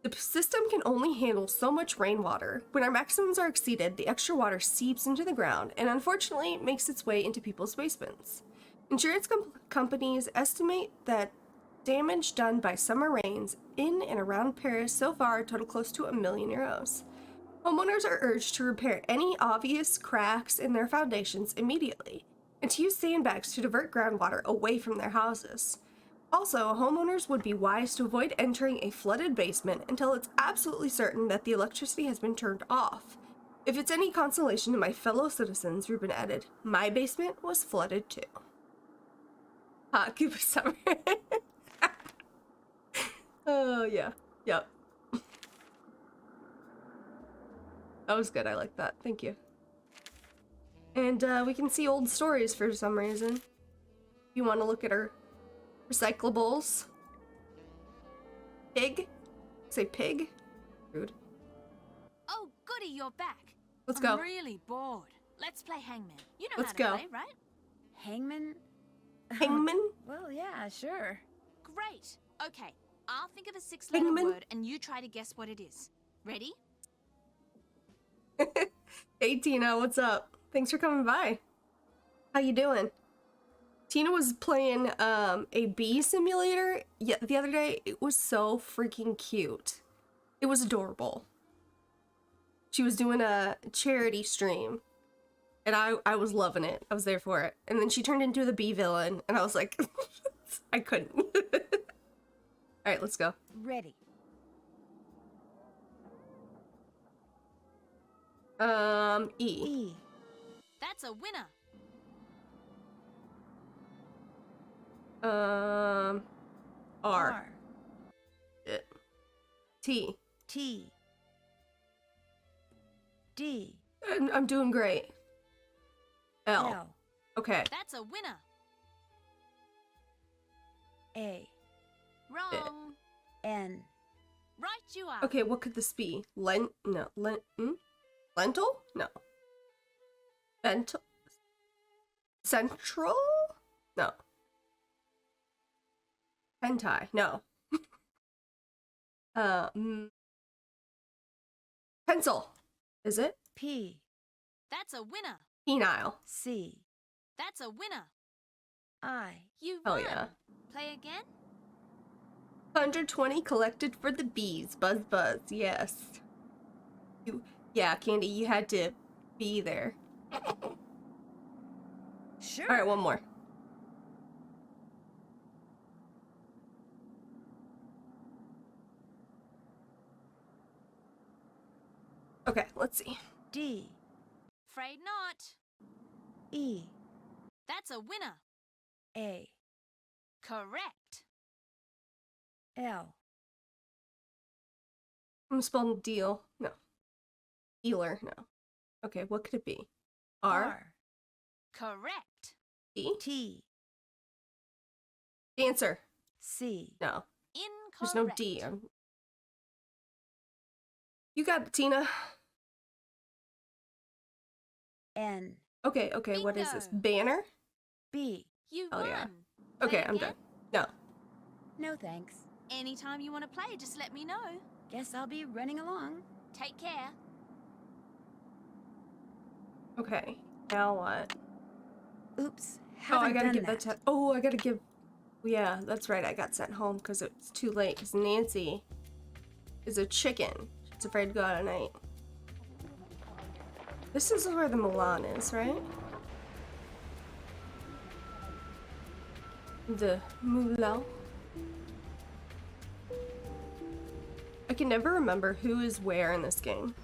The system can only handle so much rainwater. When our maximums are exceeded, the extra water seeps into the ground and unfortunately makes its way into people's basements. Insurance companies estimate that damage done by summer rains in and around Paris so far total close to €1 million. Homeowners are urged to repair any obvious cracks in their foundations immediately and to use sandbags to divert groundwater away from their houses. Also, homeowners would be wise to avoid entering a flooded basement until it's absolutely certain that the electricity has been turned off. If it's any consolation to my fellow citizens, Rubin added, my basement was flooded too. Hot Cuba summer. Oh, yeah. Yep. That was good. I like that. Thank you. And we can see old stories for some reason. If you want to look at our recyclables. Pig? Say pig? Rude. Oh, goody, you're back. Let's go. I'm really bored. Let's play Hangman. You know Let's how to go. play, right? Hangman? Hangman? Well, yeah, sure. Great. Okay, I'll think of a 6-letter Hangman? word and you try to guess what it is. Ready? Hey Tina, what's up? Thanks for coming by. How you doing? Tina was playing a bee simulator the other day. It was so freaking cute. It was adorable. She was doing a charity stream, and I was loving it. I was there for it. And then she turned into the bee villain, and I was like, I couldn't. All right, let's go. Ready. E. That's a winner. R. T. T. D. I'm doing great. L. Okay. That's a winner. A. Wrong. N. Right you are. Okay, what could this be? Lentil? No. Bentil? Central? No. Hentai? No. Pencil. Is it? P. That's a winner. Penile. C. That's a winner. I. You Hell won. yeah. Play again? 120 collected for the bees. Buzz buzz. Yes. Yeah, Candy, you had to be there. Sure. All right, one more. Okay, let's see. D. Afraid not. E. That's a winner. A. Correct. L. I'm spelling deal. No. Dealer. No. Okay, what could it be? R. Correct. E. T. Dancer. C. No. Incorrect. There's no D. You got it, Tina. N. Okay, what is this? Bingo. Banner? B. You Oh, won. yeah. Play Okay, I'm again? done. No. No thanks. Anytime you want to play, just let me know. Guess I'll be running along. Take care. Okay, now what? Oops. Oh, Haven't I gotta done give that. that to. Oh, I gotta give. Yeah, that's right. I got sent home because it's too late. Because Nancy is a chicken. She's afraid to go out at night. This is where the Milan is, right? The Moulin. I can never remember who is where in this game.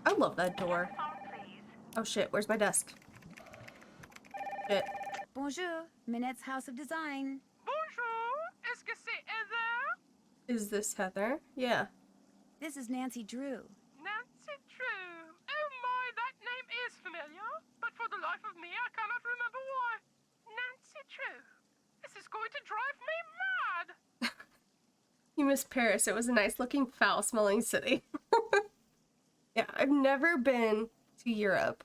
I love that door. Oh shit, where's my desk? Shit. Bonjour. Minette's House of Design. Bonjour. Est-ce que c'est Heather? Is this Heather? Yeah. This is Nancy Drew. Nancy Drew. Oh my, that name is familiar. But for the life of me, I cannot remember why. Nancy Drew. This is going to drive me mad. You miss Paris. It was a nice looking, foul smelling city. Yeah, I've never been to Europe.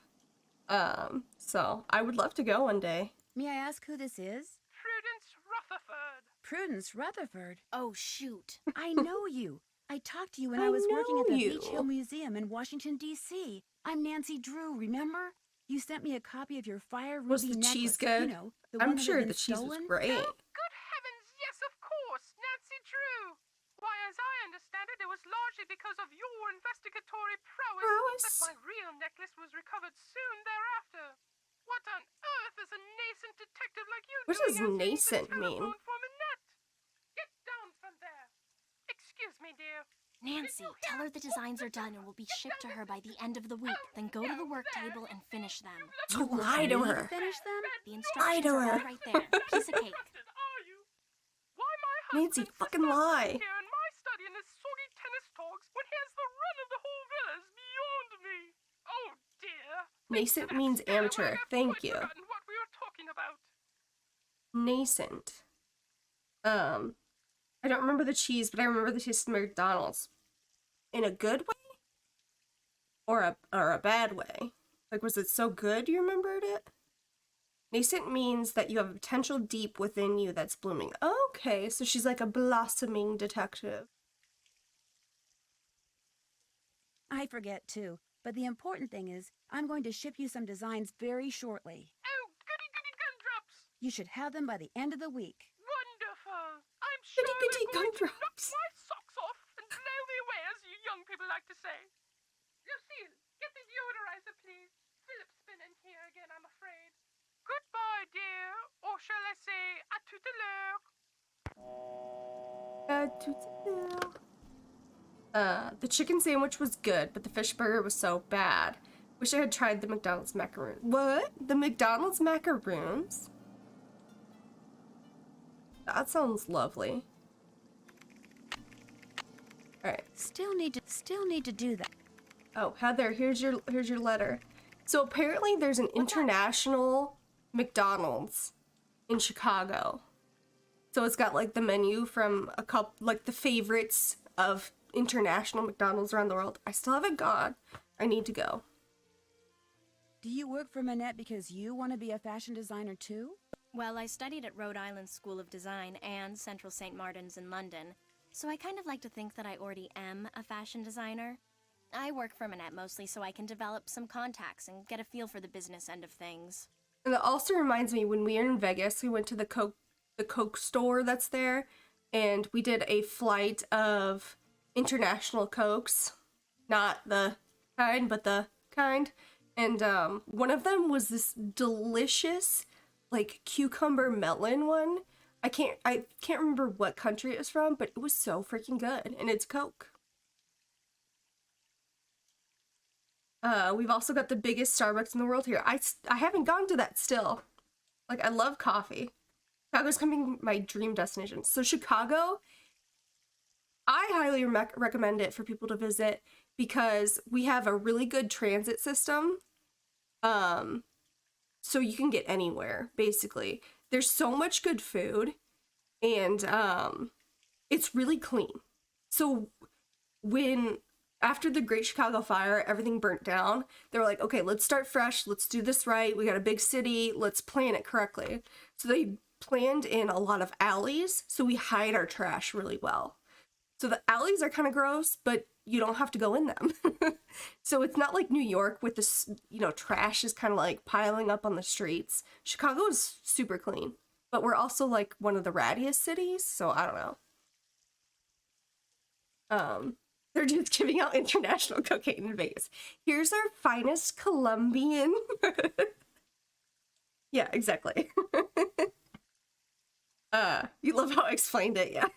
So I would love to go one day. May I ask who this is? Prudence Rutherford. Prudence Rutherford. Oh, shoot. I know you. I talked to you when I was working at the Beach Hill Museum in Washington, D.C. I'm Nancy Drew, remember? You sent me a copy of your fire ruby Was the necklace. cheese good? You know, the I'm one that sure had the been cheese was stolen. great. Oh, good heavens, yes, of course. Nancy Drew. Why, as I understand it, it was largely because of your investigatory prowess that my real necklace was recovered soon thereafter. What on earth is a nascent detective like you What doing does nascent answering the mean? telephone for Minette? Get down from there. Excuse me, dear. Nancy, tell her the designs are done and will be shipped to her by the end of the week. Then go to the work table and finish them. You lie to her. Finish them? The Lie instructions to are all her. right there. Piece of cake. Nancy, fucking lie. Here in my study in his soggy tennis talks when he has the run of the whole villa is beyond me. Oh dear. Nascent means amateur. Thank you. Forgotten what we were talking about. Nascent. I don't remember the cheese, but I remember the taste of McDonald's. In a good way? Or a bad way? Like, was it so good you remembered it? Nascent means that you have a potential deep within you that's blooming. Okay, so she's like a blossoming detective. I forget too, But the important thing is, I'm going to ship you some designs very shortly. Oh, goody goody gumdrops! You should have them by the end of the week. Wonderful! I'm sure Goody they're goody going to knock gumdrops. my socks off and blow me away, as you young people like to say. Lucille, get the deodorizer, please. Philip's been in here again, I'm afraid. Goodbye, dear. Or shall I say, à tout à l'heure. The chicken sandwich was good, but the fish burger was so bad. Wish I had tried the McDonald's macaroons. What? The McDonald's macaroons? That sounds lovely. All right. Still need to do that. Oh, Heather, here's your letter. So apparently there's an international McDonald's in Chicago. So it's got like the menu from a couple, like the favorites of international McDonald's around the world. I still haven't gone. I need to go. Do you work for Manette because you want to be a fashion designer too? Well, I studied at Rhode Island School of Design and Central St. Martin's in London, so I kind of like to think that I already am a fashion designer. I work for Manette mostly so I can develop some contacts and get a feel for the business end of things. And it also reminds me, when we were in Vegas, we went to the Coke store that's there, and we did a flight of international Cokes. Not the kind, but the kind. And one of them was this delicious, like, cucumber melon one. I can't remember what country it was from, but it was so freaking good, and it's Coke. We've also got the biggest Starbucks in the world here. I haven't gone to that still. Like, I love coffee. Chicago's coming my dream destination. So Chicago, I highly recommend it for people to visit because we have a really good transit system. So you can get anywhere, basically. There's so much good food, and it's really clean. So after the Great Chicago Fire, everything burnt down, they were like, okay, let's start fresh, let's do this right, we got a big city, let's plan it correctly. So they planned in a lot of alleys, so we hide our trash really well. So the alleys are kind of gross, but you don't have to go in them. So it's not like New York with this, trash is kind of like piling up on the streets. Chicago is super clean, but we're also like one of the rattiest cities, so I don't know. They're just giving out international cocaine in Vegas. Here's our finest Colombian. Yeah, exactly. You love how I explained it, yeah.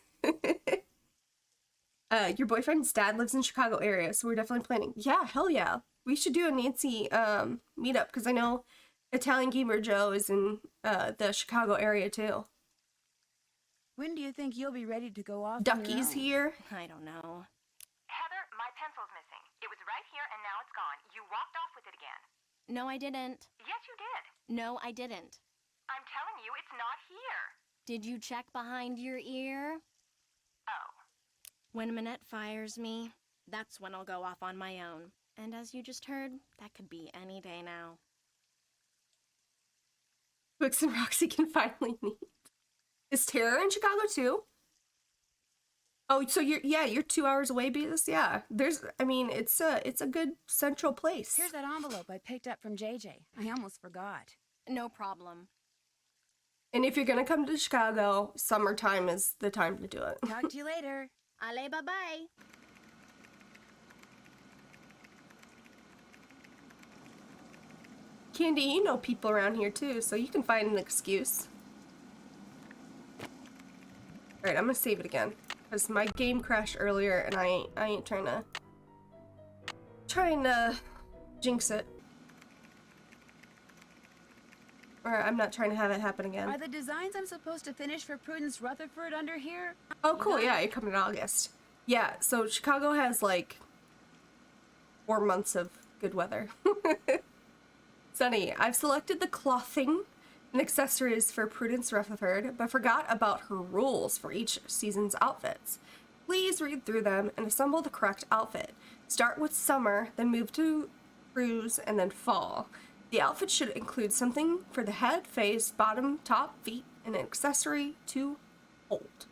Your boyfriend's dad lives in Chicago area, so we're definitely planning. Yeah, hell yeah. We should do a Nancy meetup, because I know Italian Gamer Joe is in the Chicago area too. When do you think you'll be ready to go off? Ducky's here. I don't know. Heather, my pencil's missing. It was right here and now it's gone. You walked off with it again. No, I didn't. Yes, you did. No, I didn't. I'm telling you, it's not here. Did you check behind your ear? Oh. When Manette fires me, that's when I'll go off on my own. And as you just heard, that could be any day now. Twix and Roxy can finally meet. Is Tara in Chicago too? Oh, so you're 2 hours away, Beavis? Yeah. It's a good central place. Here's that envelope I picked up from JJ. I almost forgot. No problem. And if you're gonna come to Chicago, summertime is the time to do it. Talk to you later. Allez, bye-bye. Candy, you know people around here too, so you can find an excuse. Alright, I'm gonna save it again. Because my game crashed earlier and I ain't trying to jinx it. Or I'm not trying to have it happen again. Are the designs I'm supposed to finish for Prudence Rutherford under here? Oh, cool. Yeah, you're coming in August. Yeah, so Chicago has like 4 months of good weather. Sunny, I've selected the clothing and accessories for Prudence Rutherford, but forgot about her rules for each season's outfits. Please read through them and assemble the correct outfit. Start with summer, then move to cruise, and then fall. The outfit should include something for the head, face, bottom, top, feet, and an accessory to hold.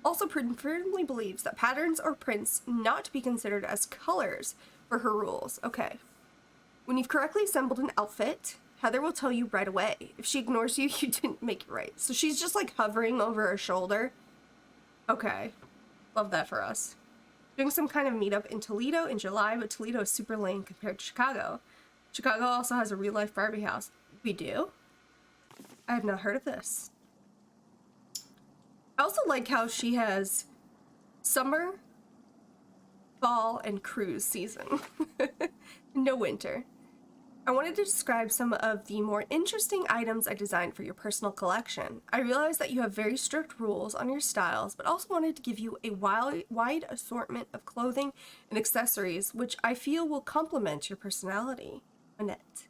Also, Prudence firmly believes that patterns or prints not to be considered as colors for her rules. Okay. When you've correctly assembled an outfit, Heather will tell you right away. If she ignores you, you didn't make it right. So she's just like hovering over her shoulder. Okay. Love that for us. Doing some kind of meetup in Toledo in July, but Toledo is super lame compared to Chicago. Chicago also has a real-life Barbie house. We do? I have not heard of this. I also like how she has summer, fall, and cruise season. No winter. I wanted to describe some of the more interesting items I designed for your personal collection. I realized that you have very strict rules on your styles, but also wanted to give you a wide assortment of clothing and accessories, which I feel will complement your personality. Annette.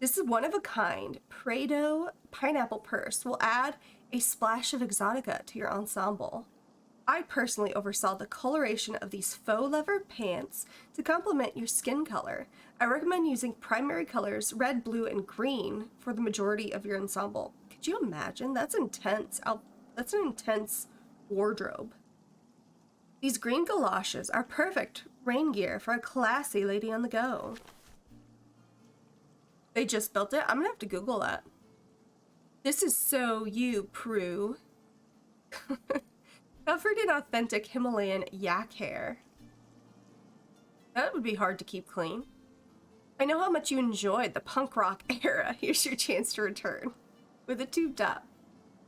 This is one of a kind Prado pineapple purse will add a splash of exotica to your ensemble. I personally oversaw the coloration of these faux leather pants to complement your skin color. I recommend using primary colors red, blue, and green for the majority of your ensemble. Could you imagine? That's intense. That's an intense wardrobe. These green galoshes are perfect rain gear for a classy lady on the go. They just built it? I'm gonna have to Google that. This is so you, Prue. Covered in authentic Himalayan yak hair. That would be hard to keep clean. I know how much you enjoyed the punk rock era. Here's your chance to return. With it tubed up.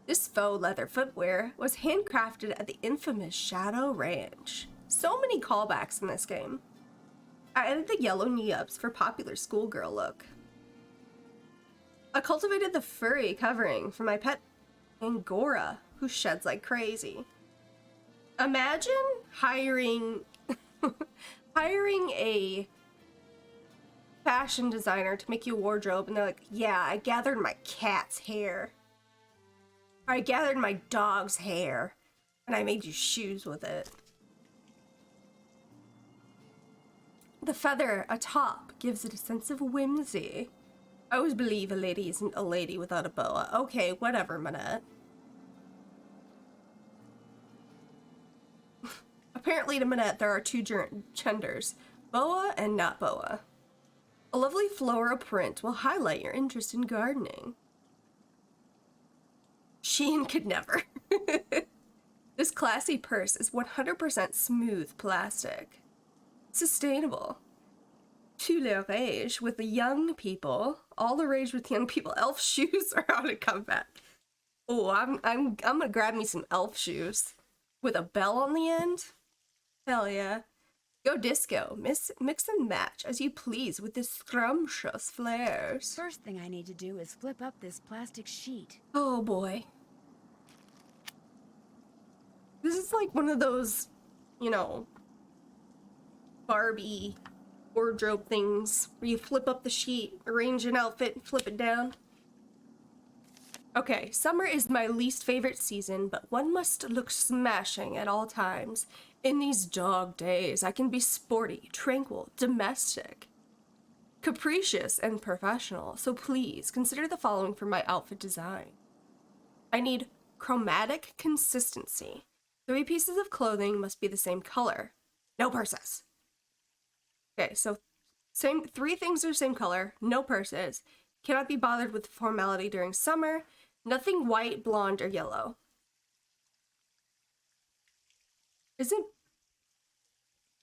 This faux leather footwear was handcrafted at the infamous Shadow Ranch. So many callbacks in this game. I added the yellow knee-ups for popular schoolgirl look. I cultivated the furry covering for my pet Angora, who sheds like crazy. Imagine hiring a fashion designer to make you a wardrobe, and they're like, yeah, I gathered my cat's hair. Or I gathered my dog's hair, and I made you shoes with it. The feather atop gives it a sense of whimsy. I always believe a lady isn't a lady without a boa. Okay, whatever, Manette. Apparently to Manette, there are two genders, boa and not boa. A lovely floral print will highlight your interest in gardening. Shein could never. This classy purse is 100% smooth plastic. Sustainable. Tout le rage with the young people. All the rage with young people. Elf shoes are on a comeback. Oh, I'm gonna grab me some elf shoes with a bell on the end. Hell yeah. Go disco. Mix and match as you please with the scrumptious flares. First thing I need to do is flip up this plastic sheet. Oh boy. This is like one of those, you know, Barbie wardrobe things where you flip up the sheet, arrange an outfit, and flip it down. Okay, summer is my least favorite season, but one must look smashing at all times. In these dog days, I can be sporty, tranquil, domestic, capricious, and professional, so please consider the following for my outfit design. I need chromatic consistency. 3 pieces of clothing must be the same color. No purses. Okay, so 3 things are the same color, no purses. Cannot be bothered with formality during summer. Nothing white, blonde, or yellow.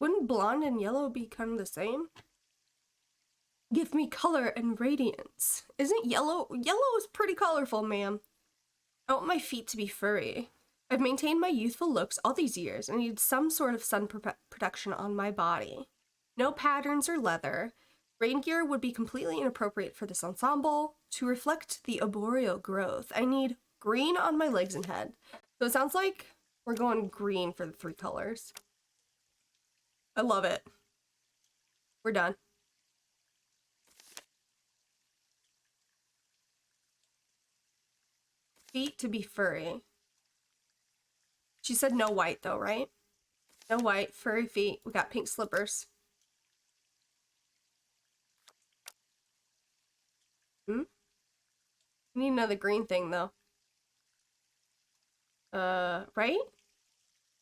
Wouldn't blonde and yellow be kind of the same? Give me color and radiance. Isn't yellow is pretty colorful, ma'am. I want my feet to be furry. I've maintained my youthful looks all these years and need some sort of sun protection on my body. No patterns or leather. Rain gear would be completely inappropriate for this ensemble. To reflect the arboreal growth, I need green on my legs and head. So it sounds like we're going green for the 3 colors. I love it. We're done. Feet to be furry. She said no white though, right? No white, furry feet. We got pink slippers. We need another green thing though. Right?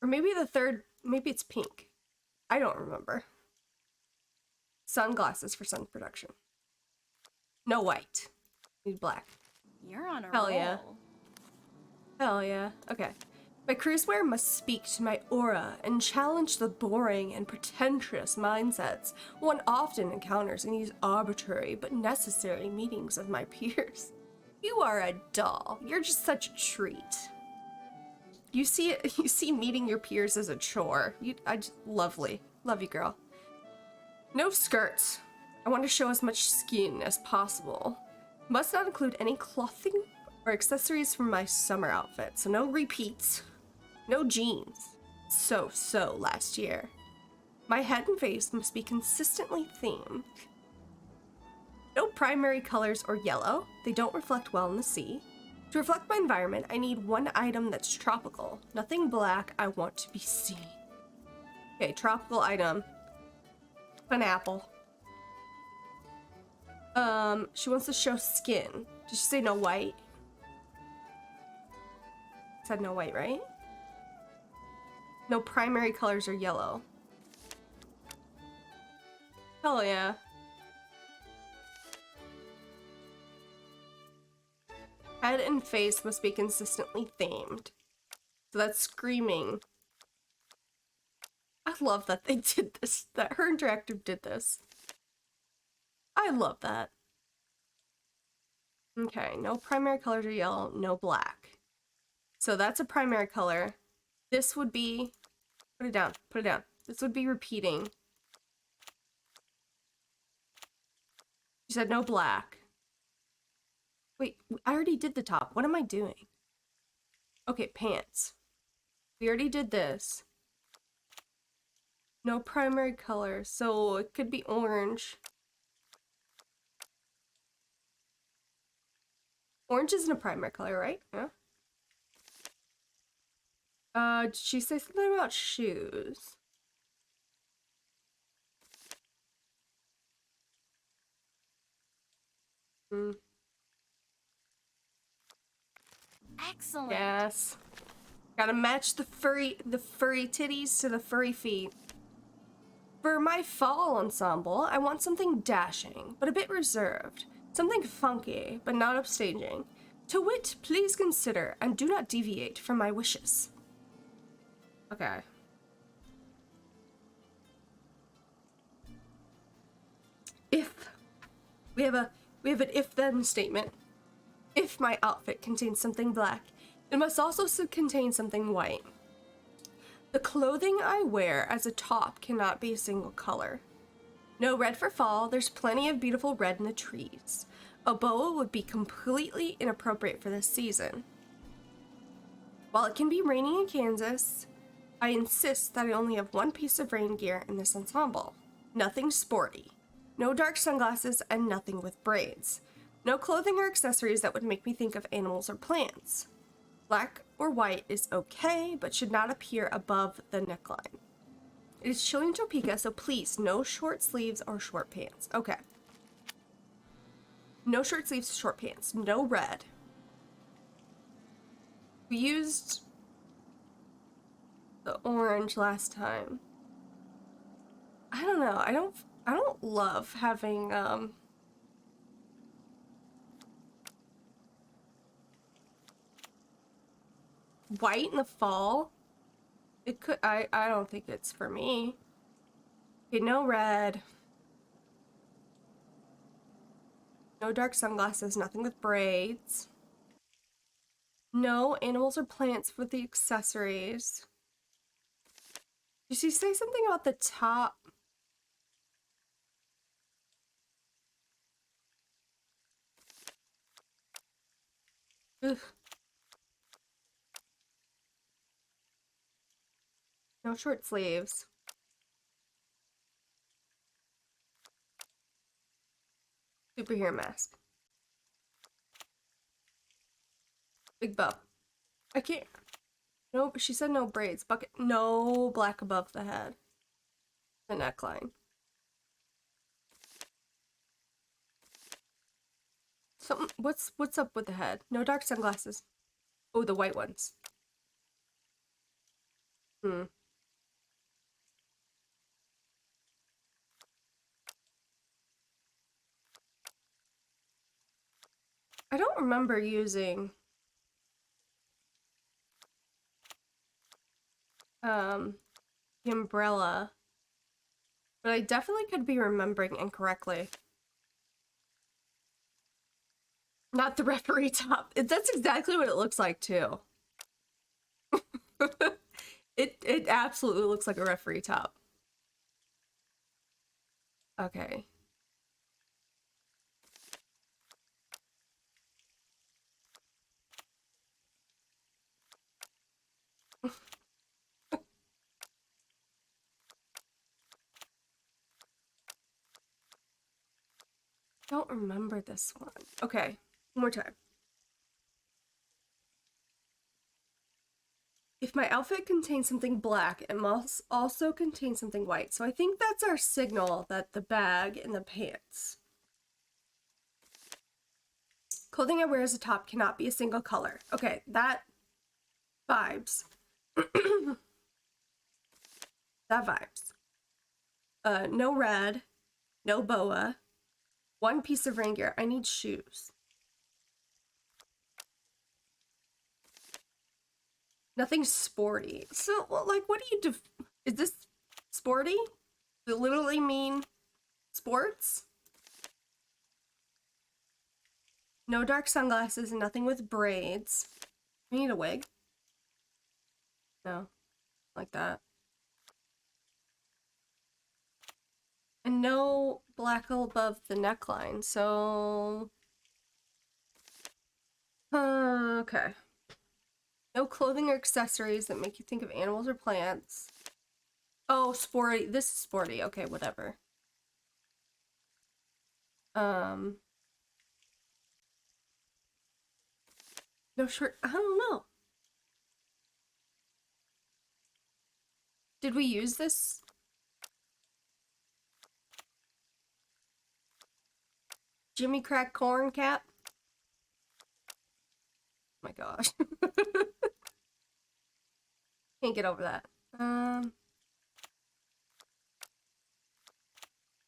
Or maybe the third, maybe it's pink. I don't remember. Sunglasses for sun protection. No white. Need black. You're on a Hell roll. yeah. Hell yeah. Okay. My cruise wear must speak to my aura and challenge the boring and pretentious mindsets one often encounters in these arbitrary but necessary meetings of my peers. You are a doll. You're just such a treat. You see meeting your peers as a chore. Lovely. Love you, girl. No skirts. I want to show as much skin as possible. Must not include any clothing or accessories from my summer outfit, so no repeats. No jeans. So last year. My head and face must be consistently themed. No primary colors or yellow. They don't reflect well in the sea. To reflect my environment, I need one item that's tropical. Nothing black. I want to be seen. Okay, tropical item. Pineapple. She wants to show skin. Did she say no white? Said no white, right? No primary colors or yellow. Hell yeah. Head and face must be consistently themed. So that's screaming. I love that they did this, that her interactive did this. I love that. Okay, no primary colors are yellow, no black. So that's a primary color. This would be, put it down, put it down. This would be repeating. You said no black. Wait, I already did the top. What am I doing? Okay, pants. We already did this. No primary color, so it could be orange. Orange isn't a primary color, right? Yeah. Did she say something about shoes? Excellent. Yes. Gotta match the furry titties to the furry feet. For my fall ensemble, I want something dashing, but a bit reserved. Something funky, but not upstaging. To wit, please consider and do not deviate from my wishes. Okay. If we have an if-then statement. If my outfit contains something black, it must also contain something white. The clothing I wear as a top cannot be a single color. No red for fall, there's plenty of beautiful red in the trees. A boa would be completely inappropriate for this season. While it can be raining in Kansas, I insist that I only have one piece of rain gear in this ensemble. Nothing sporty. No dark sunglasses and nothing with braids. No clothing or accessories that would make me think of animals or plants. Black or white is okay, but should not appear above the neckline. It is chilly in Topeka, so please, no short sleeves or short pants. Okay. No short sleeves, short pants. No red. We used the orange last time. I don't know. I don't love having white in the fall. It could I don't think it's for me. Okay, no red. No dark sunglasses, nothing with braids. No animals or plants with the accessories. Did she say something about the top? Ugh. No short sleeves. Superhero mask. Big bow. I can't. No, she said no braids. Bucket. No black above the head. The neckline. Something. What's up with the head? No dark sunglasses. Oh, the white ones. I don't remember using the umbrella, but I definitely could be remembering incorrectly. Not the referee top. That's exactly what it looks like too. It absolutely looks like a referee top. Okay. Don't remember this one. Okay, one more time. If my outfit contains something black, it must also contain something white. So I think that's our signal that the bag and the pants. Clothing I wear as a top cannot be a single color. Okay, that vibes. That vibes. No red, no boa, one piece of rain gear. I need shoes. Nothing sporty. So, well, like, what do you do? Is this sporty? Does it literally mean sports? No dark sunglasses and nothing with braids. I need a wig. No, like that. And no black above the neckline, so... okay. No clothing or accessories that make you think of animals or plants. Oh, sporty. This is sporty. Okay, whatever. No shirt. I don't know. Did we use this? Jimmy Crack corn cap? Oh my gosh. Can't get over that. I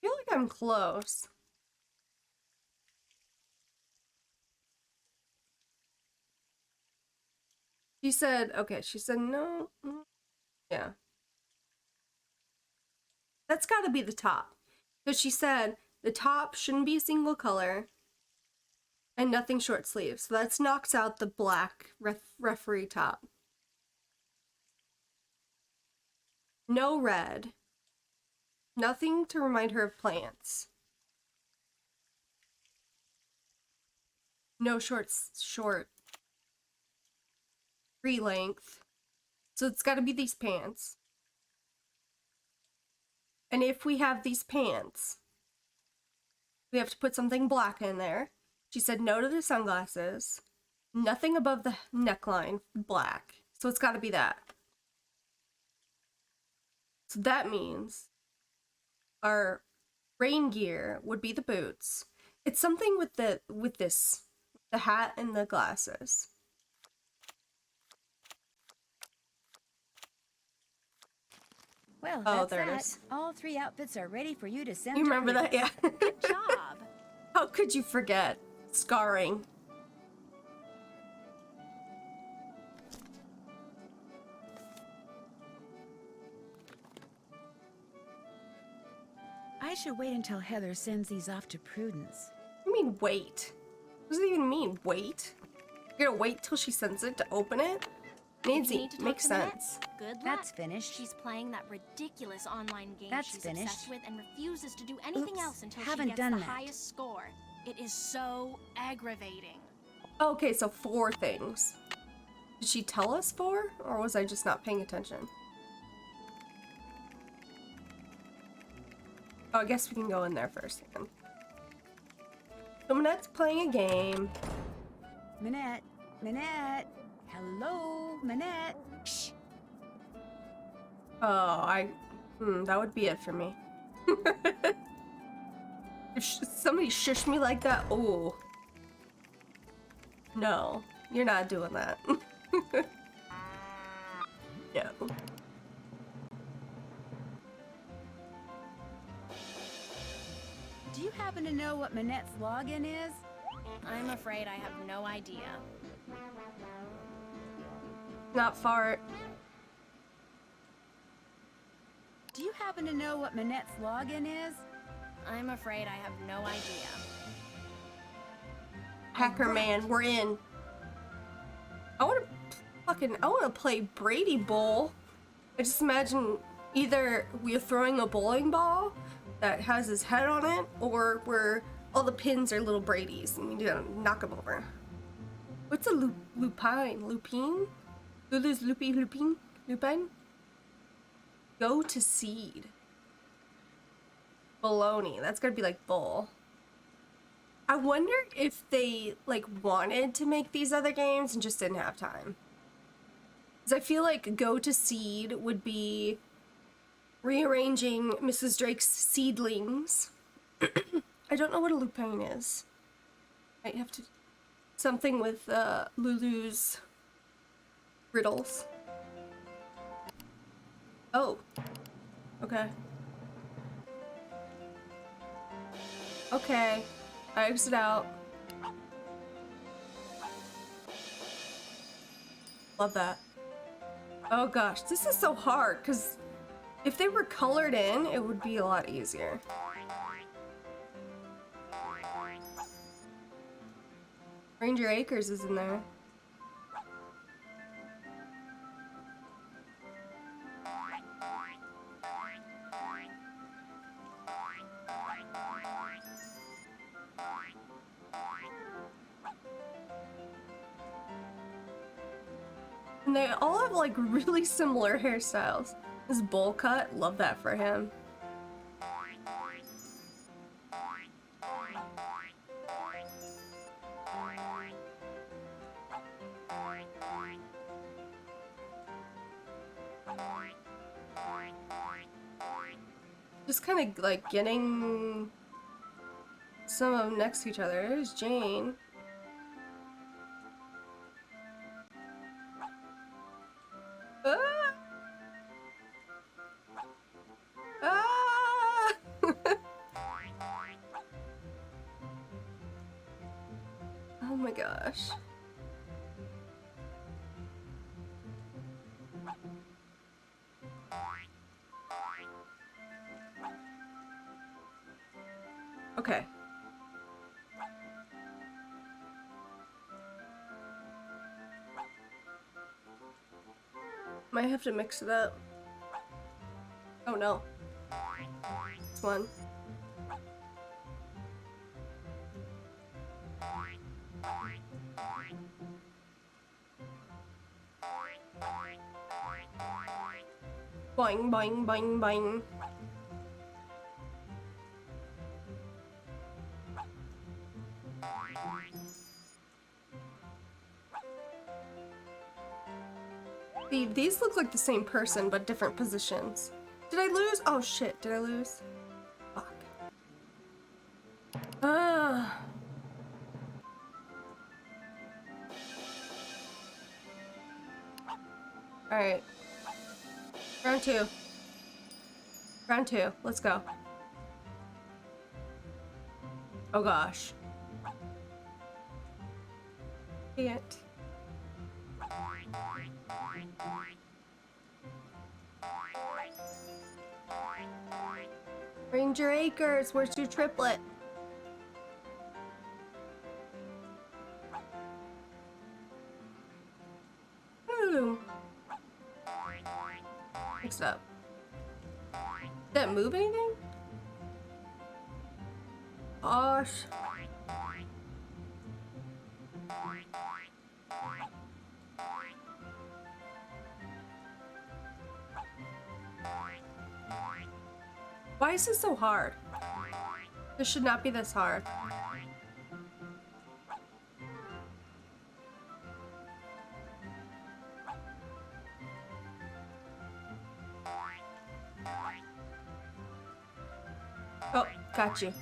feel like I'm close. She said, okay, she said no. Yeah. That's gotta be the top. Because she said the top shouldn't be a single color and nothing short sleeves. So that knocks out the black referee top. No red. Nothing to remind her of plants. No short free length. So it's got to be these pants. And if we have these pants, we have to put something black in there. She said no to the sunglasses. Nothing above the neckline, black. So it's got to be that. So that means our rain gear would be the boots. It's something with the hat and the glasses. Well, oh, that's there that. it is. All 3 outfits are ready for you to send. You remember that? Yeah. Good job. How could you forget? Scarring. I should wait until Heather sends these off to Prudence. I mean, wait. What does it even mean, wait? You're gonna wait till she sends it to open it? Nancy, makes sense. Good luck. That's finished. She's playing that ridiculous online game That's she's finished. obsessed with and refuses to do anything Oops, else until she haven't gets done the that. highest score. It is so aggravating. Okay, so 4 things. Did she tell us 4? Or was I just not paying attention? Oh, I guess we can go in there first then. So Manette's playing a game. Manette, hello, Manette. Shh. Oh, that would be it for me. If somebody shush me like that, oh. No, you're not doing that. No. Do you happen to know what Manette's login is? I'm afraid I have no idea. Not fart. Do you happen to know what Manette's login is? I'm afraid I have no idea. Hacker man, we're in. I want to play Brady Bowl. I just imagine either we're throwing a bowling ball that has his head on it, or where all the pins are little Brady's and we knock them over. What's a lupine? Lupine? Lulu's lupine? Go to seed. Baloney. That's gonna be like bull. I wonder if they like wanted to make these other games and just didn't have time. Because I feel like Go to Seed would be rearranging Mrs. Drake's seedlings. I don't know what a lupine is. I have to... Something with Lulu's riddles. Oh. Okay. Okay. I exit out. Love that. Oh gosh, this is so hard, because if they were colored in, it would be a lot easier. Ranger Acres is in there. And they all have like really similar hairstyles. This bowl cut, love that for him. Just kind of like getting some of them next to each other. There's Jane. Ah! Ah! Oh my gosh. Okay. Might have to mix it up. Oh no. This one. Boing, boing, boing, boing. These look like the same person, but different positions. Did I lose? Oh shit, did I lose? Fuck. Ah. Alright. Round two. Round two. Let's go. Oh gosh. Can't. Ranger Acres, where's your triplet? Ooh. Mix it up. Did that move anything? Gosh. Why is this so hard? This should not be this hard. Oh, got you.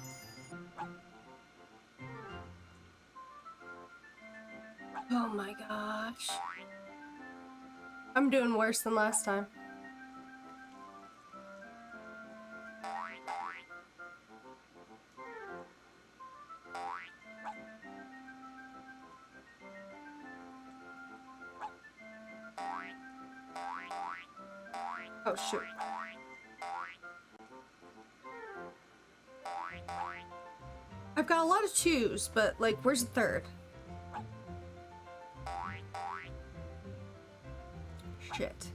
Oh my gosh. I'm doing worse than last time. Oh, shoot. I've got a lot of 2s, but, like, where's the 3rd? Shit.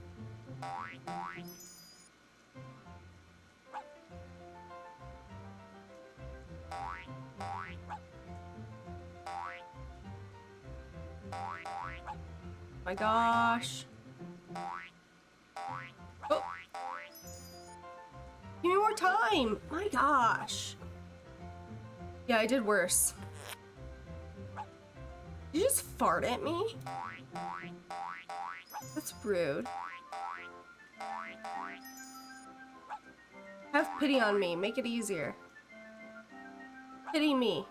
My gosh. Oh. Give me more time. My gosh. Yeah, I did worse. Did you just fart at me? That's rude. Have pity on me. Make it easier. Pity me.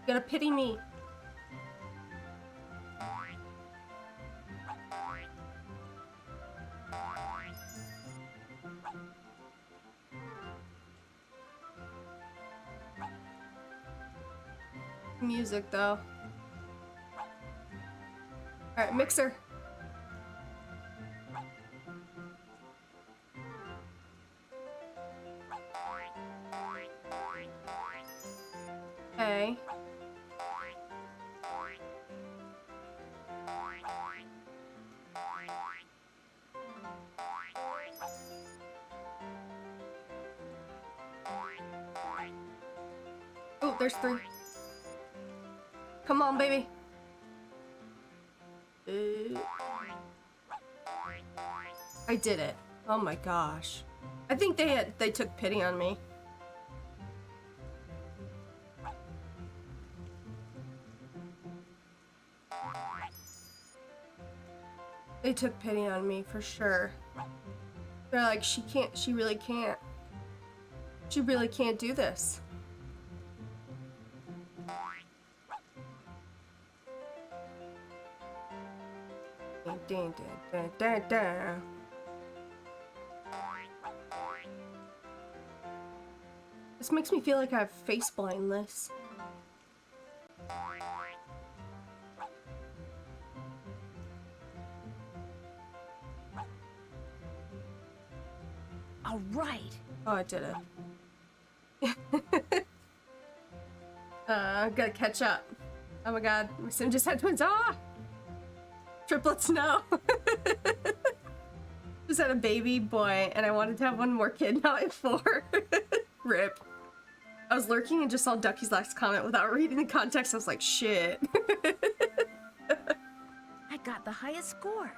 You gotta pity me. Music though. Alright, mixer. Okay. Oh, there's 3. Come on, baby. I did it. Oh my gosh. I think they took pity on me. They took pity on me for sure. They're like, she really can't do this. Dun, dun, dun, dun, dun. This makes me feel like I have face blindness. All right. Oh, I did it. Gotta catch up. Oh my god, my sim just had twins. Ah! Triplets, no. Just had a baby boy, and I wanted to have one more kid. Now I have 4. Rip. I was lurking and just saw Ducky's last comment without reading the context. I was like, shit. I got the highest score.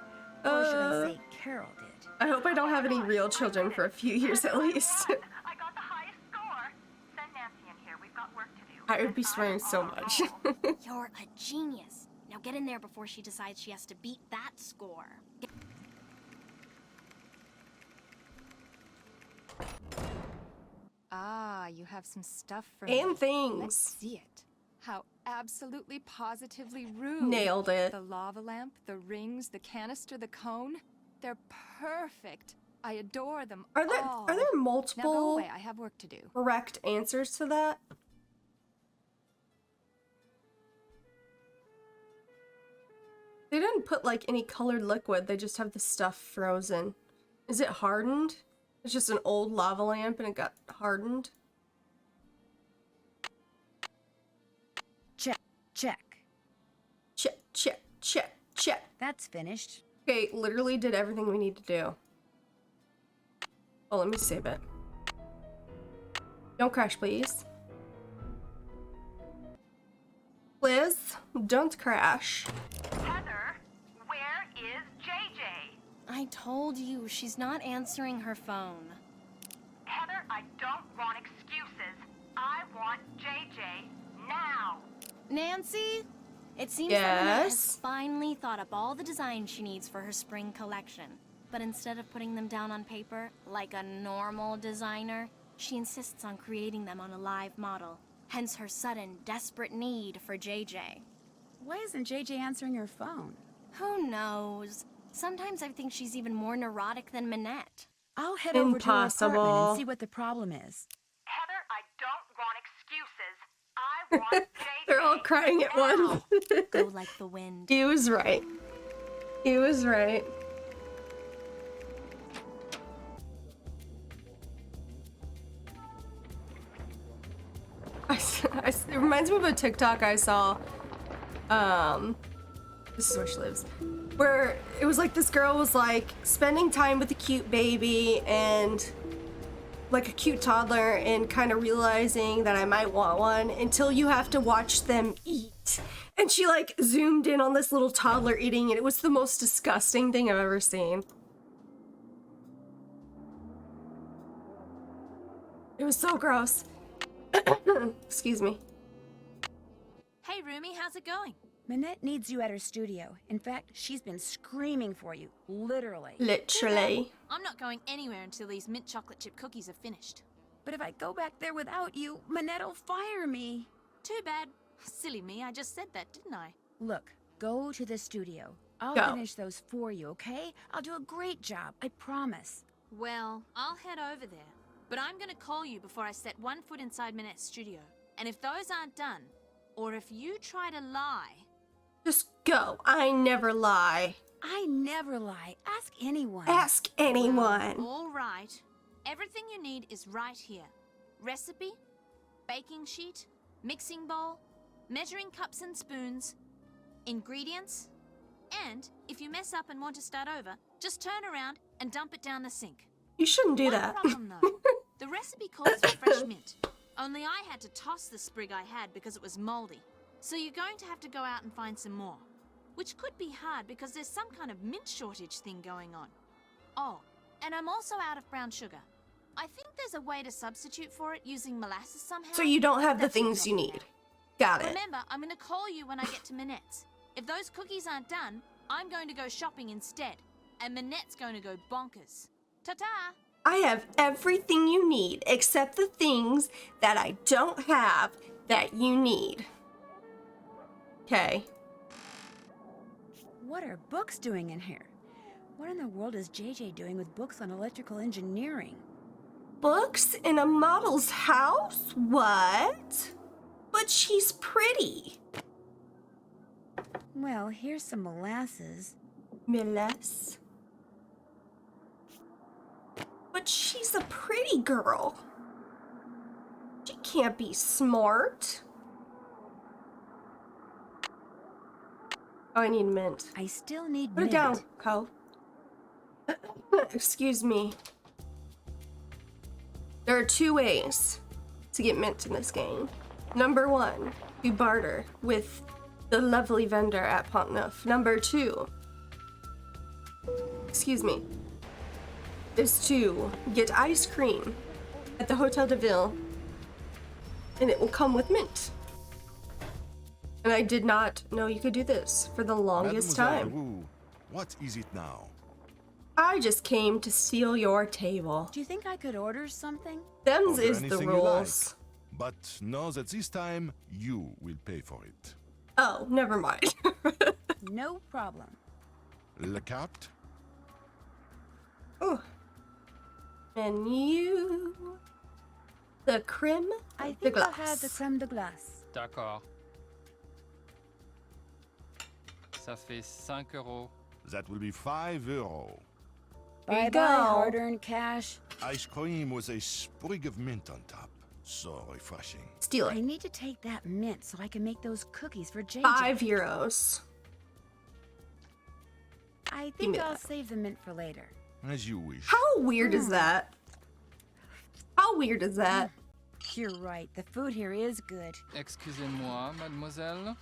Or should I say Carol did. I hope I don't have any real children for a few years at least. I got the highest score. Send Nancy in here. We've got work to do. I would be swearing so much. You're a genius. Now get in there before she decides she has to beat that score. Ah, you have some stuff for And me. things. Let's see it. How absolutely positively rude. Nailed it. The lava lamp, the rings, the canister, the cone. They're perfect. I adore them Are there all. are there Now go multiple away. I have work to do. correct answers to that? They didn't put like any colored liquid, they just have the stuff frozen. Is it hardened? It's just an old lava lamp and it got hardened. Check. Check, check, check, check. That's finished. Okay, literally did everything we need to do. Oh, let me save it. Don't crash, please. Liz, don't crash. Heather, where is JJ? I told you, she's not answering her phone. Heather, I don't want excuses. I want JJ now. Nancy? It seems that Lynette has Yes? finally thought up all the designs she needs for her spring collection. But instead of putting them down on paper, like a normal designer, she insists on creating them on a live model. Hence her sudden, desperate need for JJ. Why isn't JJ answering her phone? Who knows? Sometimes I think she's even more neurotic than Minette. I'll head over to her apartment Impossible. and see what the problem is. Heather, I don't want excuses. I They're all crying at once. Go like the wind. He was right. He was right. It reminds me of a TikTok I saw. This is where she lives. Where it was like this girl was like spending time with a cute baby and like a cute toddler and kind of realizing that I might want one until you have to watch them eat. And she like zoomed in on this little toddler eating and it was the most disgusting thing I've ever seen. It was so gross. Excuse me. Hey, Rumi, how's it going? Minette needs you at her studio. In fact, she's been screaming for you, literally. Literally. I'm not going anywhere until these mint chocolate chip cookies are finished. But if I go back there without you, Minette'll fire me. Too bad. Silly me, I just said that, didn't I? Look, go to the studio. I'll finish those for you, okay? I'll do a great job, I promise. Well, I'll head over there. But I'm gonna call you before I set one foot inside Minette's studio. And if those aren't done, or if you try to lie... Just go. I never lie. I never lie. Ask anyone. Ask anyone. Well, all right. Everything you need is right here. Recipe, baking sheet, mixing bowl, measuring cups and spoons, ingredients, and if you mess up and want to start over, just turn around and dump it down the sink. You shouldn't do that. One problem though. The recipe calls for fresh mint. Only I had to toss the sprig I had because it was moldy. So you're going to have to go out and find some more. Which could be hard because there's some kind of mint shortage thing going on. Oh, and I'm also out of brown sugar. I think there's a way to substitute for it using molasses somehow. So you don't have the things you need. Got it. Remember, I'm going to call you when I get to Minette's. If those cookies aren't done, I'm going to go shopping instead. And Minette's going to go bonkers. Ta-ta! I have everything you need except the things that I don't have that you need. Okay. What are books doing in here? What in the world is JJ doing with books on electrical engineering? Books in a model's house? What? But she's pretty. Well, here's some molasses. Molasses? But she's a pretty girl. She can't be smart. Oh, I need mint. I still need Put mint. it down, Co. Excuse me. There are two ways to get mint in this game. Number one, you barter with the lovely vendor at Pont-Neuf. Number two, excuse me, is to get ice cream at the Hotel de Ville, and it will come with mint. And I did not know you could do this for the longest time. Wu, what is it now? I just came to steal your table. Do you think I could order something? Them's Order is the anything you rules. like, but know that this time you will pay for it. Oh, never mind. No problem. Le carte? Oh. Menu. The creme I de think I'll glace. have the creme de glace. D'accord. Ça fait 5 euros. That will be €5. There you Bye-bye, go. hard-earned cash. Ice cream with a sprig of mint on top. So refreshing. Steal I it. need to take that mint so I can make those cookies for JJ. €5. I me think I'll that. save the mint for later. As you wish. How weird is that? How weird is that? You're right. The food here is good. Excusez-moi, mademoiselle.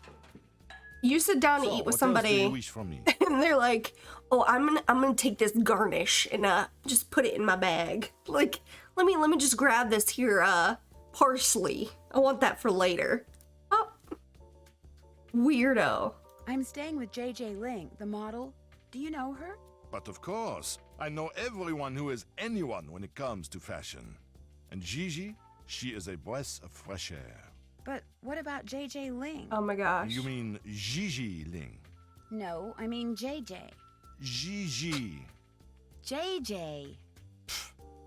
You sit down to So, eat with what else do you somebody, wish from me? and they're like, "Oh, I'm gonna take this garnish and just put it in my bag. Like, let me just grab this here parsley. I want that for later." Oh, weirdo. I'm staying with JJ Ling, the model. Do you know her? But of course, I know everyone who is anyone when it comes to fashion. And Gigi, she is a breath of fresh air. But what about JJ Ling? Oh my gosh. You mean Gigi Ling? No, I mean JJ. Gigi. JJ.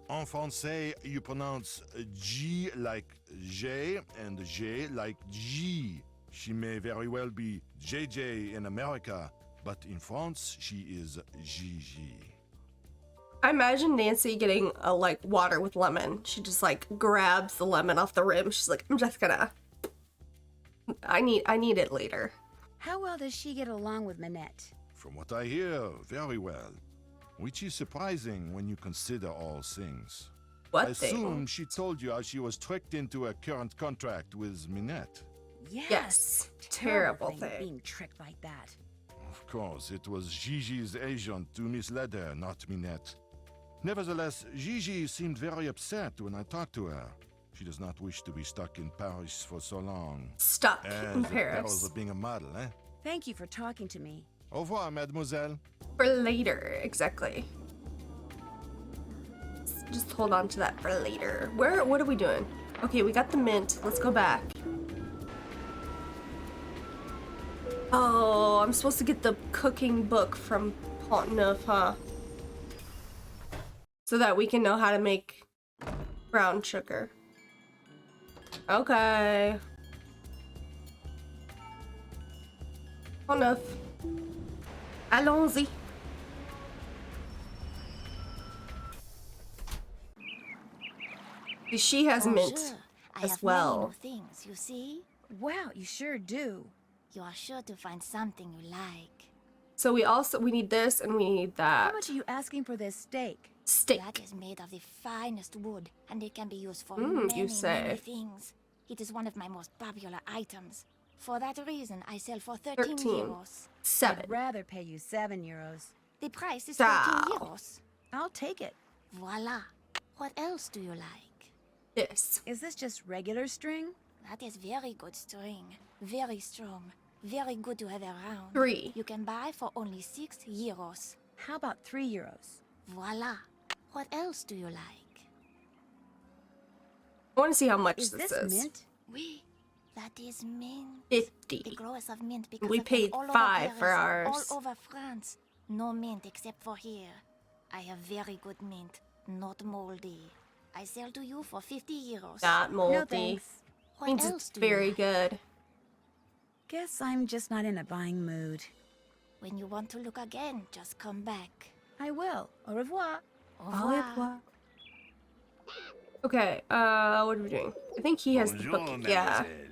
En français, you pronounce G like J and J like G. She may very well be JJ in America, but in France, she is Gigi. I imagine Nancy getting a like water with lemon. She just like grabs the lemon off the rim. She's like, I'm just gonna. I need it later. How well does she get along with Minette? From what I hear, very well. Which is surprising when you consider all things. What I thing? assume she told you how she was tricked into a current contract with Minette. Yes. Terrible thing. Being tricked like that. Of course, it was Gigi's agent who misled her, not Minette. Nevertheless, Gigi seemed very upset when I talked to her. She does not wish to be stuck in Paris for so long. Stuck in the perils Paris. of being a model, eh? Thank you for talking to me. Au revoir, mademoiselle. For later, exactly. Just hold on to that for later. What are we doing? Okay, we got the mint. Let's go back. Oh, I'm supposed to get the cooking book from Pont-Neuf, huh? So that we can know how to make brown sugar. Okay. Pont-Neuf. Allons-y. She has mint I as have well. many new things, you see? Wow, you sure do. You are sure to find something you like. So we need this and we need that. How much are you asking for this steak? Steak. That is made of the finest wood, and it can be used for You many say. things. It is one of my most popular items. For that reason, I sell for 13 13. euros. 7. I'd rather pay you 7 euros. The price is 13 Ciao. euros. I'll take it. Voila. What else do you like? This. Is this just regular string? That is very good string. Very strong. Very good to have around. 3. You can buy for only 6 euros. How about 3 euros? Voila. What else do you like? I want to see how much Is this this is. mint? Oui. That is mint. 50. The growers of mint because We of them paid all over 5 for Paris, ours. all over France. No mint except for here. I have very good mint, not moldy. I sell to you for 50 euros. Not moldy. No thanks. What Means else it's do you very like? good. Guess I'm just not in a buying mood. When you want to look again, just come back. I will. Au revoir. Au revoir. Okay, what are we doing? I think he has the Bonjour, book. Yeah. mademoiselle.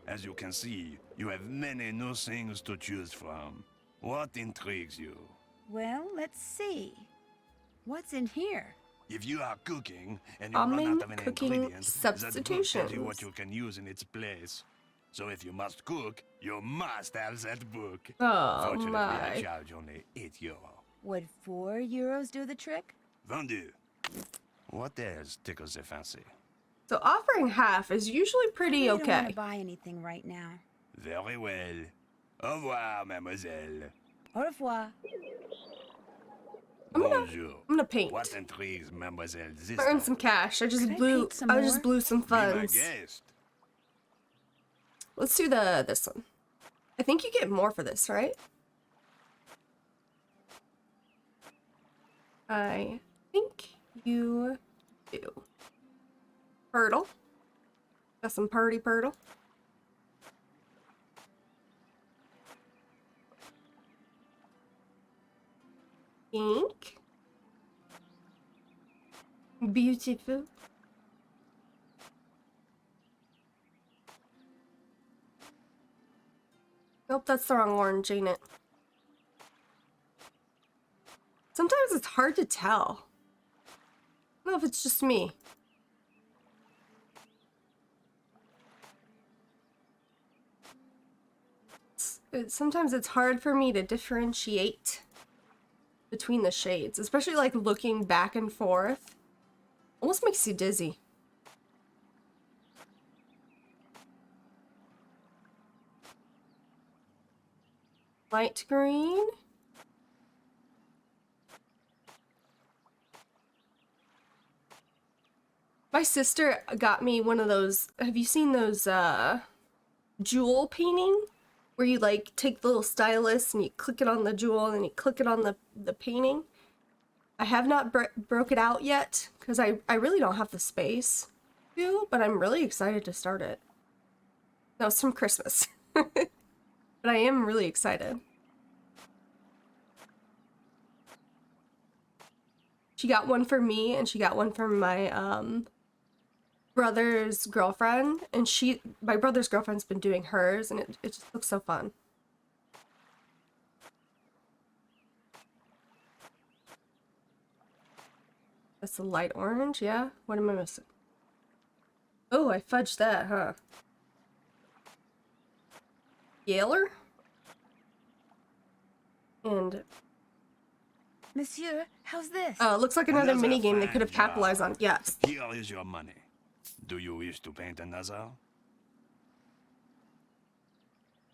As you can see, you have many new things to choose from. What intrigues you? Well, let's see. What's in here? If you are cooking and you Almond run out of an cooking ingredient, that book tells you what substitutions. you can use in its place. So if you must cook, you must have that book. Oh Fortunately, I my. charge only 8 euro. Would 4 euros do the trick? Vendu. What else tickles the fancy? So offering half is usually pretty I don't want okay. to buy anything right now. Very well. Au revoir, mademoiselle. Au revoir. Bonjour. I'm gonna paint. What intrigues mademoiselle this Earn time? some cash. I just Could I blew. paint some I just more? blew some Be my funds. guest. Let's do this one. I think you get more for this, right? I think you do. Purtle. Got some purtle. Pink. Beautiful. Nope, that's the wrong orange, ain't it? Sometimes it's hard to tell. I don't know if it's just me. Sometimes it's hard for me to differentiate between the shades, especially like looking back and forth. Almost makes you dizzy. Light green. My sister got me one of those. Have you seen those jewel painting? Where you like take the little stylus and you click it on the jewel and then you click it on the painting? I have not broke it out yet because I really don't have the space to, but I'm really excited to start it. No, it's from Christmas. But I am really excited. She got one for me and she got one for my brother's girlfriend, and my brother's girlfriend's been doing hers, and it just looks so fun. That's the light orange, yeah? What am I missing? Oh, I fudged that, huh? Yaler? And... Monsieur, how's this? Looks like another minigame they could have capitalized on. Yes. Here is your money. Do you wish to paint another?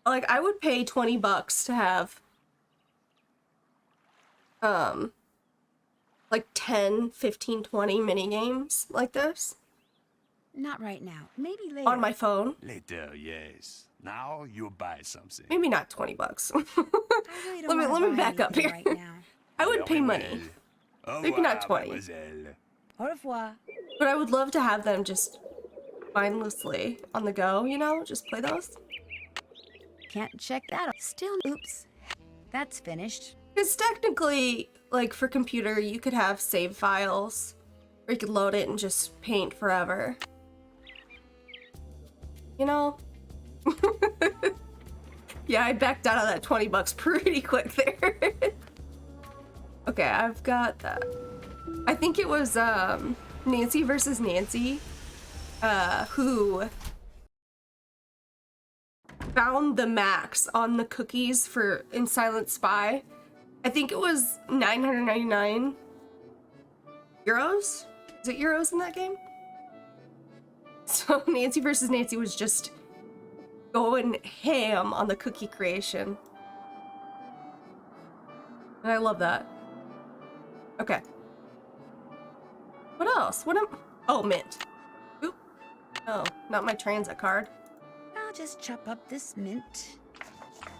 Like, I would pay $20 to have, like 10, 15, 20 minigames like this. Not right now. Maybe later. On my phone. Later, yes. Now you buy something. Maybe not $20. Really let me back up here. Right now. I would pay money. Maybe not 20. Au revoir. But I would love to have them just mindlessly on the go, you know? Just play those. Can't check that out. Still, oops. That's finished. Because technically, like for computer, you could have save files, or you could load it and just paint forever. You know? Yeah, I backed out of that $20 pretty quick there. Okay, I've got that. I think it was Nancy versus Nancy who found the max on the cookies in Silent Spy. I think it was 999 euros. Is it euros in that game? So Nancy versus Nancy was just going ham on the cookie creation. And I love that. Okay. What else? Oh, mint. Oop. Oh, not my transit card. I'll just chop up this mint.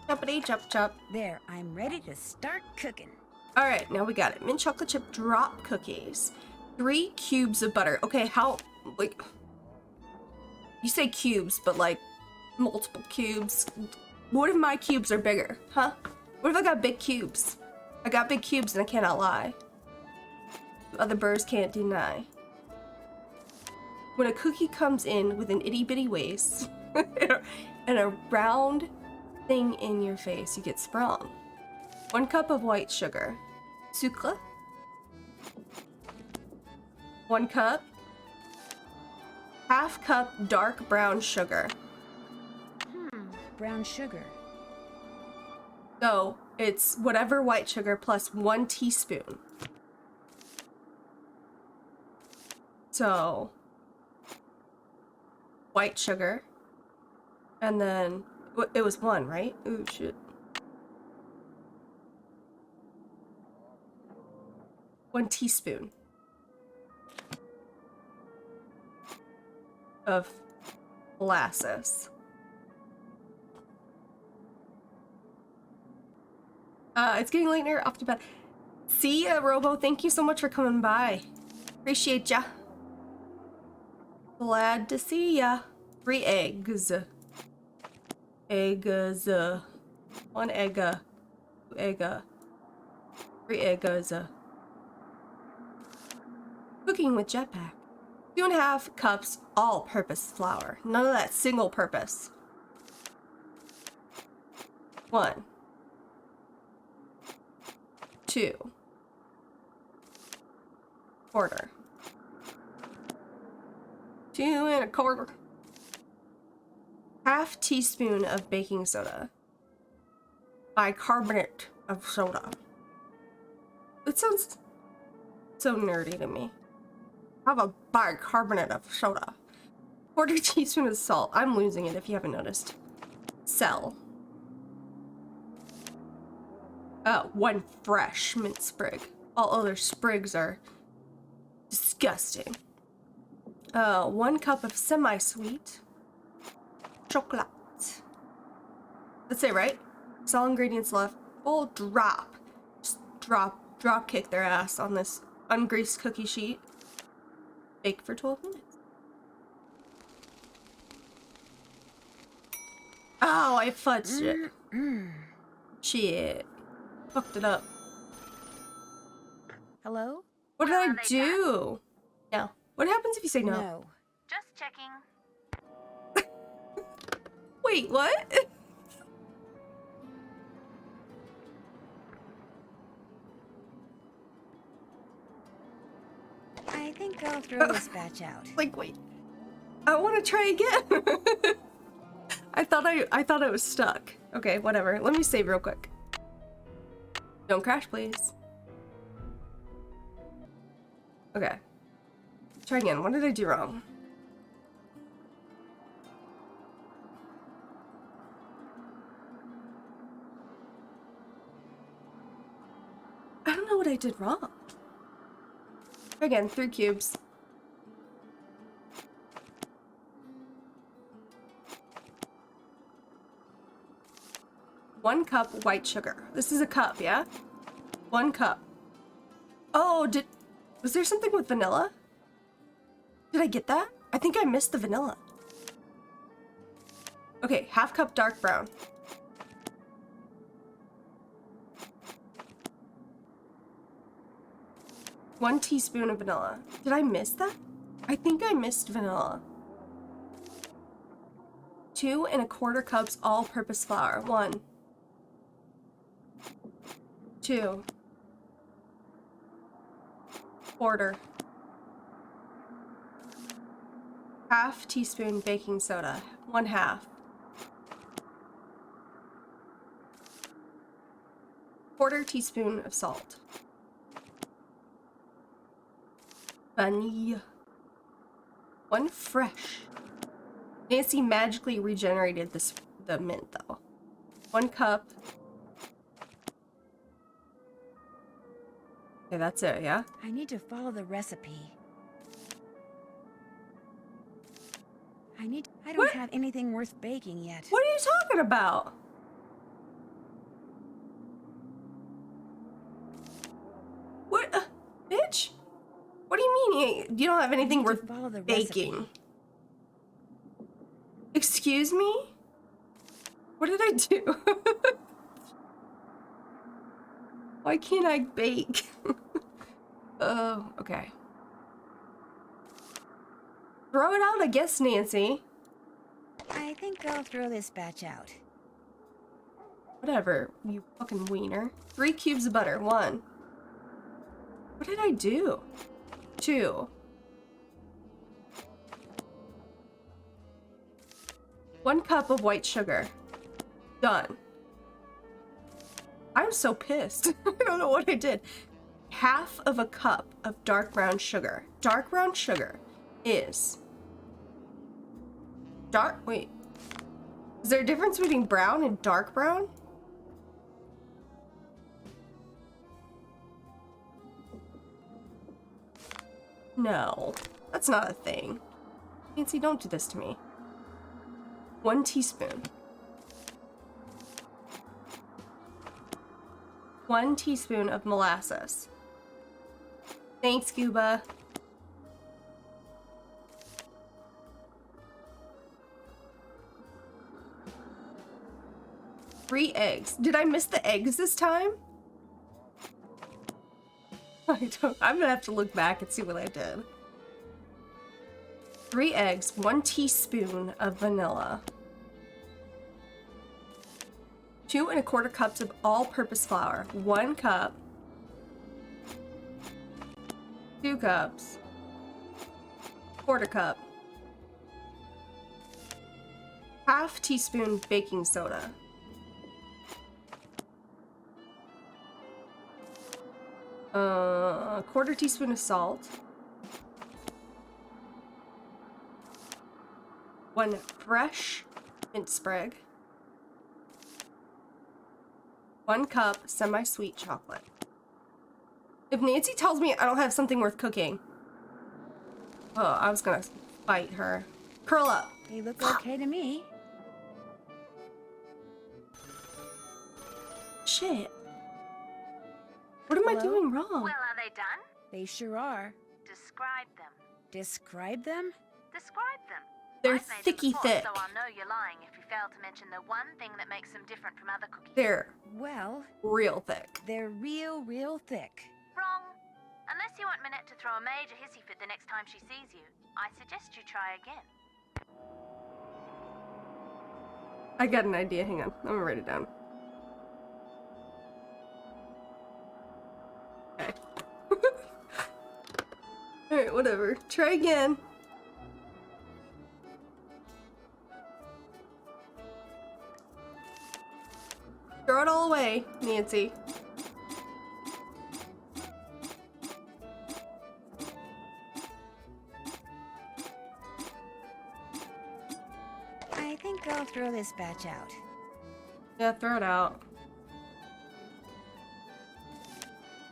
Choppity chop chop. There, I'm ready to start cooking. All right, now we got it. Mint chocolate chip drop cookies. 3 cubes of butter. Okay, how, like, you say cubes, but like multiple cubes. What if my cubes are bigger, huh? What if I got big cubes? I got big cubes and I cannot lie. Other birds can't deny. When a cookie comes in with an itty bitty waist and a round thing in your face, you get sprung. 1 cup of white sugar. Sucre. 1 cup. Half cup dark brown sugar. Brown sugar. So it's whatever white sugar plus 1 teaspoon. So white sugar, and then it was 1, right? Ooh, shit. 1 teaspoon of molasses. It's getting late here, off to bed. See ya, Robo. Thank you so much for coming by. Appreciate ya. Glad to see ya. 3 eggs. Eggs. 1 egg. 2 egg. 3 eggs. Cooking with Jetpack. 2.5 cups all-purpose flour. None of that single purpose. 1. 2. Quarter. 2 1/4. Half teaspoon of baking soda. Bicarbonate of soda. It sounds so nerdy to me. Have a bicarbonate of soda. 1/4 teaspoon of salt. I'm losing it if you haven't noticed. Sell. 1 fresh mint sprig. All other sprigs are disgusting. 1 cup of semi-sweet chocolate. That's it, right? That's all ingredients left. Full drop. Just drop drop kick their ass on this ungreased cookie sheet. Bake for 12 minutes. Oh, I fudged it. Shit. Fucked it up. Hello? What did I do? No. What happens if you say no? No. Just checking. Wait, what? I think I'll throw this batch out. Like, wait. I want to try again. I thought I was stuck. Okay, whatever. Let me save real quick. Don't crash, please. Okay. Try again. What did I do wrong? I don't know what I did wrong. Try again. 3 cubes. One cup white sugar. This is a cup, yeah? 1 cup. Oh, was there something with vanilla? Did I get that? I think I missed the vanilla. Okay, 1/2 cup dark brown. One teaspoon of vanilla. Did I miss that? I think I missed vanilla. 2 1/4 cups all-purpose flour. 1, 2, 1/4. 1/2 teaspoon baking soda. 1/2. 1/4 teaspoon of salt. Vanilla. 1 fresh. Nancy magically regenerated the mint though. 1 cup. Okay, that's it, yeah? I need to follow the recipe. I don't have anything worth baking yet. What are you talking about? What? Bitch? What do you mean you don't have anything worth baking? Excuse me? What did I do? Why can't I bake? Oh, okay. Throw it out, I guess, Nancy. I think I'll throw this batch out. Whatever, you fucking wiener. 3 cubes of butter. 1. What did I do? 2. 1 cup of white sugar. Done. I'm so pissed. I don't know what I did. 1/2 cup of dark brown sugar. Dark brown sugar is... Wait. Is there a difference between brown and dark brown? No, that's not a thing. Nancy, don't do this to me. 1 teaspoon. 1 teaspoon of molasses. Thanks, Cuba. Three eggs. Did I miss the eggs this time? I'm gonna have to look back and see what I did. 3 eggs, 1 teaspoon of vanilla. 2 1/4 cups of all-purpose flour. 1 cup. 2 cups. 1/4 cup. 1/2 teaspoon baking soda. A 1/4 teaspoon of salt. 1 fresh mint sprig. 1 cup semi-sweet chocolate. If Nancy tells me I don't have something worth cooking, oh, I was gonna fight her. Curl up. They look okay to me. Shit. What What am I Hello? doing wrong? Well, are they done? They sure are. Describe them. Describe them? Describe them. They're I've made them thicky before, thick. so I'll know you're lying if you fail to mention the one thing that makes them different from other cookies. They're Well, real thick. they're real thick. Wrong. Unless you want Minette to throw a major hissy fit the next time she sees you, I suggest you try again. I got an idea. Hang on. I'm gonna write it down. Okay. Alright, whatever. Try again. Throw it all away, Nancy. I think I'll throw this batch out. Yeah, throw it out.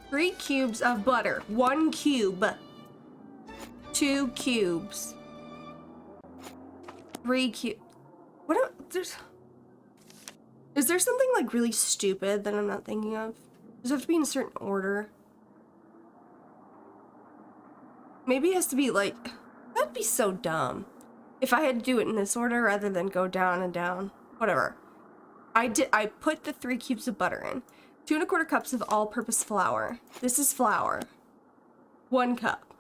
3 cubes of butter. 1 cube. 2 cubes. 3 cubes. Is there something like really stupid that I'm not thinking of? Does it have to be in a certain order? Maybe it has to be like, that'd be so dumb. If I had to do it in this order rather than go down and down. Whatever. I put the 3 cubes of butter in. 2 1/4 cups of all-purpose flour. This is flour. 1 cup.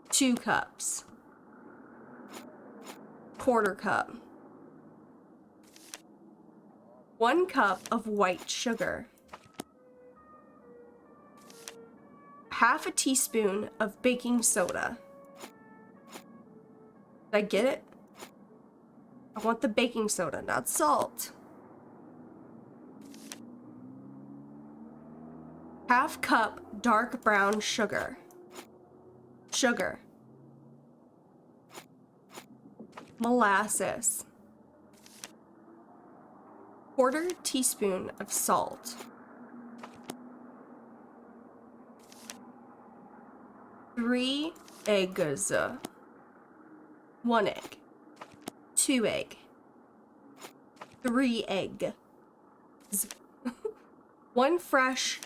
2 cups. 1/4 cup. 1 cup of white sugar. 1/2 teaspoon of baking soda. Did I get it? I want the baking soda, not salt. 1/2 cup dark brown sugar. Sugar. Molasses. 1/4 teaspoon of salt. 3 eggs. 1 egg. 2 egg. 3 egg. 1 fresh.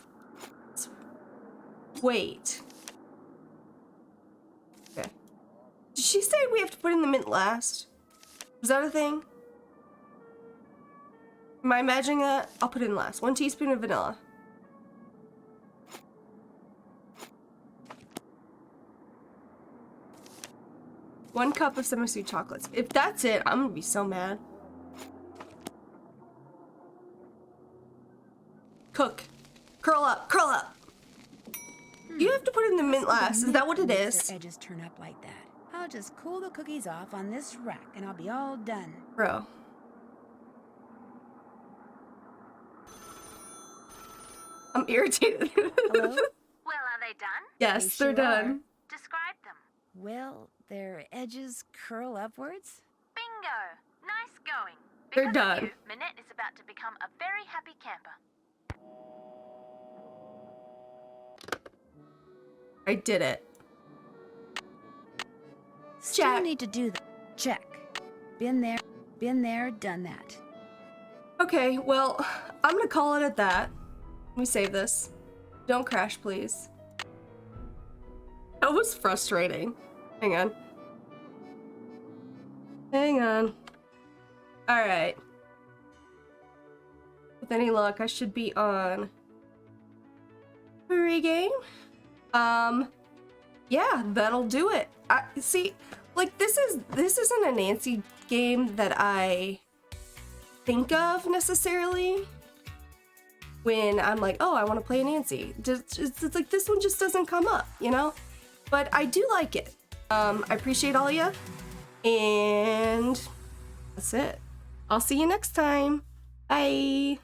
Wait. Okay. Did she say we have to put in the mint last? Was that a thing? Am I imagining that? I'll put it in last. 1 teaspoon of vanilla. One cup of semi-sweet chocolates. If that's it, I'm gonna be so mad. Cook. Curl up. Curl up. You have to put it in the mint last. Is that what it is? Their edges turn up like that. I'll just cool the cookies off on this rack and I'll be all done. Bro. I'm irritated. Hello? Well, are they done? Yes, They they're sure are. done. Describe them. Well, their edges curl upwards. Bingo! Nice going. They're Because of done. you, Minette is about to become a very happy camper. I did it. Still Check. need to do that. Check. Been there, done that. Okay, well, I'm gonna call it at that. Let me save this. Don't crash, please. That was frustrating. Hang on. Hang on. Alright. With any luck, I should be on pregame. Yeah, that'll do it. See, like this isn't a Nancy game that I think of necessarily when I'm like, oh, I want to play Nancy. It's like this one just doesn't come up, you know? But I do like it. I appreciate all ya, and that's it. I'll see you next time. Bye.